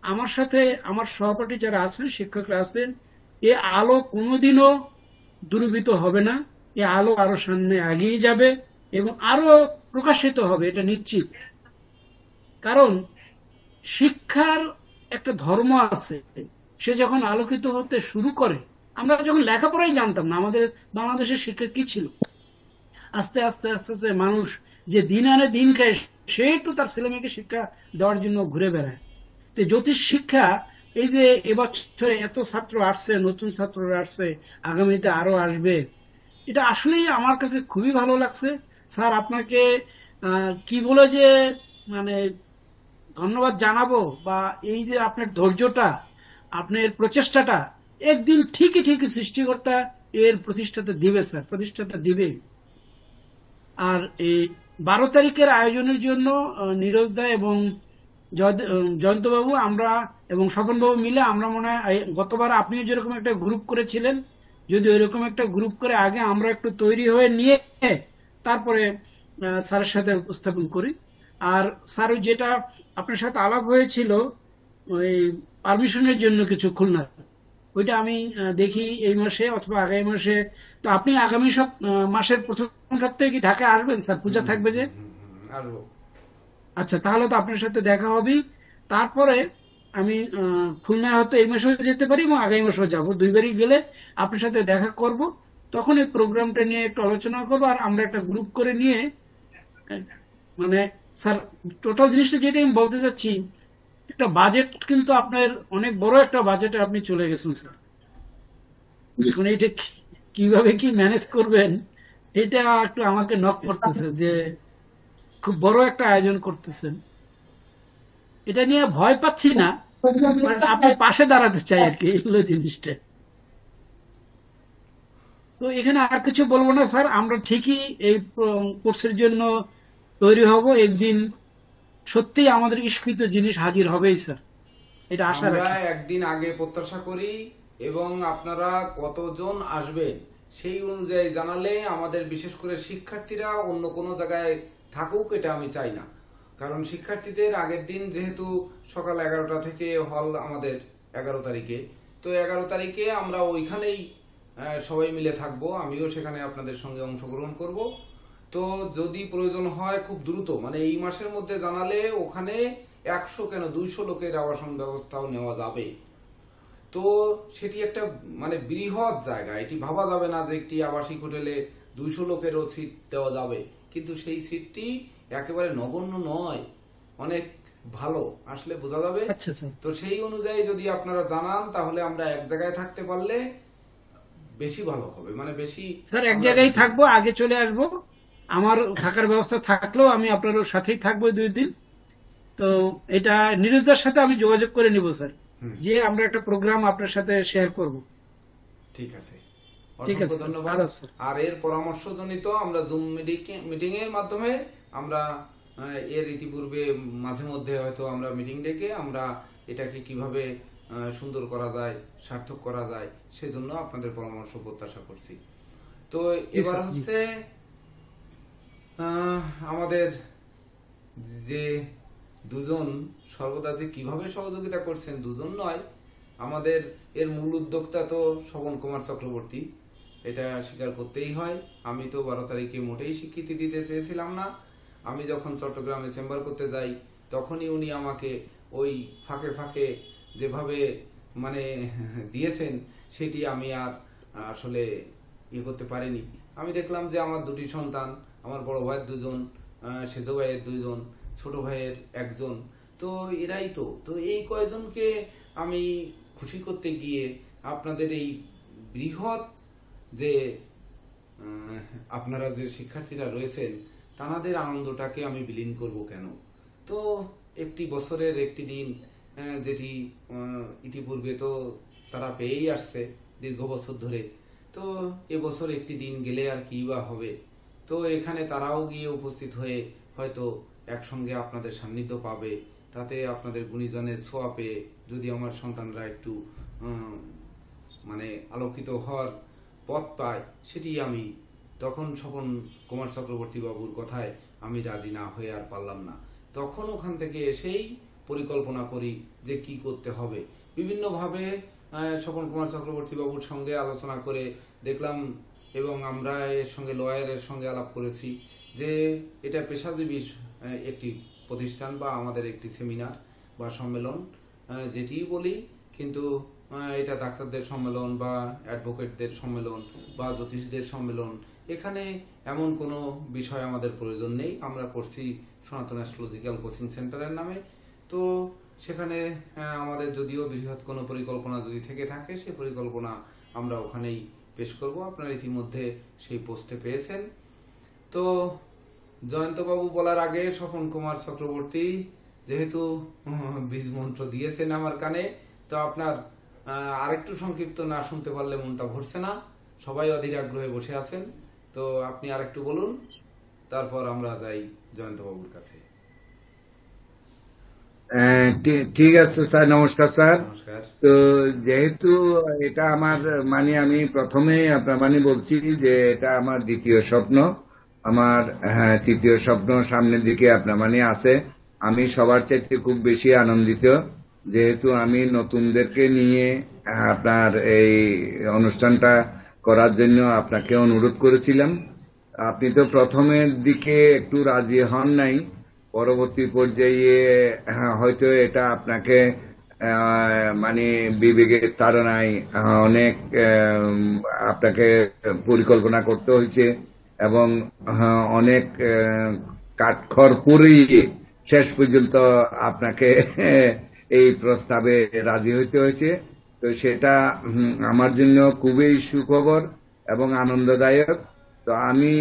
Speaker 7: আমার সাথে আমার সহপাঠী যারা আছেন, শিক্ষকরা আছেন, এ আলো কোনোদিনও দূরীভূত হবে না। এ আলো আরো সামনে এগিয়ে যাবে এবং আরো প্রকাশিত হবে, এটা নিশ্চিত। কারণ শিক্ষার একটা ধর্ম আছে, সে যখন আলোকিত হতে শুরু করে, আমরা যখন লেখাপড়াই জানতাম না, আমাদের বাংলাদেশের শিক্ষা কি ছিল, আস্তে আস্তে আস্তে আস্তে মানুষ যে দিন আনে দিন খায়, সে তো তার ছেলেমেয়েকে শিক্ষা দেওয়ার জন্য ঘুরে বেড়ায়। তো জ্যোতিষ শিক্ষা, এই যে এবছরে এত ছাত্র আসছে, নতুন ছাত্ররা আসছে, আগামীতে আরো আসবে, এটা আসলেই আমার কাছে খুবই ভালো লাগছে। স্যার আপনাকে কি বলে যে মানে ধন্যবাদ জানাবো, বা এই যে আপনার ধৈর্যটা, আপনার প্রচেষ্টাটা, একদিন ঠিকই সৃষ্টিকর্তা এর প্রতিষ্ঠাতা দিবে স্যার, প্রতিষ্ঠাতা দিবে। আর এই 12 তারিখের আয়োজনের জন্য নীরজ দা এবং জয়ন্তবাবু, আমরা এবং স্বপনবাবু মিলে, আমরা মনে হয় গতবার আপনিও যেরকম একটা গ্রুপ করেছিলেন, যদি ওইরকম একটা গ্রুপ করে আগে আমরা একটু তৈরি হয়ে নিয়ে তারপরে স্যারের সাথে উপস্থাপন করি। আর স্যার যেটা আপনার সাথে আলাপ হয়েছিল ওই পারমিশনের জন্য কিছু খুলনা, ওইটা আমি দেখি এই মাসে অথবা আগামী মাসে। তো আপনি আগামী মাসের প্রথম সপ্তাহে কি ঢাকা আসবেন স্যার? পূজা থাকবে যে। আচ্ছা, তাহলে তো আপনার সাথে দেখা হবেই। তারপরে আমি খুলনায় হয়তো এই মাসেও যেতে পারি এবং আগামী মাসেও যাবো, 2বারই গেলে আপনার সাথে দেখা করব। তখন এই প্রোগ্রামটা নিয়ে একটু আলোচনা করবো, আর আমরা একটা গ্রুপ করে নিয়ে, মানে স্যার টোটাল জিনিসটা যেটা আমি বলতে চাচ্ছি, একটা বাজেট কিন্তু আপনার অনেক বড় একটা বাজেটে আপনি চলে গেছেন স্যার। এখন এইটা কিভাবে কি ম্যানেজ করবেন, এটা একটু আমাকে নক করতেছে যে খুব বড় একটা আয়োজন করতেছেন। এটা নিয়ে ভয় পাচ্ছি না, আপনি পাশে দাঁড়াতে চাই আর কি, এগুলো জিনিসটা। তো এখানে আর কিছু বলবো না স্যার, আমরা ঠিকই এই কোর্সের জন্য তৈরি হব। একদিন সত্যি আমাদের ইস্কৃত জিনিস হাজির হবেই স্যার, এটা আশা রাখি।
Speaker 1: আমরা একদিন আগে প্রত্যাশা করি, এবং আপনারা কতজন আসবেন সেই অনুযায়ী জানালে আমাদের, বিশেষ করে শিক্ষার্থীরা অন্য কোনো জায়গায় থাকুক এটা আমি চাই না। কারণ শিক্ষার্থীদের আগের দিন যেহেতু সকাল 11টা থেকে হল আমাদের 11 তারিখে, তো 11 তারিখে আমরা ওইখানেই সবাই মিলে থাকবো, আমিও সেখানে আপনাদের সঙ্গে অংশগ্রহণ করব। তো যদি প্রয়োজন হয় খুব দ্রুত, মানে এই মাসের মধ্যে জানালে ওখানে 100 কেন 200 লোকের আবাসন ব্যবস্থাও নেওয়া যাবে। তো সেটি একটা মানে বৃহৎ জায়গা, এটি ভাবা যাবে না যে একটি আবাসিক হোটেলে 200 লোকেরও সিট দেওয়া যাবে, কিন্তু সেই সিটটি একেবারে নগণ্য নয়, অনেক ভালো, আসলে বোঝা যাবে। তো সেই অনুযায়ী যদি আপনারা জানান, তাহলে আমরা এক জায়গায় থাকতে পারলে বেশি ভালো হবে, মানে বেশি।
Speaker 7: স্যার এক জায়গায় থাকবো, আগে চলে আসবো, আমার থাকার ব্যবস্থা থাকলেও আমি আপনার সাথেই থাকবো 2 দিন। তো এটা নীরজদার সাথে আমি যোগাযোগ করে নিব স্যার, যে আমরা একটা প্রোগ্রাম আপনার সাথে শেয়ার করব।
Speaker 1: ঠিক আছে, ঠিক আছে, ধন্যবাদ। আর এর পরামর্শজনিত আমরা জুম মিটিং এর মাধ্যমে আমরা এর ইতিপূর্বে মাঝে মধ্যে হয়তো আমরা মিটিং ডেকে আমরা এটাকে কিভাবে সুন্দর করা যায়, সার্থক করা যায়, সেজন্য আপনাদের পরামর্শ প্রত্যাশা করছি। তো এবার হচ্ছে আমাদের যে দুজন সর্বদা যে কিভাবে সহযোগিতা করছেন, দুজন নয়, আমাদের এর মূল উদ্যোক্তা তো শোভন কুমার চক্রবর্তী, এটা স্বীকার করতেই হয়। আমি তো 12 তারিখে মোটেই স্বীকৃতি দিতে চেয়েছিলাম না। আমি যখন চট্টগ্রামে চেম্বার করতে যাই, তখনই উনি আমাকে ওই ফাঁকে ফাঁকে যেভাবে মানে দিয়েছেন, সেটি আমি আর আসলে করতে পারিনি। আমি দেখলাম যে আমার 2টি সন্তান, আমার বড় ভাইয়ের 2জন, সেজ ভাইয়ের 2জন, ছোট ভাইয়ের 1জন, তো এরাই তো এই কয়জনকে আমি খুশি করতে গিয়ে আপনাদের এই বৃহৎ যে আপনারা যে শিক্ষার্থীরা রয়েছেন তাদের আনন্দটাকে আমি বিলীন করব কেন? তো একটি বছরের একটি দিন যেটি ইতিপূর্বে তো তারা পেয়েই আসছে দীর্ঘ বছর ধরে, তো এবছর একটি দিন গেলে আর কি বা হবে। তো এখানে তারাও গিয়ে উপস্থিত হয়ে হয়তো একসঙ্গে আপনাদের সান্নিধ্য পাবে, তাতে আপনাদের গুণীজনের ছোঁয়া পেয়ে যদি আমার সন্তানরা একটু মানে আলোকিত হওয়ার পথ পায়, সেটি আমি তখন স্বপন কুমার চক্রবর্তী বাবুর কথায় আমি রাজি না হয়ে আর পারলাম না। তখন ওখান থেকে এসেই পরিকল্পনা করি যে কি করতে হবে। বিভিন্নভাবে স্বপন কুমার চক্রবর্তী বাবুর সঙ্গে আলোচনা করে দেখলাম এবং আমরা এর সঙ্গে লয়ারের সঙ্গে আলাপ করেছি যে এটা পেশাজীবী একটি প্রতিষ্ঠান বা আমাদের একটি সেমিনার বা সম্মেলন যেটি বলি, কিন্তু এটা ডাক্তারদের সম্মেলন বা অ্যাডভোকেটদের সম্মেলন বা জ্যোতিষীদের সম্মেলন, এখানে এমন কোনো বিষয় আমাদের প্রয়োজন নেই। আমরা করছি সনাতন অ্যাস্ট্রোলজিক্যাল কোচিং সেন্টারের নামে। তো সেখানে আমাদের যদিও বৃহৎ কোনো পরিকল্পনা যদি থেকে থাকে, সেই পরিকল্পনা আমরা ওখানেই পেশ করব। আপনারা ইতিমধ্যে সেই পোস্টে পেয়েছেন। তো জয়ন্তবাবু বলার আগে স্বপন কুমার চক্রবর্তী যেহেতু বীজ মন্ত্র দিয়েছেন আমার কানে, তো আপনার আরেকটু সংক্ষিপ্ত না শুনতে পারলে মনটা ভরছে না। সবাই অধীর আগ্রহে বসে আছেন, তো আপনি আরেকটু বলুন, তারপর আমরা যাই জয়ন্তবাবুর কাছে।
Speaker 12: ঠিক আছে স্যার, নমস্কার স্যার। তো যেহেতু এটা আমার মানে আমি প্রথমে আপনার মানে বলছি যে এটা আমার দ্বিতীয় স্বপ্ন, আমার তৃতীয় স্বপ্ন সামনের দিকে আপনার মানে আছে। আমি সবার চাইতে খুব বেশি আনন্দিত যেহেতু আমি নতুনদেরকে নিয়ে আপনার এই অনুষ্ঠানটা করার জন্য আপনাকে অনুরোধ করেছিলাম। আপনি তো প্রথমের দিকে একটু রাজি হন নাই, পরবর্তী পর্যায়ে হয়তো এটা আপনাকে মানে বিবেকের তাড়নায় অনেক আপনাকে পরিকল্পনা করতে হয়েছে এবং অনেক কাঠখড় পুড়িয়ে শেষ পর্যন্ত আপনাকে এই প্রস্তাবে রাজি হইতে হয়েছে। তো সেটা আমার জন্য খুবই সুখবর এবং আনন্দদায়ক। তো আমি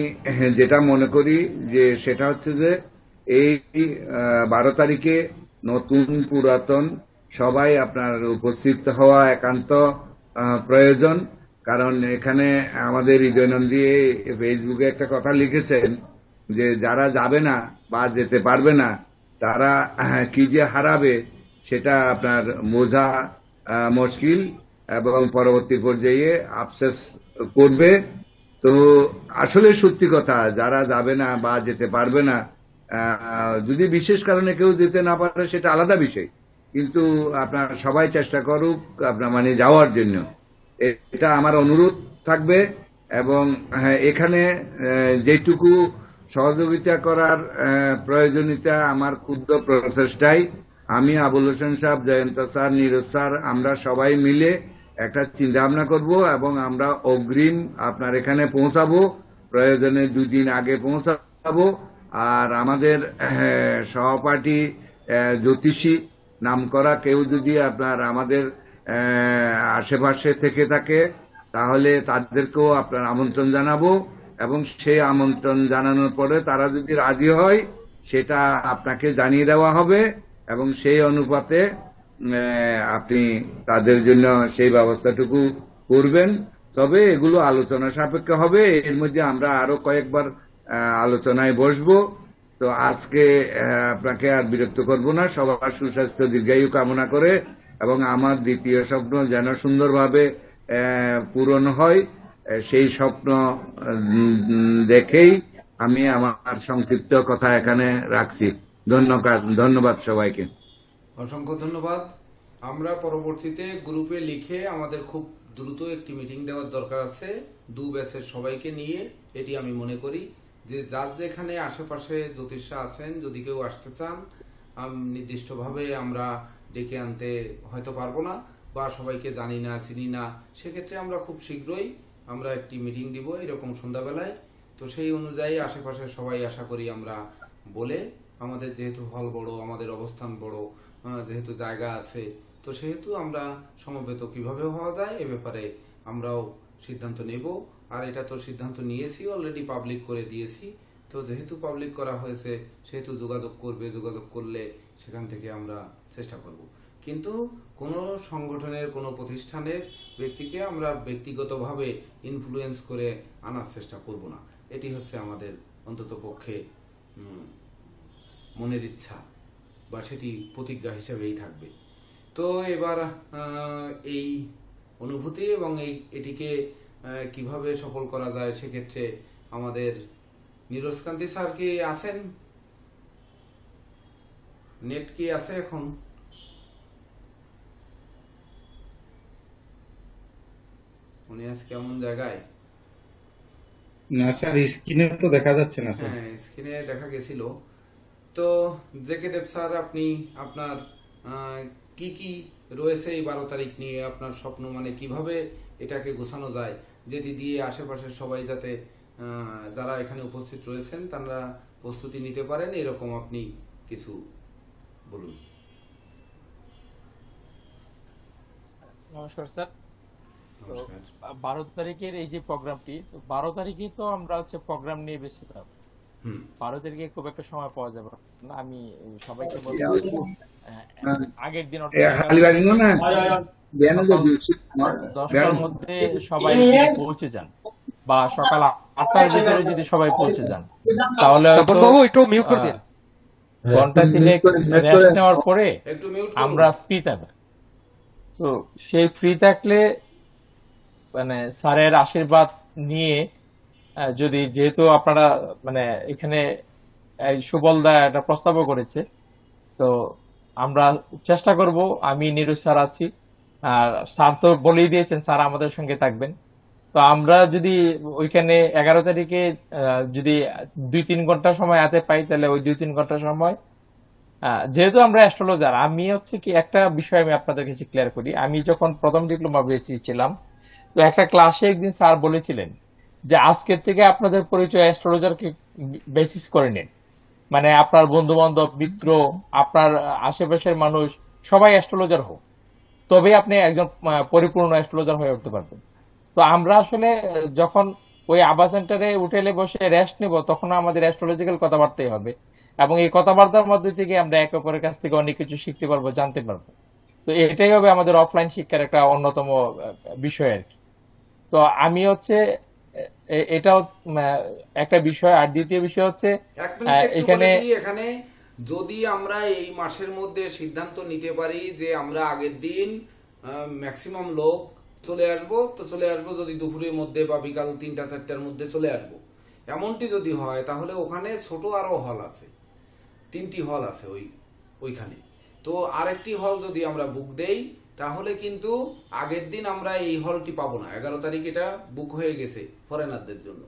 Speaker 12: যেটা মনে করি যে সেটা হচ্ছে যে এই 12 তারিখে নতুন পুরাতন সবাই আপনার উপস্থিত হওয়া একান্ত প্রয়োজন। কারণ এখানে আমাদের হৃদয়নন্দী ফেসবুকে একটা কথা লিখেছেন যে যারা যাবে না বা যেতে পারবে না তারা কি যে হারাবে সেটা আপনার বোঝা মুশকিল এবং পরবর্তী পর্যায়ে আফসোস করবে। তো আসলে সত্যি কথা, যারা যাবে না বা যেতে পারবে না, যদি বিশেষ কারণে কেউ যেতে না পারে সেটা আলাদা বিষয়, কিন্তু আপনার সবাই চেষ্টা করুক আপনার মানে যাওয়ার জন্য, এটা আমার অনুরোধ থাকবে। এবং এখানে যেটুকু সহযোগিতা করার প্রয়োজনীয়তা আমার ক্ষুদ্র প্রচেষ্টাই আমি আবুল হোসেন সাহেব, জয়ন্ত স্যার, নীরজ স্যার আমরা সবাই মিলে একটা চিন্তা ভাবনা করবো এবং আমরা অগ্রিম আপনার এখানে পৌঁছাবো, প্রয়োজনে 2 দিন আগে পৌঁছাবো। আর আমাদের সহপাঠী জ্যোতিষী নাম করা কেউ যদি আপনার আমাদের আশেপাশে থেকে থাকে তাহলে তাদেরকেও আপনার আমন্ত্রণ জানাবো এবং সেই আমন্ত্রণ জানানোর পরে তারা যদি রাজি হয় সেটা আপনাকে জানিয়ে দেওয়া হবে এবং সেই অনুপাতে আপনি তাদের জন্য সেই ব্যবস্থাটুকু করবেন। তবে এগুলো আলোচনা সাপেক্ষে হবে, এর মধ্যে আমরা আরো কয়েকবার আলোচনায় বসবো। তো আজকে আপনাকে আর বিরক্ত করব না, সবার সুস্বাস্থ্য দীর্ঘায়ু কামনা করে এবং আমার দ্বিতীয় স্বপ্ন যেন সুন্দরভাবে পূরণ হয় সেই স্বপ্ন দেখেই আমি আমার সংক্ষিপ্ত কথা এখানে রাখছি। ধন্যবাদ সবাইকে,
Speaker 1: অসংখ্য ধন্যবাদ। আমরা পরবর্তীতে গ্রুপে লিখে আমাদের খুব দ্রুত একটি মিটিং দেওয়ার দরকার আছে 2 ব্যাচের সবাইকে নিয়ে। এটি আমি মনে করি যে যার যেখানে আশেপাশে জ্যোতিষা আছেন যদি কেউ আসতে চান নির্দিষ্টভাবে আমরা ডেকে আনতে হয়তো পারবো না বা সবাইকে জানি না চিনি না, সেক্ষেত্রে আমরা খুব শীঘ্রই আমরা একটি মিটিং দিব এরকম সন্ধ্যাবেলায়। তো সেই অনুযায়ী আশেপাশে সবাই আশা করি আমরা বলে, আমাদের যেহেতু হল বড়, আমাদের অবস্থান বড়, যেহেতু জায়গা আছে, তো সেহেতু আমরা সমবেত কিভাবে হওয়া যায় এ ব্যাপারে আমরাও সিদ্ধান্ত নেব। আর এটা তো সিদ্ধান্ত নিয়েছি, অলরেডি পাবলিক করে দিয়েছি। তো যেহেতু পাবলিক করা হয়েছে সেহেতু যোগাযোগ করবে, যোগাযোগ করলে সেখান থেকে আমরা চেষ্টা করব। কিন্তু কোনো সংগঠনের কোনো প্রতিষ্ঠানের ব্যক্তিকে আমরা ব্যক্তিগতভাবে ইনফ্লুয়েন্স করে আনার চেষ্টা করব না। এটি হচ্ছে আমাদের অন্তত পক্ষে মনের ইচ্ছা, বা সেটি প্রতিজ্ঞা হিসেবেই থাকবে। তো এবার এই অনুভূতি এবং এটিকে কিভাবে সফল করা যায় সেক্ষেত্রে আমাদের নীরজকান্তি স্যার কি আছেন? নেট কি আছে এখন? উনি আজ কেমন জায়গায়?
Speaker 21: না স্যার, স্ক্রিনে তো দেখা যাচ্ছে না স্যার।
Speaker 1: হ্যাঁ, স্ক্রিনে দেখা গেছিল। তো জেকে দেব স্যার, আপনি আপনার কি কি রয়েছে এই 12 তারিখ নিয়ে আপনার স্বপ্ন, মানে কিভাবে এটাকে গোছানো যায় যেটি দিয়ে আশেপাশের সবাই যাতে যারা এখানে উপস্থিত রয়েছেন তারা প্রস্তুতি নিতে পারেন, এরকম আপনি কিছু বলুন।
Speaker 3: নমস্কার স্যার। 12 তারিখের এই যে প্রোগ্রামটি, 12 তারিখে তো আমরা হচ্ছে প্রোগ্রাম নিয়ে বেশি থাকব। 12 তারিখে খুব একটা সময় পাওয়া যাবে না। আমি সবাইকে বলবো আগের দিন 10টার মধ্যে সবাই পৌঁছে যান, বা সকাল 8টার ভিতরে যদি সবাই পৌঁছে যান তাহলে ঘন্টা 3 রেস্ট নেওয়ার পরে আমরা ফ্রি থাকবো। তো সেই ফ্রি থাকলে মানে স্যারের আশীর্বাদ নিয়ে যদি, যেহেতু আপনারা মানে এখানে সুবলদা একটা প্রস্তাবও করেছে, তো আমরা চেষ্টা করব। আমি নীরজ স্যার আছি, আর স্যার তো বলেই দিয়েছেন স্যার আমাদের সঙ্গে থাকবেন। তো আমরা যদি ওইখানে 11 তারিখে যদি 2-3 ঘন্টা সময় হাতে পাই, তাহলে ওই 2-3 ঘন্টা সময়, যেহেতু আমরা অ্যাস্ট্রোলজার, আমি হচ্ছে কি একটা বিষয় আমি আপনাদের কাছে ক্লিয়ার করি। আমি যখন প্রথম ডিপ্লোমা বেসি ছিলাম, তো একটা ক্লাসে একদিন স্যার বলেছিলেন যে আজকের থেকে আপনাদের পরিচয় অ্যাস্ট্রোলজারকে বেসিস করে নিন, মানে আপনার বন্ধু বান্ধব, মিত্র, আপনার আশেপাশের মানুষ সবাই অ্যাস্ট্রোলজার হোক, তবে আপনি একজন পরিপূর্ণ অ্যাস্ট্রোলজার হয়ে উঠতে পারবেন। তো আমরা আসলে যখন ওই আবা সেন্টারে হোটেলে বসে রেস্ট নেব, তখন আমাদের অ্যাস্ট্রোলজিক্যাল কথাবার্তাই হবে, এবং এই কথাবার্তার মধ্যে থেকে আমরা একে অপরের কাছ থেকে অনেক কিছু শিখতে পারবো, জানতে পারবো। তো এটাই হবে আমাদের অফলাইন শিক্ষার একটা অন্যতম বিষয় আর কি। তো আমি হচ্ছে এটাও একটা বিষয়। আর দ্বিতীয় বিষয় হচ্ছে
Speaker 1: এখানে যদি আমরা এই মাসের মধ্যে সিদ্ধান্ত নিতে পারি যে আমরা আগের দিন ম্যাক্সিমাম লোক চলে আসবো, তো চলে আসবো যদি দুপুরের মধ্যে বা বিকাল 3টা-4টার মধ্যে চলে আসবো, এমনটি যদি হয় তাহলে ওখানে ছোট আরো হল আছে, 3টি হল আছে ওইখানে। তো আরেকটি হল যদি আমরা বুক দেই তাহলে কিন্তু আগের দিন আমরা এই হলটি পাবো না। 11 তারিখ এটা বুক হয়ে গেছে ফরেনারদের জন্য।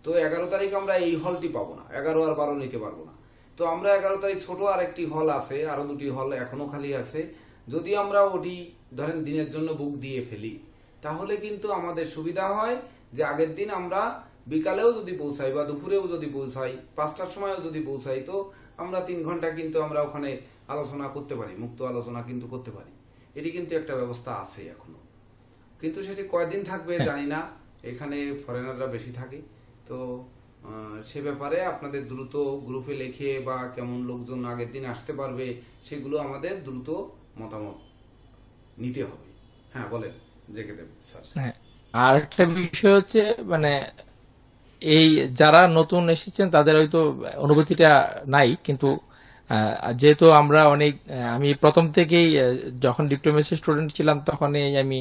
Speaker 1: তো 11 তারিখ আমরা এই হলটি পাবো না, 11 আর 12 নিতে পারবো না। তো আমরা 11 তারিখ ছোট আরেকটি হল আছে, আরো 2টি হল এখনো খালি আছে। যদি আমরা ওটি ধরেন দিনের জন্য বুক দিয়ে ফেলি তাহলে কিন্তু আমাদের সুবিধা হয় যে আগের দিন আমরা বিকালেও যদি পৌঁছাই বা দুপুরেও যদি পৌঁছাই, 5টার সময়ও যদি পৌঁছাই, তো আমরা 3 ঘন্টা কিন্তু আমরা ওখানে আলোচনা করতে পারি, মুক্ত আলোচনা কিন্তু করতে পারি। এটি কিন্তু একটা ব্যবস্থা আছে এখনো, কিন্তু সেটি কয়দিন থাকবে জানি না। এখানে ফরেনাররা বেশি থাকে, তো সে ব্যাপারে আপনাদের দ্রুত গ্রুপে লিখে বা কেমন লোকজন আগের দিন আসতে পারবে সেগুলো আমাদের দ্রুত মতামত নিতে হবে। হ্যাঁ বলেন জেকে দেব স্যার।
Speaker 3: হ্যাঁ, আর একটা বিষয় হচ্ছে মানে এই যারা নতুন এসেছেন তাদের হয়তো অনুভূতিটা নাই, কিন্তু যেহেতু আমরা অনেক, আমি প্রথম থেকেই যখন ডিপ্লোমেসি স্টুডেন্ট ছিলাম তখনই আমি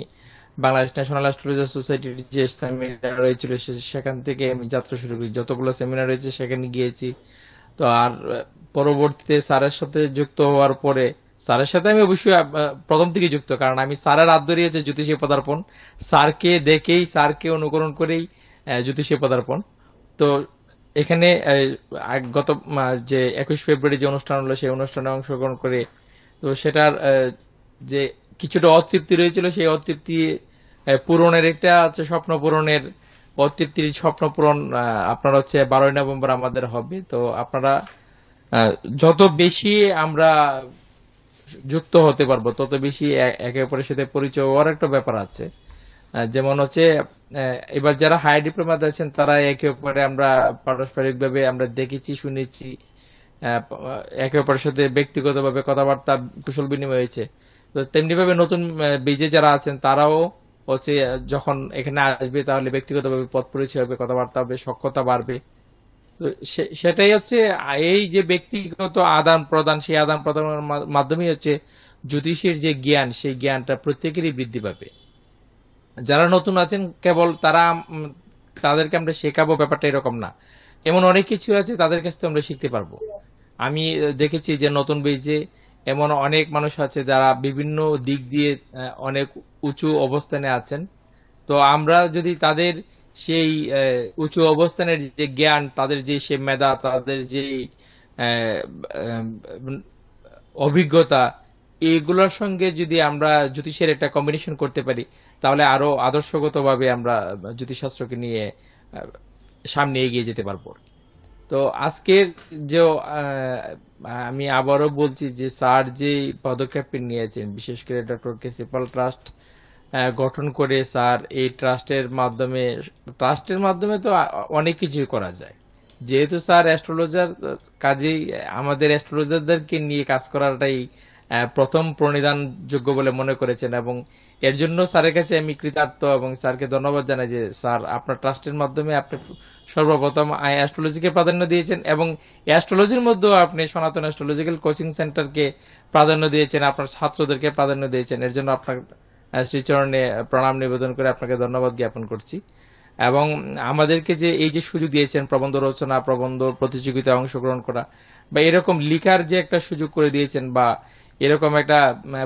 Speaker 3: বাংলাদেশ ন্যাশনাল অ্যাস্ট্রোলজার সোসাইটির যে সেমিনার হয়েছিল সেখান থেকে আমি যাত্রা শুরু করি। যতগুলো সেমিনার হয়েছে সেখানে গিয়েছি। তো আর পরবর্তীতে স্যারের সাথে যুক্ত হওয়ার পরে, স্যারের সাথে আমি অবশ্যই প্রথম থেকে যুক্ত, কারণ আমি স্যারের হাত ধরে হচ্ছে জ্যোতিষী পদার্পণ, স্যারকে দেখেই স্যারকে অনুকরণ করেই জ্যোতিষী পদার্পণ। তো এখানে গত যে 21 ফেব্রুয়ারি যে অনুষ্ঠান হলো সেই অনুষ্ঠানে অংশগ্রহণ করে, তো সেটার যে কিছুটা অতৃপ্তি রয়েছিল সেই অতৃপ্তি পূরণের একটা হচ্ছে স্বপ্ন পূরণের অতৃপ্তির স্বপ্ন পূরণ আপনার হচ্ছে 12 নভেম্বর আমাদের হবে। তো আপনারা যত বেশি আমরা যুক্ত হতে পারবো, তত বেশি একে অপরের সাথে পরিচয় হওয়ার একটা ব্যাপার আছে। যেমন হচ্ছে এবার যারা হায়ার ডিপ্লোমাতে আছেন তারা একে অপরে আমরা পারস্পরিকভাবে আমরা দেখেছি, শুনেছি, একে অপরের সাথে ব্যক্তিগতভাবে কথাবার্তা কুশল বিনিময় হয়েছে। তো তেমনি ভাবে নতুন বেজে যারা আছেন তারাও হচ্ছে যখন এখানে আসবে তাহলে ব্যক্তিগতভাবে পথ পরিচয় হবে, কথাবার্তা হবে, সক্ষতা বাড়বে। তো সেটাই হচ্ছে এই যে ব্যক্তিগত আদান প্রদান, সেই আদান প্রদানের মাধ্যমে হচ্ছে জ্যোতিষের যে জ্ঞান, সেই জ্ঞানটা প্রত্যেকেরই বৃদ্ধি পাবে। যারা নতুন আছেন কেবল তাদেরকে আমরা শেখাবো ব্যাপারটা এরকম না, এমন অনেক কিছু আছে তাদের কাছ থেকে আমরা শিখতে পারবো। আমি দেখেছি যে নতুন বেজে এমন অনেক মানুষ আছে যারা বিভিন্ন দিক দিয়ে অনেক উঁচু অবস্থানে আছেন। তো আমরা যদি তাদের সেই উঁচু অবস্থানের যে জ্ঞান, তাদের যে সে মেধা, তাদের যে অভিজ্ঞতা, এইগুলোর সঙ্গে যদি আমরা জ্যোতিষের একটা কম্বিনেশন করতে পারি তাহলে আরো আদর্শগতভাবে আমরা জ্যোতিষশাস্ত্রকে নিয়ে সামনে এগিয়ে যেতে পারবো। তো আজকের যে আমি আবারও বলছি যে স্যার যে পদক্ষেপ নিয়েছেন, বিশেষ করে ডক্টর কেসি পাল ট্রাস্ট গঠন করে স্যার এই ট্রাস্টের মাধ্যমে তো অনেক কিছু করা যায়। যেহেতু স্যার অ্যাস্ট্রোলজার, কাজেই আমাদের অ্যাস্ট্রোলজারদেরকে নিয়ে কাজ করাটাই প্রথম প্রণিধানযোগ্য বলে মনে করেছেন, এবং এর জন্য স্যারের কাছে আমি কৃতার্থ এবং স্যারকে ধন্যবাদ জানাই যে স্যার আপনার ট্রাস্টের মাধ্যমে আপনি সর্বপ্রথম অ্যাস্ট্রোলজিকে প্রাধান্য দিয়েছেন এবং অ্যাস্ট্রোলজির মধ্যেও আপনি সনাতন অ্যাস্ট্রোলজিক্যাল কোচিং সেন্টারকে প্রাধান্য দিয়েছেন, আপনার ছাত্রদেরকে প্রাধান্য দিয়েছেন। এর জন্য আপনার শ্রীচরণে প্রণাম নিবেদন করে আপনাকে ধন্যবাদ জ্ঞাপন করছি। এবং আমাদেরকে যে এই যে সুযোগ দিয়েছেন প্রবন্ধ রচনা, প্রবন্ধ প্রতিযোগিতায় অংশগ্রহণ করা, বা এরকম লিখার যে একটা সুযোগ করে দিয়েছেন, বা এরকম একটা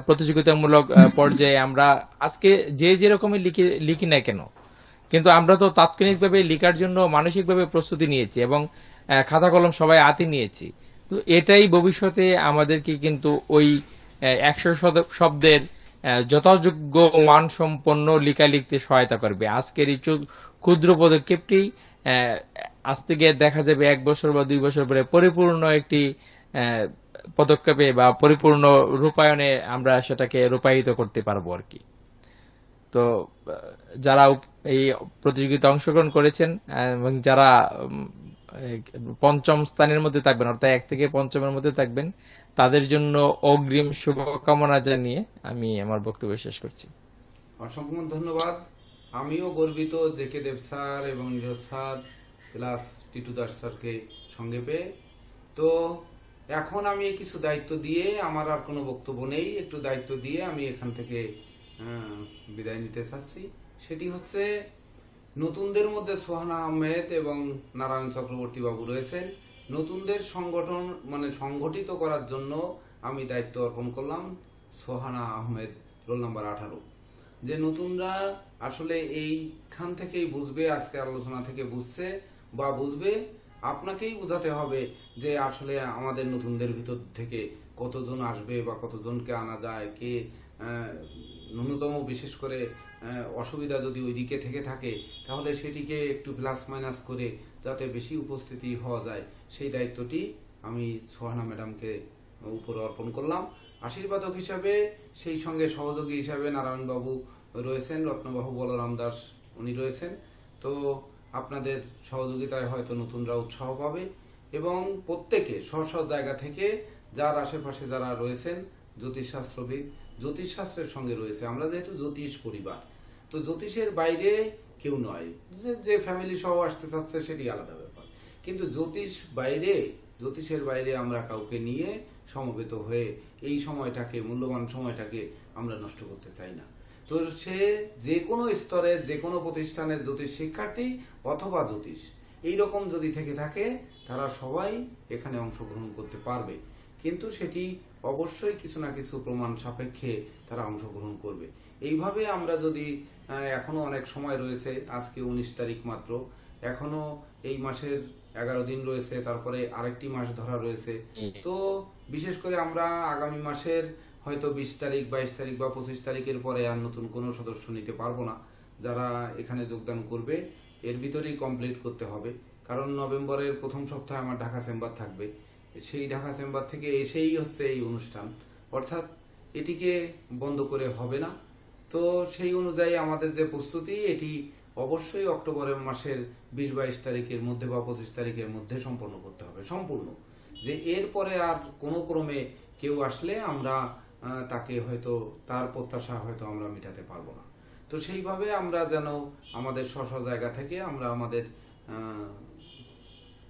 Speaker 3: প্রতিযোগিতামূলক পর্যায়ে আমরা আজকে যে যেরকমই লিখি না কেন, কিন্তু আমরা তো তাৎক্ষণিকভাবে লিখার জন্য মানসিকভাবে প্রস্তুতি নিয়েছি এবং খাতা কলম সবাই হাতে নিয়েছি। তো এটাই ভবিষ্যতে আমাদেরকে কিন্তু ওই 100 শব্দের যথাযোগ্য মানসম্পন্ন লেখা লিখতে সহায়তা করবে। আজকের এই ক্ষুদ্র পদক্ষেপটি আজ থেকে দেখা যাবে 1 বছর বা 2 বছর পরে পরিপূর্ণ একটি পদক্ষেপে বা পরিপূর্ণ রূপায়ণে আমরা সেটাকে রূপায়িত করতে পারবো আর কি। তো যারা এই প্রতিযোগিতা অংশগ্রহণ করেছেন এবং যারা 5ম স্থানের মধ্যে থাকবেন, অর্থাৎ 1 থেকে 5মের মধ্যে থাকবেন, তাদের জন্য অগ্রিম শুভকামনা জানিয়ে আমি আমার বক্তব্য শেষ করছি।
Speaker 1: অসংখ্য ধন্যবাদ। আমিও গর্বিত জেকে দেব স্যার এবং নীরজ স্যার প্লাস টিটু দাস স্যারকে সঙ্গে পেয়ে। তো এখন আমি কিছু দায়িত্ব দিয়ে, আমার আর কোনো বক্তব্য নেই, একটু দায়িত্ব দিয়ে আমি এখান থেকে বিদায় নিতে চাচ্ছি। সেটি হচ্ছে নতুনদের মধ্যে সোহানা আহমেদ এবং নারায়ণ চক্রবর্তী বাবু রয়েছেন। নতুনদের সংগঠিত করার জন্য আমি দায়িত্ব অর্পণ করলাম সোহানা আহমেদ, রোল নাম্বার 18। যে নতুনরা আসলে এইখান থেকেই বুঝবে, আজকে আলোচনা থেকে বুঝবে, আপনাকেই বোঝাতে হবে যে আসলে আমাদের নতুনদের ভিতর থেকে কতজন আসবে বা কতজনকে আনা যায়, কে ন্যূনতম বিশেষ করে অসুবিধা যদি ওই দিকে থেকে থাকে তাহলে সেটিকে একটু প্লাস মাইনাস করে যাতে বেশি উপস্থিতি হওয়া যায়, সেই দায়িত্বটি আমি সোহানা ম্যাডামকে উপরে অর্পণ করলাম। আশীর্বাদক হিসাবে, সেই সঙ্গে সহযোগী হিসাবে নারায়ণ বাবু রয়েছেন, রত্নবাবু বলরাম দাস উনি রয়েছেন। তো আপনাদের সহযোগিতায় হয়তো নতুনরা উৎসাহ পাবে এবং প্রত্যেকে স্ব জায়গা থেকে যার আশেপাশে যারা রয়েছেন জ্যোতিষশাস্ত্রবিদ, জ্যোতিষশাস্ত্রের সঙ্গে রয়েছে, আমরা যেহেতু জ্যোতিষ পরিবার, তো জ্যোতিষের বাইরে কেউ নয়, যে ফ্যামিলি সহ আসতে চাচ্ছে সেটি আলাদা ব্যাপার, কিন্তু জ্যোতিষের বাইরে আমরা কাউকে নিয়ে সমবেত হয়ে এই সময়টাকে, মূল্যবান সময়টাকে আমরা নষ্ট করতে চাই না। তো সে যে কোনো স্তরের, যে কোনো প্রতিষ্ঠানের জ্যোতিষ শিক্ষার্থী অথবা জ্যোতিষ এইরকম যদি থেকে থাকে তারা সবাই এখানে অংশগ্রহণ করতে পারবে, কিন্তু সেটি অবশ্যই কিছু না কিছু প্রমাণ সাপেক্ষে তারা অংশগ্রহণ করবে। এইভাবে আমরা যদি, এখনো অনেক সময় রয়েছে, আজকে 19 তারিখ মাত্র, এখনো এই মাসের 11 দিন রয়েছে, তারপরে আরেকটি মাস ধরা রয়েছে। তো বিশেষ করে আমরা আগামী মাসের হয়তো 20 তারিখ, 22 তারিখ বা 25 তারিখের পরে আর নতুন কোনো সদস্য নিতে পারবো না। যারা এখানে যোগদান করবে এর ভিতরেই কমপ্লিট করতে হবে, কারণ নভেম্বরের প্রথম সপ্তাহে আমার ঢাকা চেম্বার থাকবে, সেই ঢাকা চেম্বার থেকে এসেই হচ্ছে এই অনুষ্ঠান। অর্থাৎ এটিকে বন্ধ করে হবে না। তো সেই অনুযায়ী আমাদের যে প্রস্তুতি, এটি অবশ্যই অক্টোবর মাসের 20-22 তারিখের মধ্যে বা 25 তারিখের মধ্যে সম্পন্ন করতে হবে, সম্পূর্ণ। যে এরপরে আর কোনো ক্রমে কেউ আসলে আমরা তাকে হয়তো তার প্রত্যাশা হয়তো আমরা মেটাতে পারবো না। তো সেইভাবে আমরা যেন আমাদের স্ব জায়গা থেকে আমরা আমাদের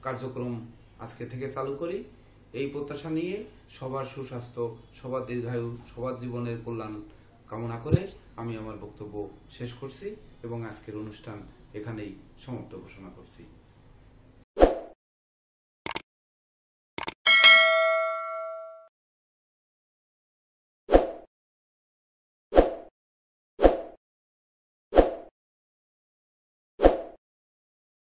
Speaker 1: কার্যক্রম আজকে থেকে চালু করি, এই প্রত্যাশা নিয়ে সবার সুস্বাস্থ্য, সবার দীর্ঘায়ু, সবার জীবনের কল্যাণ কামনা করে আমি আমার বক্তব্য শেষ করছি এবং আজকের অনুষ্ঠান এখানেই সমাপ্ত ঘোষণা করছি।